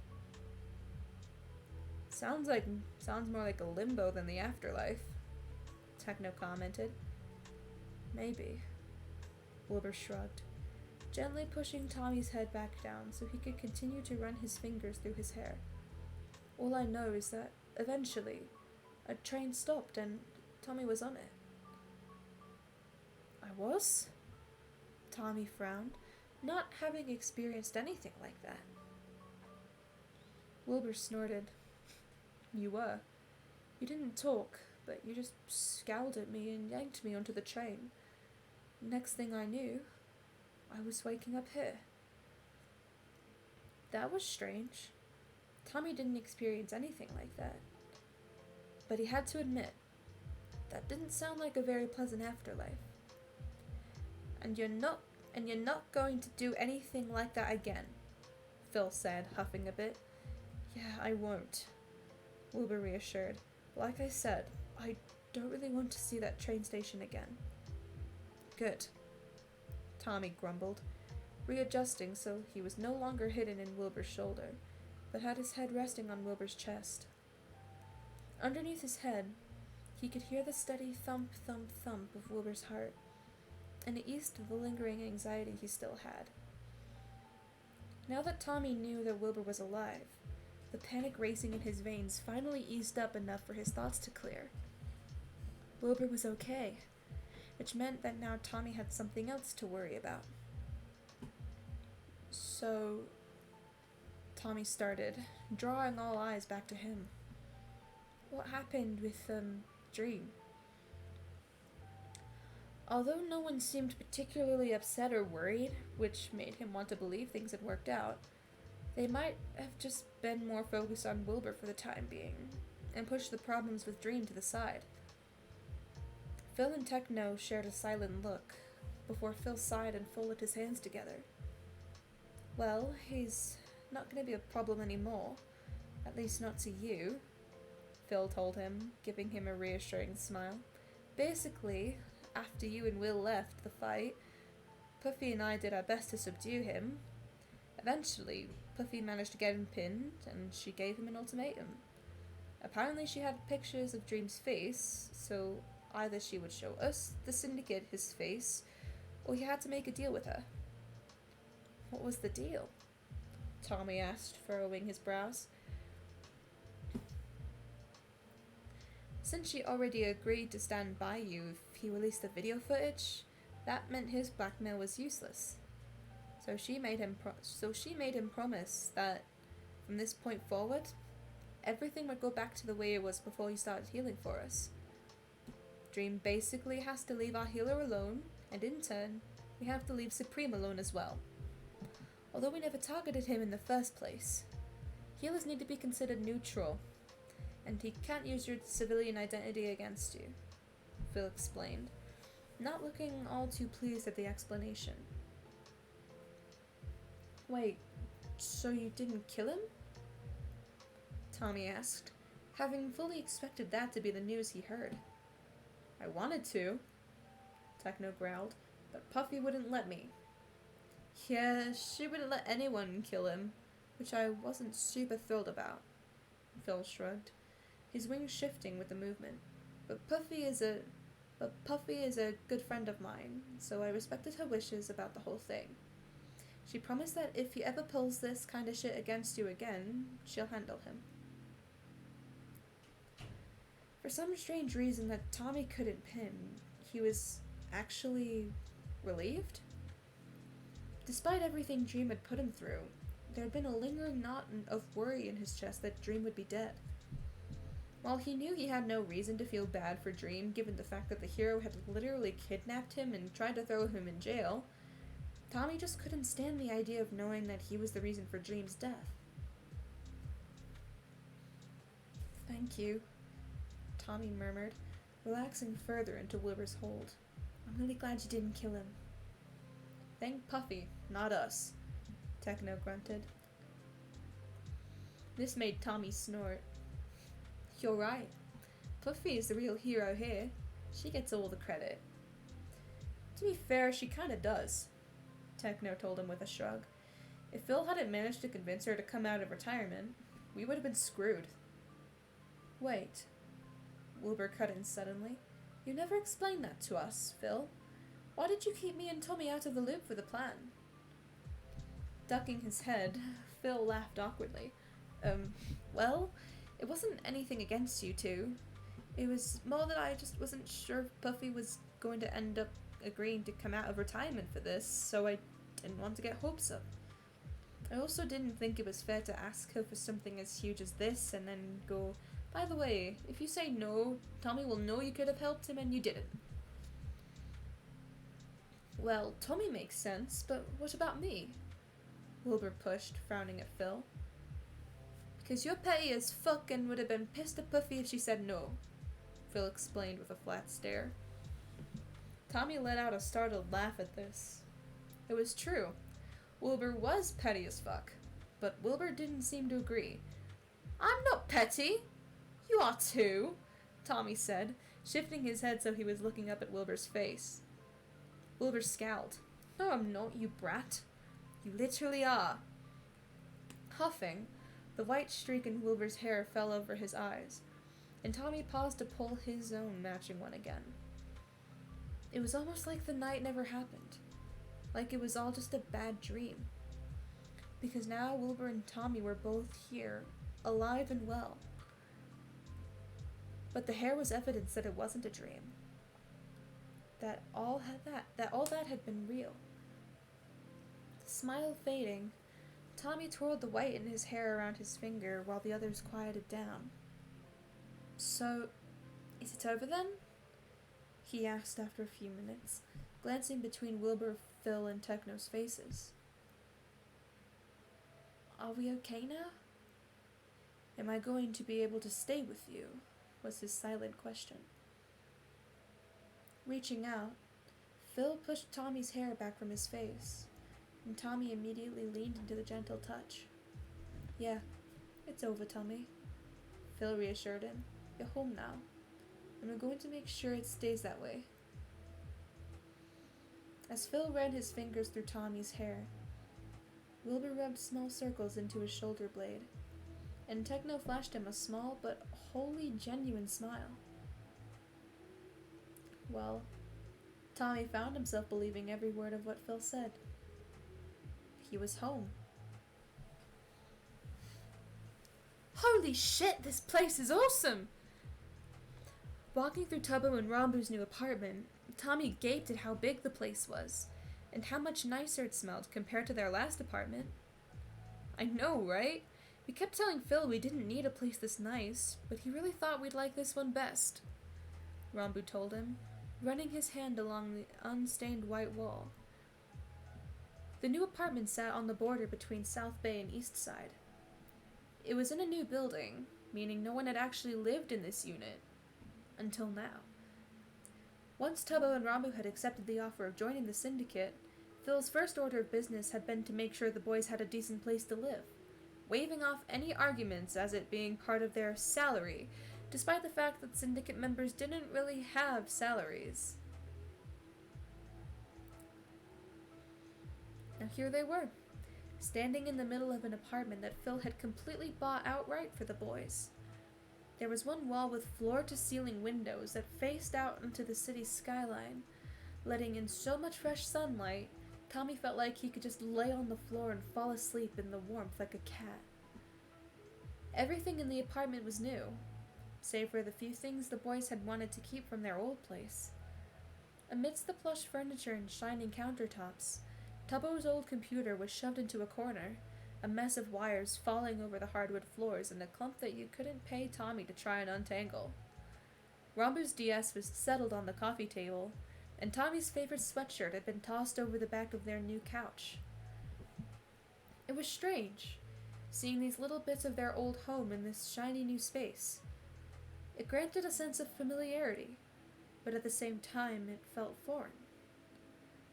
Sounds more like a limbo than the afterlife," Techno commented. "Maybe," Wilbur shrugged, gently pushing Tommy's head back down so he could continue to run his fingers through his hair. "All I know is that, eventually, a train stopped and Tommy was on it." "I was?" Tommy frowned, not having experienced anything like that. Wilbur snorted. "You were. You didn't talk, but you just scowled at me and yanked me onto the train. Next thing I knew, I was waking up here." That was strange. Tommy didn't experience anything like that. But he had to admit, that didn't sound like a very pleasant afterlife. And you're not going to do anything like that again," Phil said, huffing a bit. "Yeah, I won't," Wilbur reassured. "Like I said, I don't really want to see that train station again." "Good," Tommy grumbled, readjusting so he was no longer hidden in Wilbur's shoulder, but had his head resting on Wilbur's chest. Underneath his head, he could hear the steady thump, thump, thump of Wilbur's heart, and it eased the lingering anxiety he still had. Now that Tommy knew that Wilbur was alive, the panic racing in his veins finally eased up enough for his thoughts to clear. Wilbur was okay, which meant that now Tommy had something else to worry about. "So," Tommy started, drawing all eyes back to him. what happened with, Dream? Although no one seemed particularly upset or worried, which made him want to believe things had worked out, they might have just been more focused on Wilbur for the time being, and pushed the problems with Dream to the side. Phil and Techno shared a silent look, before Phil sighed and folded his hands together. Well, he's not going to be a problem anymore, at least not to you, Phil told him, giving him a reassuring smile. Basically, after you and Will left the fight, Puffy and I did our best to subdue him. Eventually, Puffy managed to get him pinned, and she gave him an ultimatum. Apparently she had pictures of Dream's face, so either she would show us, the Syndicate, his face, or he had to make a deal with her. What was the deal? Tommy asked, furrowing his brows. Since she already agreed to stand by you if he released the video footage, that meant his blackmail was useless. So she made him promise that from this point forward, everything would go back to the way it was before he started healing for us. Dream basically has to leave our healer alone, and in turn, we have to leave Supreme alone as well. Although we never targeted him in the first place. Healers need to be considered neutral, and he can't use your civilian identity against you, Phil explained, not looking all too pleased at the explanation. Wait, so you didn't kill him? Tommy asked, having fully expected that to be the news he heard. I wanted to, Techno growled, but Puffy wouldn't let me. Yeah, she wouldn't let anyone kill him, which I wasn't super thrilled about, Phil shrugged, his wings shifting with the movement. But Puffy is a good friend of mine, so I respected her wishes about the whole thing. She promised that if he ever pulls this kind of shit against you again, she'll handle him. For some strange reason that Tommy couldn't pin, he was actually relieved? Despite everything Dream had put him through, there had been a lingering knot of worry in his chest that Dream would be dead. While he knew he had no reason to feel bad for Dream given the fact that the hero had literally kidnapped him and tried to throw him in jail, Tommy just couldn't stand the idea of knowing that he was the reason for Dream's death. Thank you, Tommy murmured, relaxing further into Wilbur's hold. I'm really glad you didn't kill him. Thank Puffy, not us, Techno grunted. This made Tommy snort. You're right. Puffy is the real hero here. She gets all the credit. To be fair, she kinda does, Techno told him with a shrug. If Phil hadn't managed to convince her to come out of retirement, we would have been screwed. Wait, Wilbur cut in suddenly. You never explained that to us, Phil. Why did you keep me and Tommy out of the loop for the plan? Ducking his head, Phil laughed awkwardly. Well, it wasn't anything against you two. It was more that I just wasn't sure if Puffy was going to end up agreeing to come out of retirement for this, so I didn't want to get hopes up. I also didn't think it was fair to ask her for something as huge as this and then go, by the way, if you say no, Tommy will know you could have helped him and you didn't. Well, Tommy makes sense, but what about me? Wilbur pushed, frowning at Phil. Because you're petty as fuck and would have been pissed at Puffy if she said no, Phil explained with a flat stare. Tommy let out a startled laugh at this. It was true. Wilbur was petty as fuck, but Wilbur didn't seem to agree. I'm not petty. You are too, Tommy said, shifting his head so he was looking up at Wilbur's face. Wilbur scowled. No, I'm not, you brat. You literally are. Huffing, the white streak in Wilbur's hair fell over his eyes, and Tommy paused to pull his own matching one again. It was almost like the night never happened. Like it was all just a bad dream. Because now Wilbur and Tommy were both here, alive and well. But the hair was evidence that it wasn't a dream. That all that had been real. The smile fading, Tommy twirled the white in his hair around his finger while the others quieted down. So, is it over then? He asked after a few minutes, glancing between Wilbur, Phil, and Techno's faces. Are we okay now? Am I going to be able to stay with you? Was his silent question. Reaching out, Phil pushed Tommy's hair back from his face, and Tommy immediately leaned into the gentle touch. Yeah, it's over, Tommy. Phil reassured him. You're home now, and we're going to make sure it stays that way. As Phil ran his fingers through Tommy's hair, Wilbur rubbed small circles into his shoulder blade, and Techno flashed him a small but wholly genuine smile. Well, Tommy found himself believing every word of what Phil said. He was home. Holy shit, this place is awesome! Walking through Tubbo and Rambu's new apartment, Tommy gaped at how big the place was, and how much nicer it smelled compared to their last apartment. I know, right? We kept telling Phil we didn't need a place this nice, but he really thought we'd like this one best, Rambu told him, running his hand along the unstained white wall. The new apartment sat on the border between South Bay and East Side. It was in a new building, meaning no one had actually lived in this unit. Until now. Once Tubbo and Rambu had accepted the offer of joining the syndicate, Phil's first order of business had been to make sure the boys had a decent place to live, waving off any arguments as it being part of their salary, despite the fact that syndicate members didn't really have salaries. Now here they were, standing in the middle of an apartment that Phil had completely bought outright for the boys. There was one wall with floor-to-ceiling windows that faced out into the city's skyline, letting in so much fresh sunlight, Tommy felt like he could just lay on the floor and fall asleep in the warmth like a cat. Everything in the apartment was new, save for the few things the boys had wanted to keep from their old place. Amidst the plush furniture and shining countertops, Tubbo's old computer was shoved into a corner, a mess of wires falling over the hardwood floors and a clump that you couldn't pay Tommy to try and untangle. Rambu's DS was settled on the coffee table, and Tommy's favorite sweatshirt had been tossed over the back of their new couch. It was strange, seeing these little bits of their old home in this shiny new space. It granted a sense of familiarity, but at the same time it felt foreign.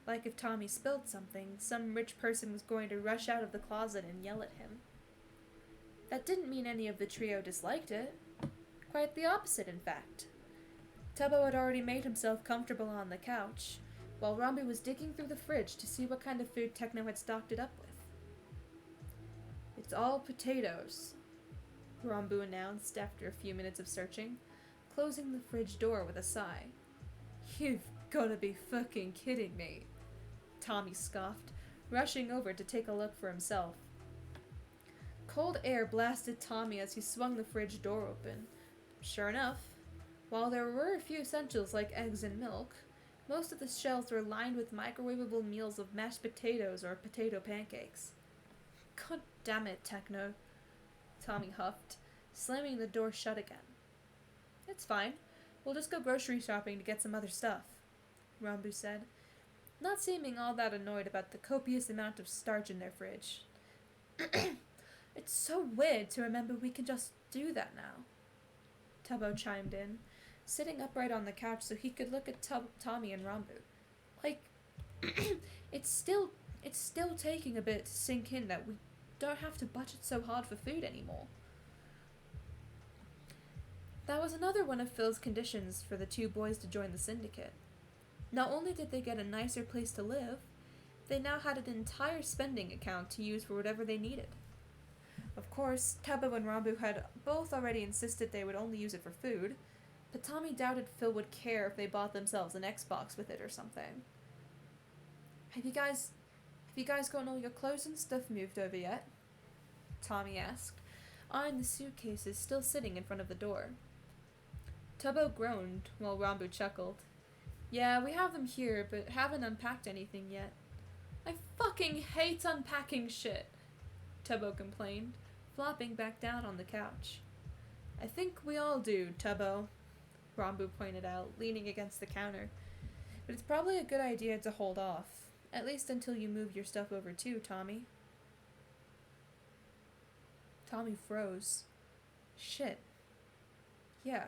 Like if Tommy spilled something, some rich person was going to rush out of the closet and yell at him. That didn't mean any of the trio disliked it. Quite the opposite, in fact. Tubbo had already made himself comfortable on the couch, while Rambu was digging through the fridge to see what kind of food Techno had stocked it up with. It's all potatoes, Rambu announced after a few minutes of searching, closing the fridge door with a sigh. You've gotta be fucking kidding me, Tommy scoffed, rushing over to take a look for himself. Cold air blasted Tommy as he swung the fridge door open. Sure enough, while there were a few essentials like eggs and milk, most of the shelves were lined with microwavable meals of mashed potatoes or potato pancakes. God damn it, Techno, Tommy huffed, slamming the door shut again. It's fine. We'll just go grocery shopping to get some other stuff, Rambu said, not seeming all that annoyed about the copious amount of starch in their fridge. It's so weird to remember we can just do that now, Tubbo chimed in, sitting upright on the couch so he could look at Tommy and Rambu. Like, it's still taking a bit to sink in that we don't have to budget so hard for food anymore. That was another one of Phil's conditions for the two boys to join the syndicate. Not only did they get a nicer place to live, they now had an entire spending account to use for whatever they needed. Of course, Tubbo and Rambu had both already insisted they would only use it for food, but Tommy doubted Phil would care if they bought themselves an Xbox with it or something. Have you guys gotten all your clothes and stuff moved over yet? Tommy asked, eyeing the suitcases still sitting in front of the door. Tubbo groaned, while Rambu chuckled. Yeah, we have them here, but haven't unpacked anything yet. I fucking hate unpacking shit, Tubbo complained, flopping back down on the couch. I think we all do, Tubbo, Rambu pointed out, leaning against the counter. But it's probably a good idea to hold off, at least until you move your stuff over too, Tommy. Tommy froze. Shit. Yeah.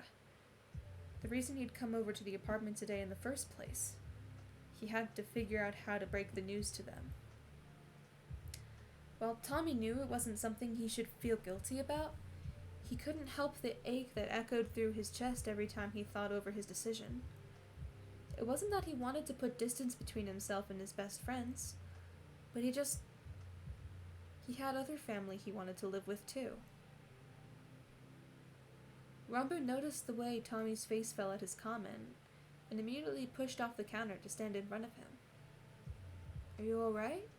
The reason he'd come over to the apartment today in the first place. He had to figure out how to break the news to them. While Tommy knew it wasn't something he should feel guilty about, he couldn't help the ache that echoed through his chest every time he thought over his decision. It wasn't that he wanted to put distance between himself and his best friends, but he had other family he wanted to live with too. Rambu noticed the way Tommy's face fell at his comment, and immediately pushed off the counter to stand in front of him. "Are you alright?"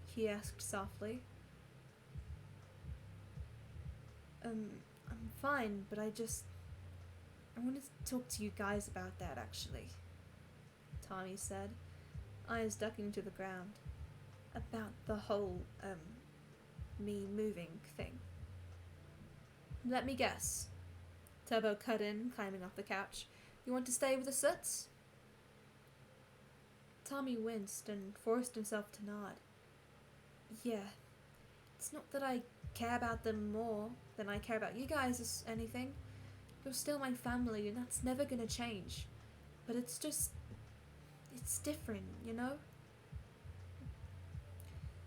he asked softly. I'm fine, but I wanted to talk to you guys about that, actually," Tommy said, eyes ducking to the ground. "About the whole, me moving thing." "Let me guess." Tubbo cut in, climbing off the couch. "You want to stay with the Soots?" Tommy winced and forced himself to nod. "Yeah. It's not that I care about them more than I care about you guys or anything. You're still my family, and that's never gonna change. But it's different, you know?"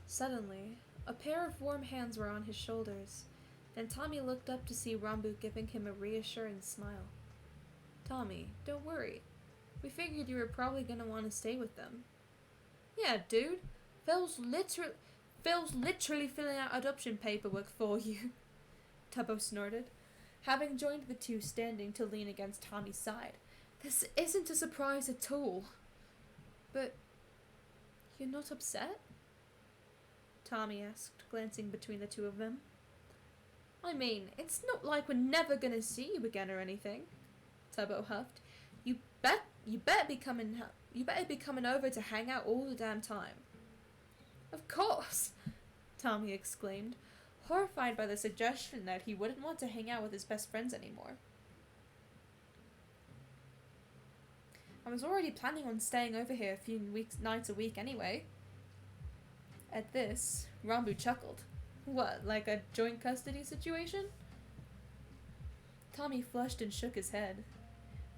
Suddenly, a pair of warm hands were on his shoulders, and Tommy looked up to see Rambu giving him a reassuring smile. "Tommy, don't worry. We figured you were probably gonna want to stay with them." "Yeah, dude. Phil's literally filling out adoption paperwork for you," Tubbo snorted, having joined the two standing to lean against Tommy's side. "This isn't a surprise at all." "But you're not upset?" Tommy asked, glancing between the two of them. "I mean, it's not like we're never gonna see you again or anything," Tubbo huffed. You better be coming over to hang out all the damn time." "Of course," Tommy exclaimed, horrified by the suggestion that he wouldn't want to hang out with his best friends anymore. "I was already planning on staying over here a few nights a week anyway." At this, Rambu chuckled. "What, like a joint custody situation?" Tommy flushed and shook his head.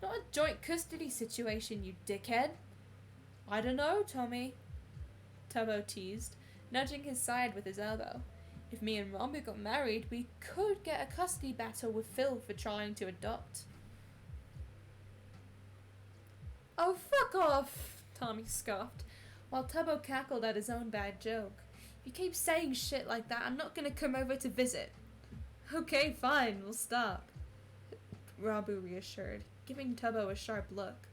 "Not a joint custody situation, you dickhead." "I dunno, Tommy," Tubbo teased, nudging his side with his elbow. "If me and Rambu got married, we could get a custody battle with Phil for trying to adopt." "Oh, fuck off," Tommy scoffed, while Tubbo cackled at his own bad joke. "If you keep saying shit like that, I'm not gonna come over to visit." "Okay, fine, we'll stop," Rambu reassured, giving Tubbo a sharp look.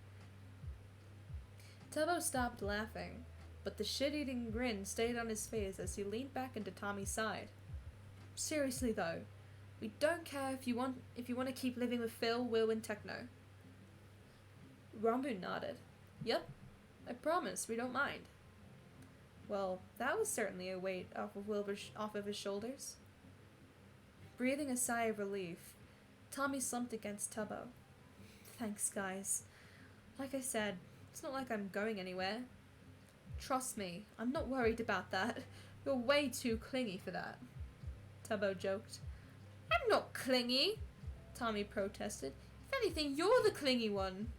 Tubbo stopped laughing, but the shit-eating grin stayed on his face as he leaned back into Tommy's side. "Seriously though, we don't care if you want to keep living with Phil, Will, and Techno." Rambu nodded. "Yep, I promise we don't mind." Well, that was certainly a weight off of his shoulders. Breathing a sigh of relief, Tommy slumped against Tubbo. "Thanks, guys. Like I said, it's not like I'm going anywhere. Trust me, I'm not worried about that. You're way too clingy for that," Tubbo joked. "I'm not clingy," Tommy protested. "If anything, you're the clingy one."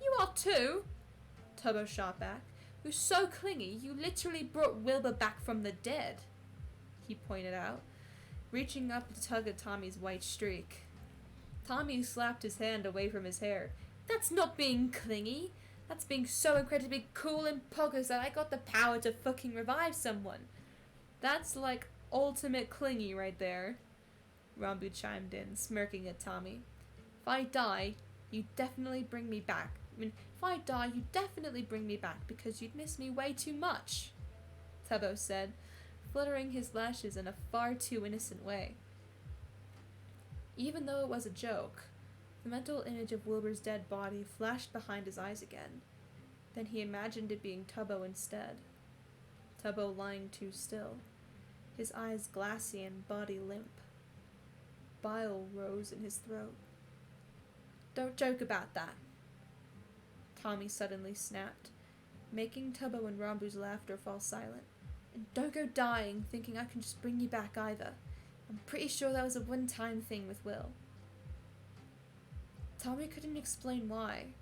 "You are too," Tubbo shot back. "You're so clingy, you literally brought Wilbur back from the dead," he pointed out, reaching up to tug at Tommy's white streak. Tommy slapped his hand away from his hair. "That's not being clingy. That's being so incredibly cool and poggers that I got the power to fucking revive someone. That's like ultimate clingy right there," Rambu chimed in, smirking at Tommy. "If I die, you definitely bring me back. Because you'd miss me way too much," Tubbo said, fluttering his lashes in a far too innocent way. Even though it was a joke, the mental image of Wilbur's dead body flashed behind his eyes again. Then he imagined it being Tubbo instead. Tubbo lying too still, his eyes glassy and body limp. bile rose in his throat. "Don't joke about that," Tommy suddenly snapped, making Tubbo and Rambu's laughter fall silent. "And don't go dying thinking I can just bring you back either. I'm pretty sure that was a one-time thing with Will." Tommy couldn't explain why,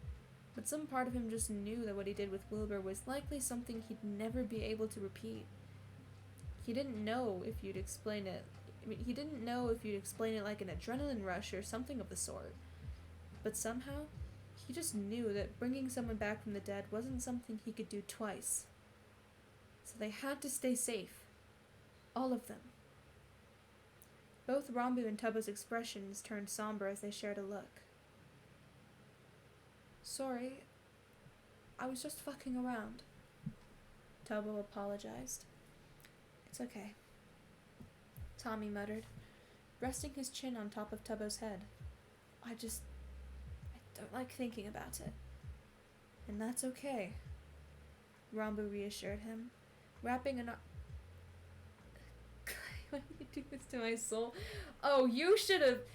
but some part of him just knew that what he did with Wilbur was likely something he'd never be able to repeat. He didn't know if you'd explain it. He didn't know if you'd explain it like an adrenaline rush or something of the sort. But somehow, he just knew that bringing someone back from the dead wasn't something he could do twice. So they had to stay safe. All of them. Both Rambu and Tubbo's expressions turned somber as they shared a look. "Sorry, I was just fucking around," Tubbo apologized. "It's okay," Tommy muttered, resting his chin on top of Tubbo's head. I don't like thinking about it. "And that's okay," Rambu reassured him, wrapping an Why do you do this to my soul? "Oh, you should have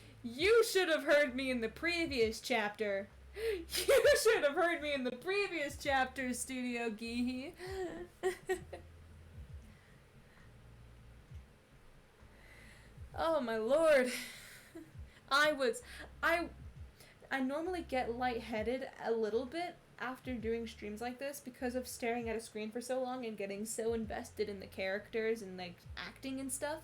heard me in the previous chapter. You should have heard me in the previous chapter, Studio Gihi." Oh my lord. I normally get lightheaded a little bit after doing streams like this because of staring at a screen for so long and getting so invested in the characters and like acting and stuff.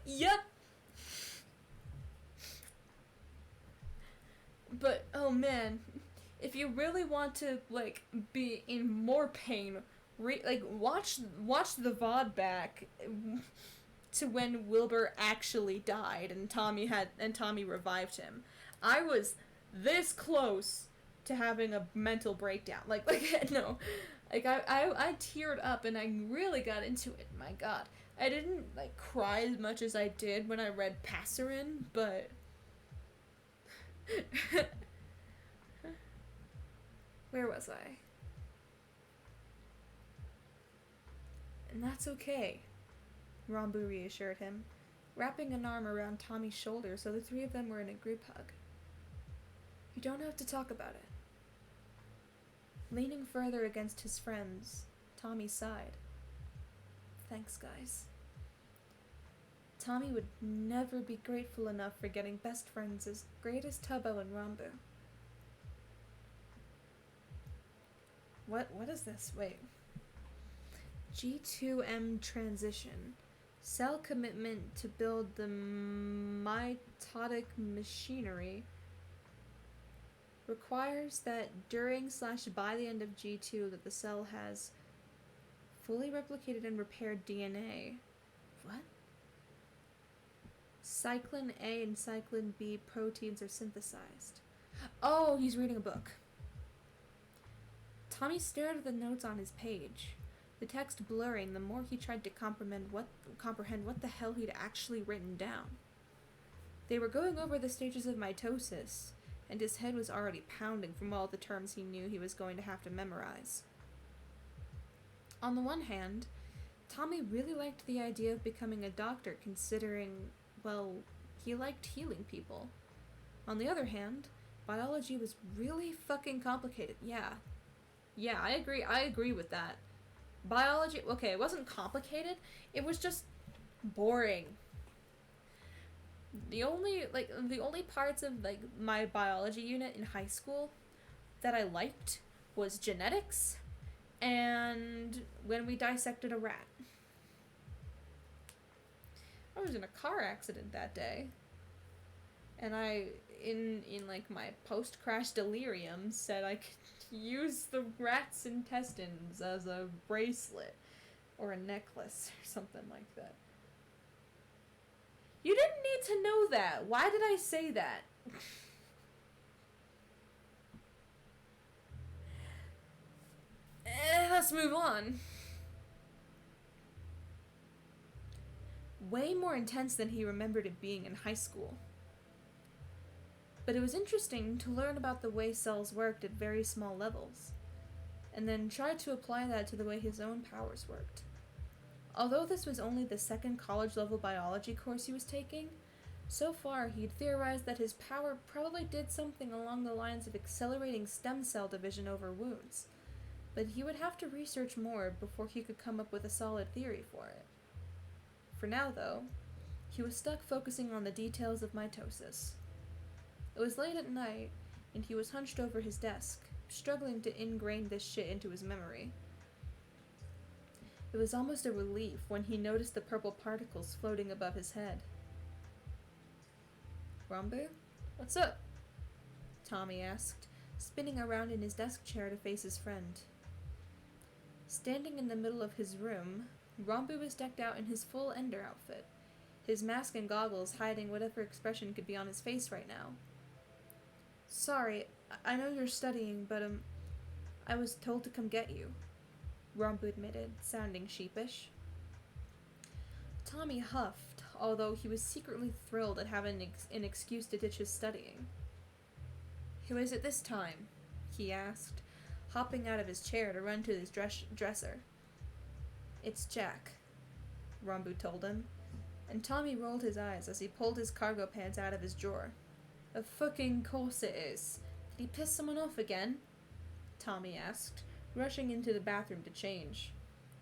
Yep. But oh man, if you really want to like be in more pain, watch the VOD back to when Wilbur actually died and Tommy revived him. I was this close to having a mental breakdown. No. I teared up and I really got into it. My god. I didn't cry as much as I did when I read Passerin, but where was I? "And that's okay," Rambu reassured him, wrapping an arm around Tommy's shoulder so the three of them were in a group hug. "You don't have to talk about it." Leaning further against his friends, Tommy sighed. "Thanks, guys." Tommy would never be grateful enough for getting best friends as great as Tubbo and Rambu. What is this? Wait. G2M transition. Cell commitment to build the mitotic machinery requires that during/by the end of G2 that the cell has fully replicated and repaired DNA. What? Cyclin A and Cyclin B proteins are synthesized. Oh, he's reading a book. Tommy stared at the notes on his page, the text blurring the more he tried to comprehend what the hell he'd actually written down. They were going over the stages of mitosis, and his head was already pounding from all the terms he knew he was going to have to memorize. On the one hand, Tommy really liked the idea of becoming a doctor considering, well, he liked healing people. On the other hand, biology was really fucking complicated. Yeah, I agree with that. Biology, okay, it wasn't complicated, it was just boring. The only parts of my biology unit in high school that I liked was genetics and when we dissected a rat. I was in a car accident that day, and I in my post-crash delirium said I could use the rat's intestines as a bracelet or a necklace or something like that. You didn't need to know that. Why did I say that? Let's move on. Way more intense than he remembered it being in high school. But it was interesting to learn about the way cells worked at very small levels, and then try to apply that to the way his own powers worked. Although this was only the second college-level biology course he was taking, so far he'd theorized that his power probably did something along the lines of accelerating stem cell division over wounds, but he would have to research more before he could come up with a solid theory for it. For now, though, he was stuck focusing on the details of mitosis. It was late at night, and he was hunched over his desk, struggling to ingrain this shit into his memory. It was almost a relief when he noticed the purple particles floating above his head. Ranbu? What's up? Tommy asked, spinning around in his desk chair to face his friend. Standing in the middle of his room, Ranbu was decked out in his full Ender outfit, his mask and goggles hiding whatever expression could be on his face right now. Sorry, I know you're studying, but I was told to come get you, Ranbu admitted, sounding sheepish. Tommy huffed, although he was secretly thrilled at having an excuse to ditch his studying. Who is it this time? He asked, hopping out of his chair to run to his dresser. It's Jack, Ranbu told him, and Tommy rolled his eyes as he pulled his cargo pants out of his drawer. Of fucking course it is. Did he piss someone off again? Tommy asked, rushing into the bathroom to change.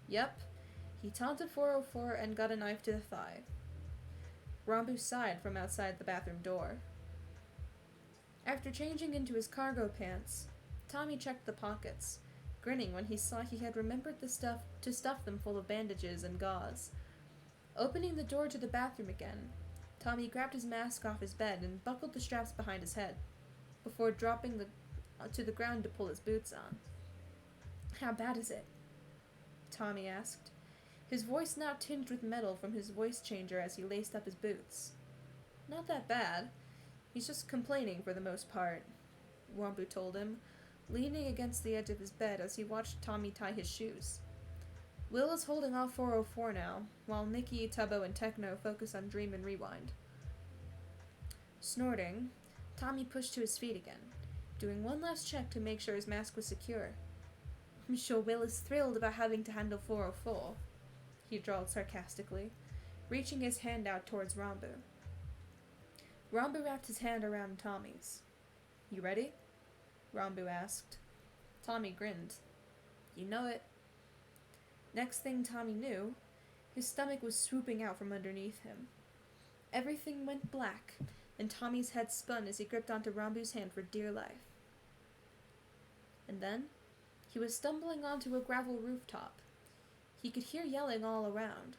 Yep. He taunted 404 and got a knife to the thigh. Ranbu sighed from outside the bathroom door. After changing into his cargo pants, Tommy checked the pockets, grinning when he saw he had remembered to stuff them full of bandages and gauze. Opening the door to the bathroom again, Tommy grabbed his mask off his bed and buckled the straps behind his head, before dropping to the ground to pull his boots on. How bad is it? Tommy asked, his voice now tinged with metal from his voice changer as he laced up his boots. Not that bad. He's just complaining for the most part, Ranbu told him, leaning against the edge of his bed as he watched Tommy tie his shoes. Will is holding off 404 now, while Nikki, Tubbo, and Techno focus on Dream and Rewind. Snorting, Tommy pushed to his feet again, doing one last check to make sure his mask was secure. I'm sure Will is thrilled about having to handle 404, he drawled sarcastically, reaching his hand out towards Ranbu. Ranbu wrapped his hand around Tommy's. You ready? Ranbu asked. Tommy grinned. You know it. Next thing Tommy knew, his stomach was swooping out from underneath him. Everything went black, and Tommy's head spun as he gripped onto Ranbu's hand for dear life. And then, he was stumbling onto a gravel rooftop. He could hear yelling all around,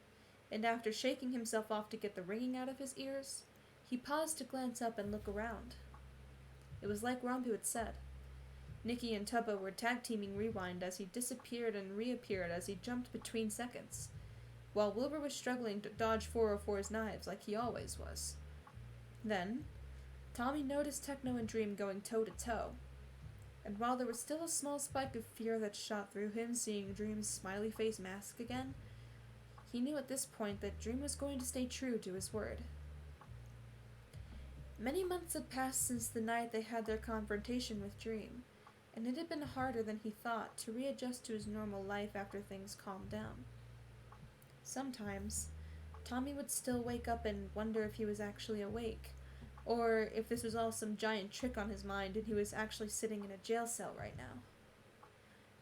and after shaking himself off to get the ringing out of his ears, he paused to glance up and look around. It was like Ranbu had said. Nikki and Tubbo were tag-teaming Rewind as he disappeared and reappeared as he jumped between seconds, while Wilbur was struggling to dodge 404's knives like he always was. Then, Tommy noticed Techno and Dream going toe-to-toe, and while there was still a small spike of fear that shot through him seeing Dream's smiley face mask again, he knew at this point that Dream was going to stay true to his word. Many months had passed since the night they had their confrontation with Dream, and it had been harder than he thought to readjust to his normal life after things calmed down. Sometimes, Tommy would still wake up and wonder if he was actually awake, or if this was all some giant trick on his mind and he was actually sitting in a jail cell right now.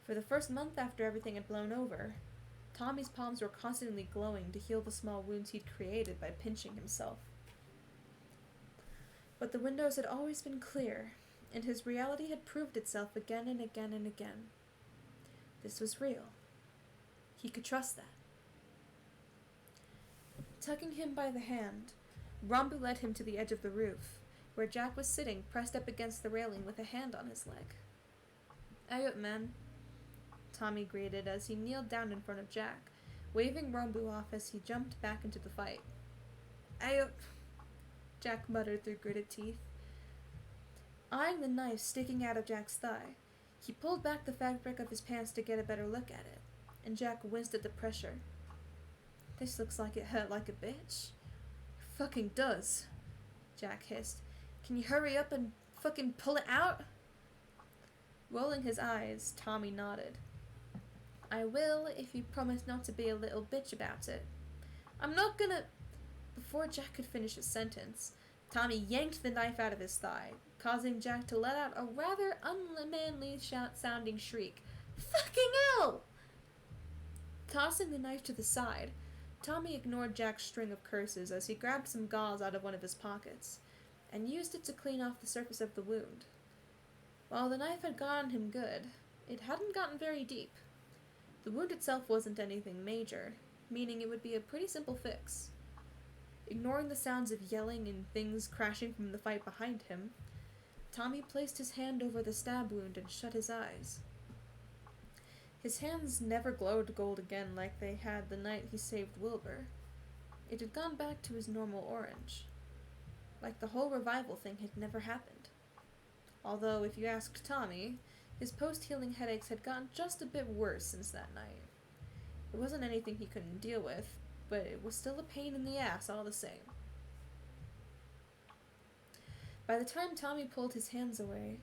For the first month after everything had blown over, Tommy's palms were constantly glowing to heal the small wounds he'd created by pinching himself. But the windows had always been clear, and his reality had proved itself again and again and again. This was real. He could trust that. Tugging him by the hand, Ranbu led him to the edge of the roof, where Jack was sitting pressed up against the railing with a hand on his leg. Aye up, man, Tommy greeted as he kneeled down in front of Jack, waving Ranbu off as he jumped back into the fight. Aye up, Jack muttered through gritted teeth. Eyeing the knife sticking out of Jack's thigh, he pulled back the fabric of his pants to get a better look at it, and Jack winced at the pressure. This looks like it hurt like a bitch. Fucking does, Jack hissed. Can you hurry up and fucking pull it out? Rolling his eyes, Tommy nodded. I will if you promise not to be a little bitch about it. I'm not gonna... Before Jack could finish his sentence, Tommy yanked the knife out of his thigh, causing Jack to let out a rather unmanly sounding shriek. Fucking hell! Tossing the knife to the side, Tommy ignored Jack's string of curses as he grabbed some gauze out of one of his pockets, and used it to clean off the surface of the wound. While the knife had gotten him good, it hadn't gotten very deep. The wound itself wasn't anything major, meaning it would be a pretty simple fix. Ignoring the sounds of yelling and things crashing from the fight behind him, Tommy placed his hand over the stab wound and shut his eyes. His hands never glowed gold again like they had the night he saved Wilbur. It had gone back to his normal orange. Like the whole revival thing had never happened. Although, if you asked Tommy, his post-healing headaches had gotten just a bit worse since that night. It wasn't anything he couldn't deal with, but it was still a pain in the ass all the same. By the time Tommy pulled his hands away,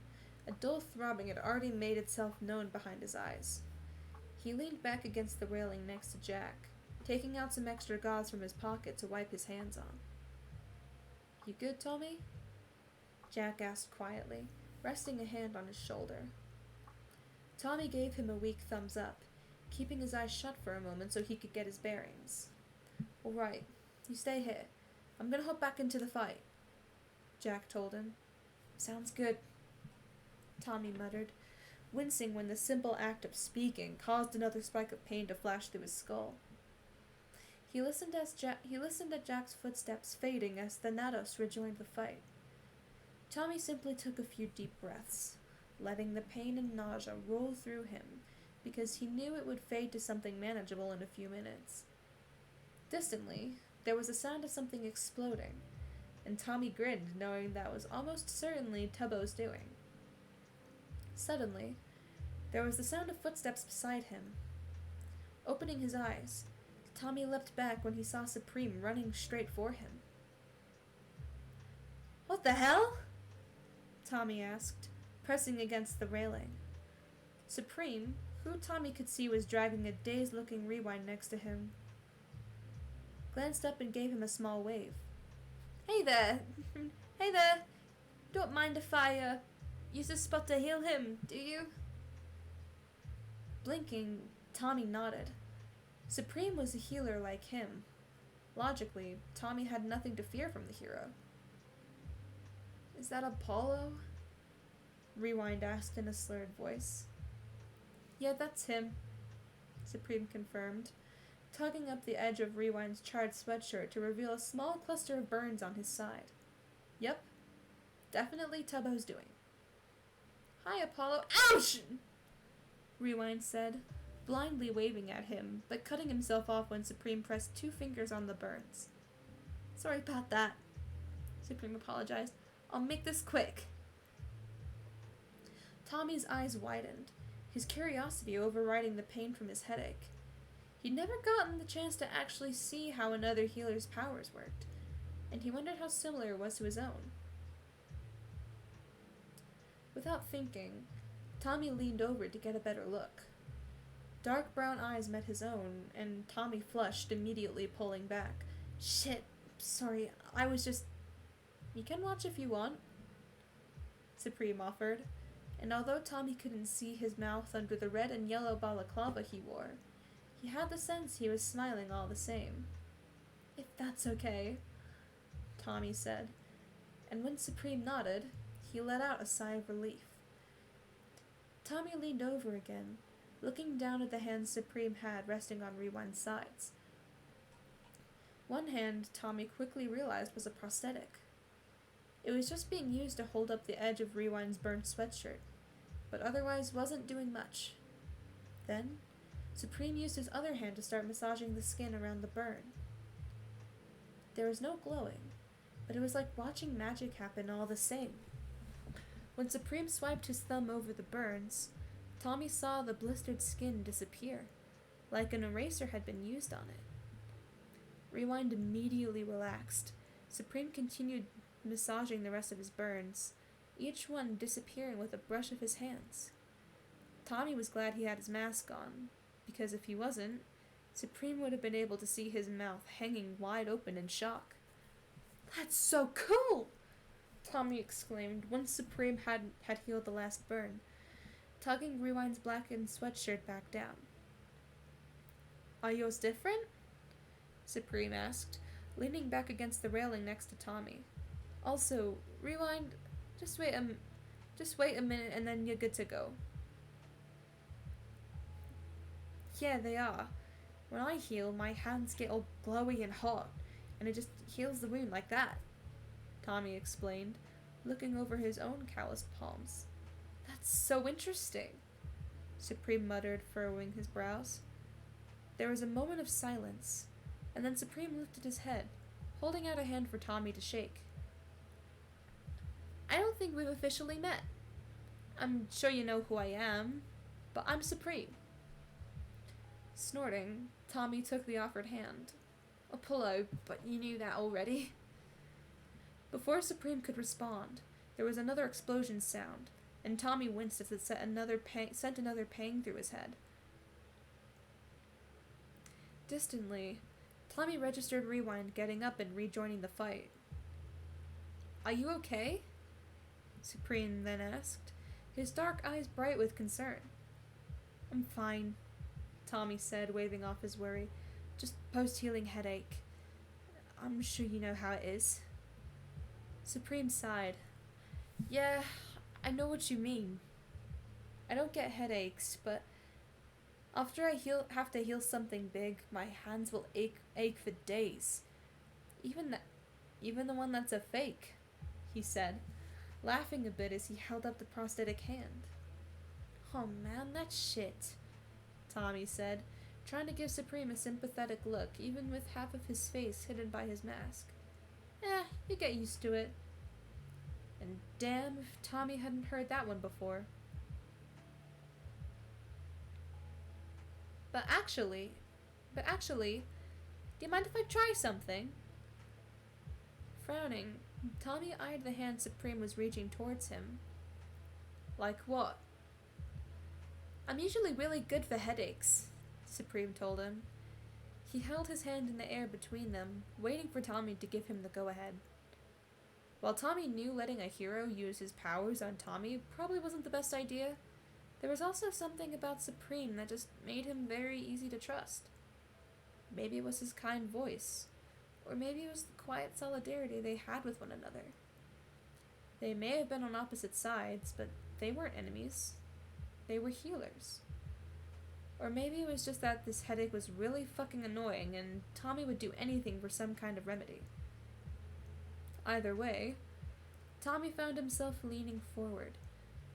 a dull throbbing had already made itself known behind his eyes. He leaned back against the railing next to Jack, taking out some extra gauze from his pocket to wipe his hands on. "You good, Tommy?" Jack asked quietly, resting a hand on his shoulder. Tommy gave him a weak thumbs up, keeping his eyes shut for a moment so he could get his bearings. "All right, you stay here. I'm gonna hop back into the fight," Jack told him. "Sounds good," Tommy muttered, wincing when the simple act of speaking caused another spike of pain to flash through his skull. He listened at Jack's footsteps fading as Thanatos rejoined the fight. Tommy simply took a few deep breaths, letting the pain and nausea roll through him because he knew it would fade to something manageable in a few minutes. Distantly, there was a sound of something exploding, and Tommy grinned, knowing that was almost certainly Tubbo's doing. Suddenly, there was the sound of footsteps beside him. Opening his eyes, Tommy leapt back when he saw Supreme running straight for him. "What the hell?" Tommy asked, pressing against the railing. Supreme, who Tommy could see was dragging a dazed-looking Rewind next to him, glanced up and gave him a small wave. "Hey there! Hey there! Don't mind if I, use this spot to heal him, do you?" Blinking, Tommy nodded. Supreme was a healer like him. Logically, Tommy had nothing to fear from the hero. "Is that Apollo?" Rewind asked in a slurred voice. "Yeah, that's him," Supreme confirmed, tugging up the edge of Rewind's charred sweatshirt to reveal a small cluster of burns on his side. "Yep, definitely Tubbo's doing." "Hi, Apollo." "Ouch!" Rewind said, blindly waving at him, but cutting himself off when Supreme pressed 2 fingers on the burns. "Sorry about that," Supreme apologized. "I'll make this quick." Tommy's eyes widened, his curiosity overriding the pain from his headache. He'd never gotten the chance to actually see how another healer's powers worked, and he wondered how similar it was to his own. Without thinking, Tommy leaned over to get a better look. Dark brown eyes met his own, and Tommy flushed, immediately pulling back. "Shit, sorry, I was just..." "You can watch if you want," Supreme offered, and although Tommy couldn't see his mouth under the red and yellow balaclava he wore, he had the sense he was smiling all the same. "If that's okay," Tommy said, and when Supreme nodded, he let out a sigh of relief. Tommy leaned over again, looking down at the hands Supreme had resting on Rewind's sides. One hand, Tommy quickly realized, was a prosthetic. It was just being used to hold up the edge of Rewind's burnt sweatshirt, but otherwise wasn't doing much. Then, Supreme used his other hand to start massaging the skin around the burn. There was no glowing, but it was like watching magic happen all the same. When Supreme swiped his thumb over the burns, Tommy saw the blistered skin disappear, like an eraser had been used on it. Rewind immediately relaxed. Supreme continued massaging the rest of his burns, each one disappearing with a brush of his hands. Tommy was glad he had his mask on, because if he wasn't, Supreme would have been able to see his mouth hanging wide open in shock. "That's so cool!" Tommy exclaimed once Supreme had healed the last burn, tugging Rewind's blackened sweatshirt back down. "Are yours different?" Supreme asked, leaning back against the railing next to Tommy. "Also, Rewind, just wait a minute and then you're good to go." "Yeah, they are. When I heal, my hands get all glowy and hot, and it just heals the wound like that," Tommy explained, looking over his own calloused palms. "That's so interesting," Supreme muttered, furrowing his brows. There was a moment of silence, and then Supreme lifted his head, holding out a hand for Tommy to shake. "I don't think we've officially met. I'm sure you know who I am, but I'm Supreme." Snorting, Tommy took the offered hand. "Apollo, but you knew that already." Before Supreme could respond, there was another explosion sound, and Tommy winced as it sent another pang through his head. Distantly, Tommy registered Rewind getting up and rejoining the fight. "Are you okay?" Supreme then asked, his dark eyes bright with concern. "I'm fine," Tommy said, waving off his worry. "Just post-healing headache. I'm sure you know how it is." Supreme sighed. "Yeah, I know what you mean. I don't get headaches, but after I have to heal something big, my hands will ache for days. Even the one that's a fake," he said, laughing a bit as he held up the prosthetic hand. "Oh man, that's shit," Tommy said, trying to give Supreme a sympathetic look, even with half of his face hidden by his mask. You get used to it." And damn if Tommy hadn't heard that one before. But actually, do you mind if I try something?" Frowning, Tommy eyed the hand Supreme was reaching towards him. "Like what?" "I'm usually really good for headaches," Supreme told him. He held his hand in the air between them, waiting for Tommy to give him the go-ahead. While Tommy knew letting a hero use his powers on Tommy probably wasn't the best idea, there was also something about Supreme that just made him very easy to trust. Maybe it was his kind voice, or maybe it was the quiet solidarity they had with one another. They may have been on opposite sides, but they weren't enemies. They were healers. Or maybe it was just that this headache was really fucking annoying and Tommy would do anything for some kind of remedy. Either way, Tommy found himself leaning forward.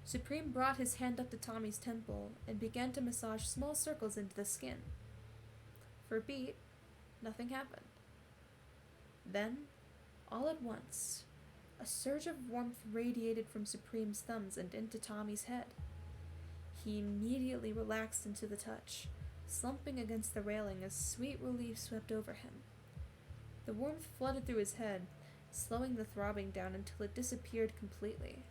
Supreme brought his hand up to Tommy's temple and began to massage small circles into the skin. For a beat, nothing happened. Then, all at once, a surge of warmth radiated from Supreme's thumbs and into Tommy's head. He immediately relaxed into the touch, slumping against the railing as sweet relief swept over him. The warmth flooded through his head, slowing the throbbing down until it disappeared completely.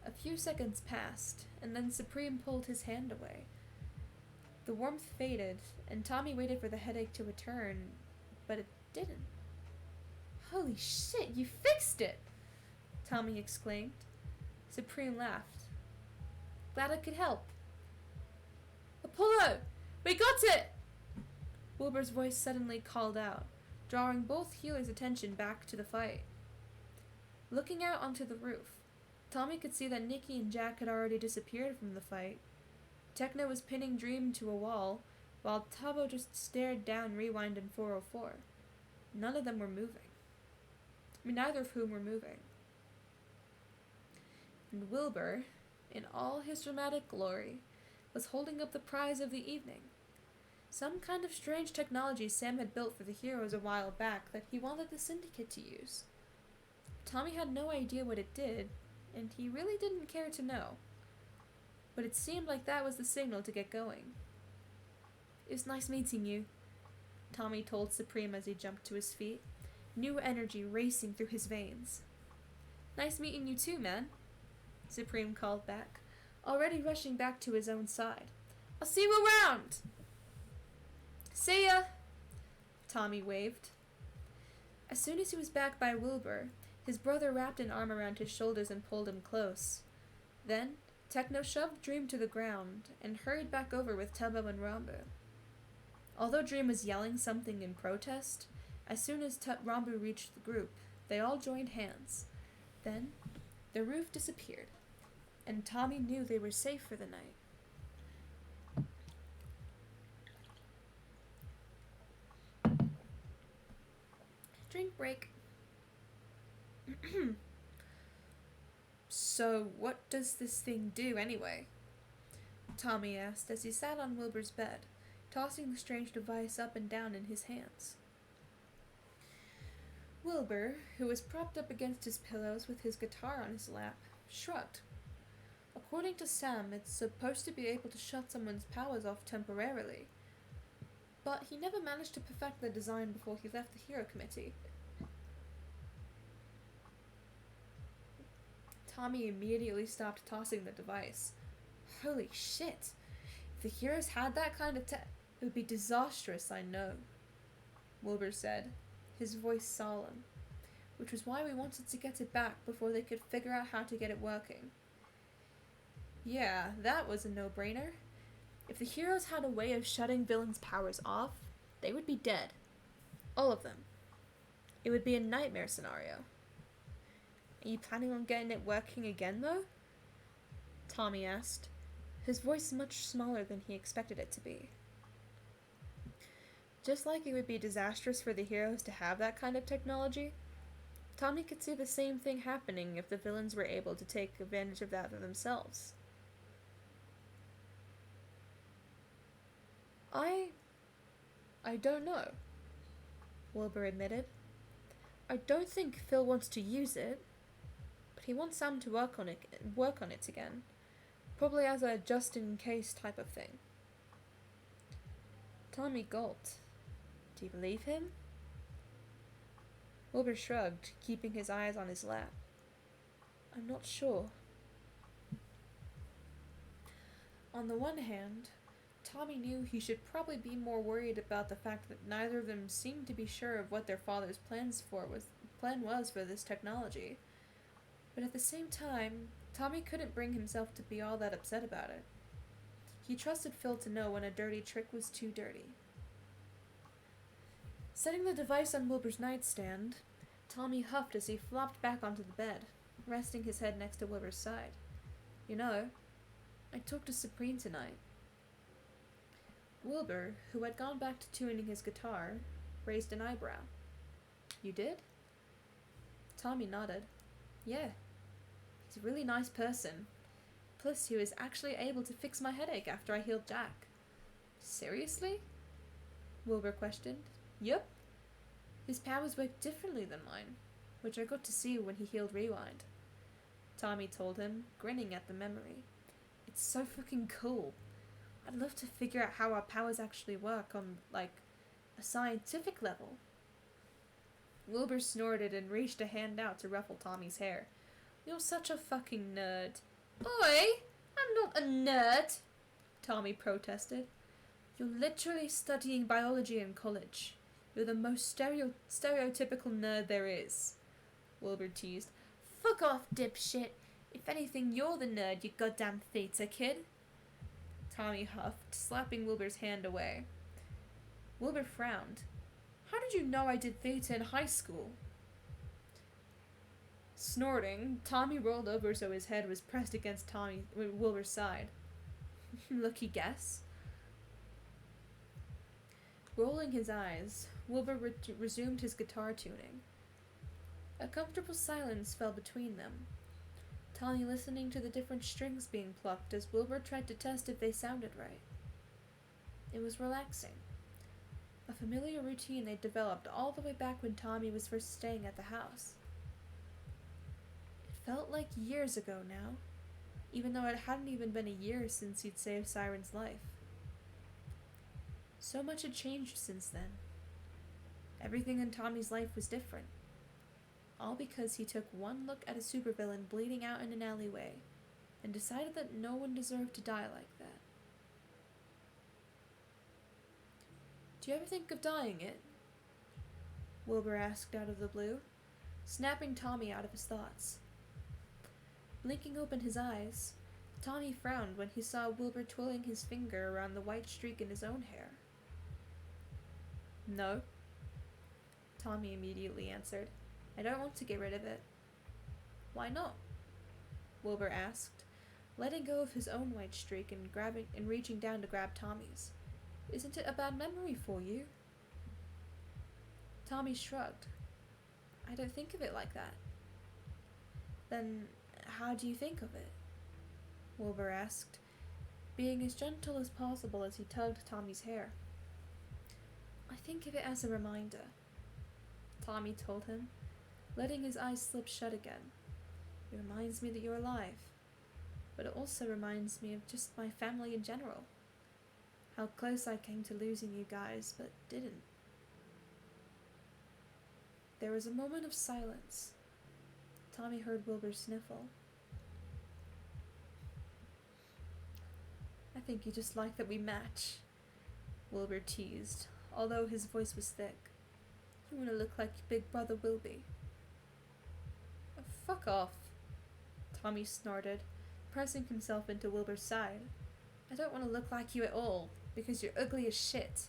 A few seconds passed, and then Supreme pulled his hand away. The warmth faded, and Tommy waited for the headache to return, but it didn't. "Holy shit, you fixed it!" Tommy exclaimed. Supreme laughed. "Glad I could help." "Apollo! We got it!" Wilbur's voice suddenly called out, drawing both healers' attention back to the fight. Looking out onto the roof, Tommy could see that Nikki and Jack had already disappeared from the fight. Techno was pinning Dream to a wall, while Tubbo just stared down Rewind and 404. None of them were moving. Neither of whom were moving. And Wilbur, in all his dramatic glory, was holding up the prize of the evening. Some kind of strange technology Sam had built for the heroes a while back that he wanted the Syndicate to use. Tommy had no idea what it did, and he really didn't care to know. But it seemed like that was the signal to get going. "It was nice meeting you," Tommy told Supreme as he jumped to his feet, new energy racing through his veins. "Nice meeting you too, man," Supreme called back, already rushing back to his own side. I'll see you around. See ya, Tommy waved. As soon as he was back by Wilbur, his brother wrapped an arm around his shoulders and pulled him close. Then, Techno shoved Dream to the ground and hurried back over with Tubbo and Rambu. Although Dream was yelling something in protest, as soon as Rambu reached the group, they all joined hands. Then, the roof disappeared, and Tommy knew they were safe for the night. Drink break. So, what does this thing do anyway? Tommy asked as he sat on Wilbur's bed, tossing the strange device up and down in his hands. Wilbur, who was propped up against his pillows with his guitar on his lap, shrugged. According to Sam, it's supposed to be able to shut someone's powers off temporarily, but he never managed to perfect the design before he left the Hero Committee. Tommy immediately stopped tossing the device. Holy shit! If the heroes had that kind of tech, it would be disastrous, I know, Wilbur said, his voice solemn, which was why we wanted to get it back before they could figure out how to get it working. Yeah, that was a no-brainer. If the heroes had a way of shutting villains' powers off, they would be dead. All of them. It would be a nightmare scenario. Are you planning on getting it working again, though? Tommy asked, his voice much smaller than he expected it to be. Just like it would be disastrous for the heroes to have that kind of technology, Tommy could see the same thing happening if the villains were able to take advantage of that for themselves. I don't know, Wilbur admitted. I don't think Phil wants to use it, but he wants Sam to work on it again, probably as a just-in-case type of thing. Tommy gulped. Do you believe him? Wilbur shrugged, keeping his eyes on his lap. I'm not sure. On the one hand, Tommy knew he should probably be more worried about the fact that neither of them seemed to be sure of what their father's plan was for this technology. But at the same time, Tommy couldn't bring himself to be all that upset about it. He trusted Phil to know when a dirty trick was too dirty. Setting the device on Wilbur's nightstand, Tommy huffed as he flopped back onto the bed, resting his head next to Wilbur's side. You know, I talked to Supreme tonight. Wilbur, who had gone back to tuning his guitar, raised an eyebrow. You did? Tommy nodded. Yeah. He's a really nice person. Plus, he was actually able to fix my headache after I healed Jack. Seriously? Wilbur questioned. Yup. His powers work differently than mine, which I got to see when he healed Rewind. Tommy told him, grinning at the memory. It's so fucking cool. I'd love to figure out how our powers actually work on, like, a scientific level. Wilbur snorted and reached a hand out to ruffle Tommy's hair. You're such a fucking nerd. Oi! I'm not a nerd! Tommy protested. You're literally studying biology in college. You're the most stereotypical nerd there is. Wilbur teased. Fuck off, dipshit. If anything, you're the nerd, you goddamn theta kid. Tommy huffed, slapping Wilbur's hand away. Wilbur frowned. How did you know I did theta in high school? Snorting, Tommy rolled over so his head was pressed against Wilbur's side. Lucky guess. Rolling his eyes, Wilbur resumed his guitar tuning. A comfortable silence fell between them, Tommy listening to the different strings being plucked as Wilbur tried to test if they sounded right. It was relaxing. A familiar routine they'd developed all the way back when Tommy was first staying at the house. It felt like years ago now, even though it hadn't even been a year since he'd saved Siren's life. So much had changed since then. Everything in Tommy's life was different. All because he took one look at a supervillain bleeding out in an alleyway and decided that no one deserved to die like that. Do you ever think of dyeing it? Wilbur asked out of the blue, snapping Tommy out of his thoughts. Blinking open his eyes, Tommy frowned when he saw Wilbur twirling his finger around the white streak in his own hair. No, Tommy immediately answered. I don't want to get rid of it. Why not? Wilbur asked, letting go of his own white streak and reaching down to grab Tommy's. Isn't it a bad memory for you? Tommy shrugged. I don't think of it like that. Then how do you think of it? Wilbur asked, being as gentle as possible as he tugged Tommy's hair. I think of it as a reminder, Tommy told him, letting his eyes slip shut again. It reminds me that you're alive, but it also reminds me of just my family in general. How close I came to losing you guys, but didn't. There was a moment of silence. Tommy heard Wilbur sniffle. I think you just like that we match, Wilbur teased, although his voice was thick. You want to look like your big brother Wilby. Oh, fuck off, Tommy snorted, pressing himself into Wilbur's side. I don't want to look like you at all, because you're ugly as shit.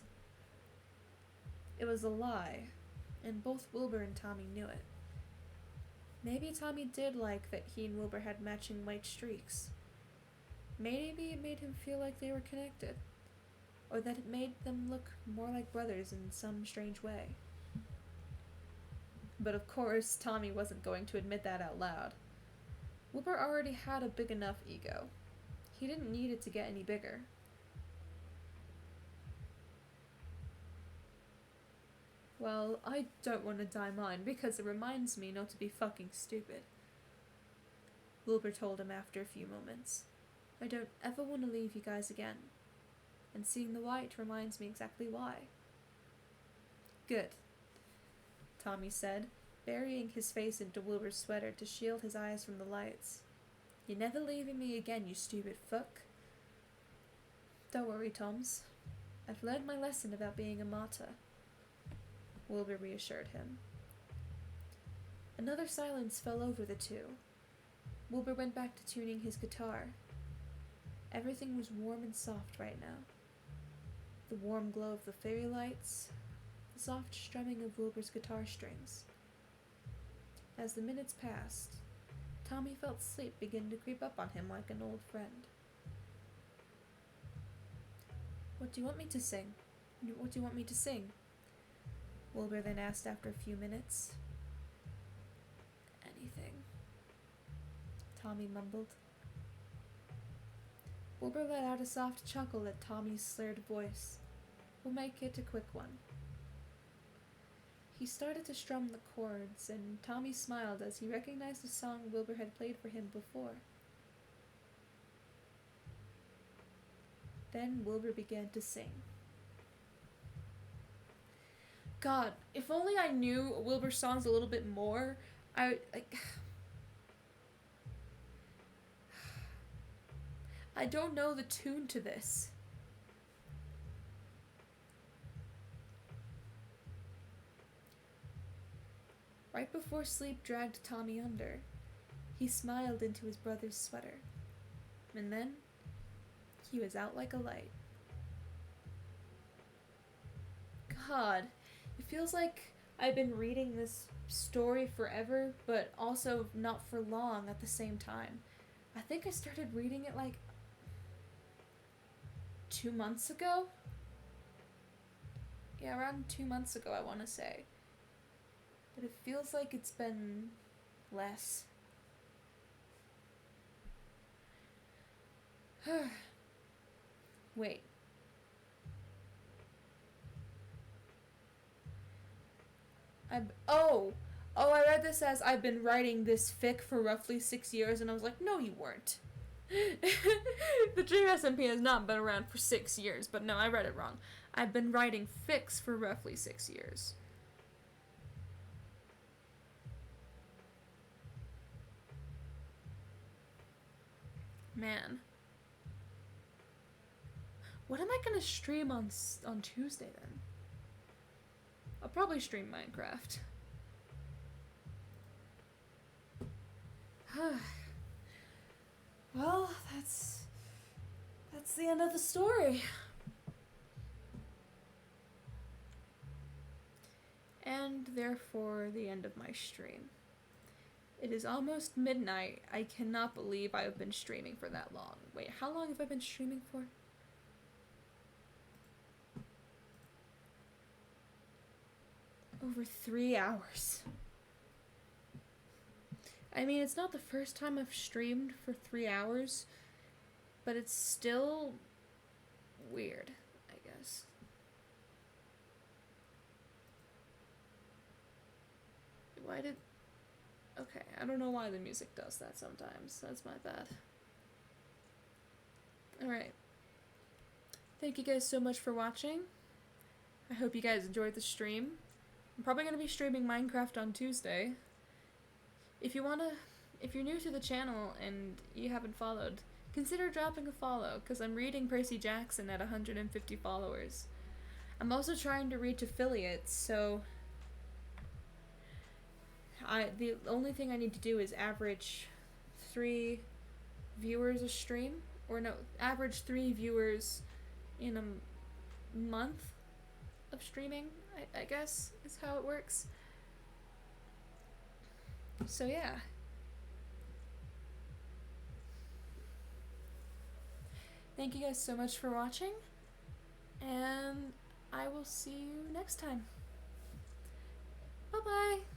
It was a lie, and both Wilbur and Tommy knew it. Maybe Tommy did like that he and Wilbur had matching white streaks. Maybe it made him feel like they were connected, or that it made them look more like brothers in some strange way. But of course, Tommy wasn't going to admit that out loud. Wilbur already had a big enough ego. He didn't need it to get any bigger. Well, I don't want to dye mine because it reminds me not to be fucking stupid, Wilbur told him after a few moments. I don't ever want to leave you guys again, and seeing the white reminds me exactly why. Good, Tommy said, burying his face into Wilbur's sweater to shield his eyes from the lights. You're never leaving me again, you stupid fuck. Don't worry, Toms. I've learned my lesson about being a martyr, Wilbur reassured him. Another silence fell over the two. Wilbur went back to tuning his guitar. Everything was warm and soft right now. The warm glow of the fairy lights, the soft strumming of Wilbur's guitar strings. As the minutes passed, Tommy felt sleep begin to creep up on him like an old friend. What do you want me to sing? What do you want me to sing? Wilbur then asked after a few minutes. Anything, Tommy mumbled. Wilbur let out a soft chuckle at Tommy's slurred voice. We'll make it a quick one. He started to strum the chords, and Tommy smiled as he recognized the song Wilbur had played for him before. Then Wilbur began to sing. God, if only I knew Wilbur's songs a little bit more, I don't know the tune to this. Right before sleep dragged Tommy under, he smiled into his brother's sweater. And then, he was out like a light. God, it feels like I've been reading this story forever, but also not for long at the same time. I think I started reading it like 2 months ago? Yeah, around 2 months ago, I want to say. But it feels like it's been less. Wait. I read this as I've been writing this fic for roughly 6 years, and I was like, no, you weren't. The Dream SMP has not been around for 6 years, but no, I read it wrong. I've been writing fics for roughly 6 years. Man. What am I gonna stream on Tuesday then? I'll probably stream Minecraft. Well, that's the end of the story. And therefore the end of my stream. It is almost midnight. I cannot believe I have been streaming for that long. Wait, how long have I been streaming for? Over 3 hours. I mean, it's not the first time I've streamed for 3 hours, but it's still weird, I guess. Why did... Okay, I don't know why the music does that sometimes. That's my bad. Alright. Thank you guys so much for watching. I hope you guys enjoyed the stream. I'm probably going to be streaming Minecraft on Tuesday. If you're new to the channel and you haven't followed, consider dropping a follow, because I'm reading Percy Jackson at 150 followers. I'm also trying to reach affiliates, so the only thing I need to do is average 3 viewers a stream, or no, average 3 viewers in a month of streaming, I guess is how it works. So yeah. Thank you guys so much for watching, and I will see you next time. Bye bye!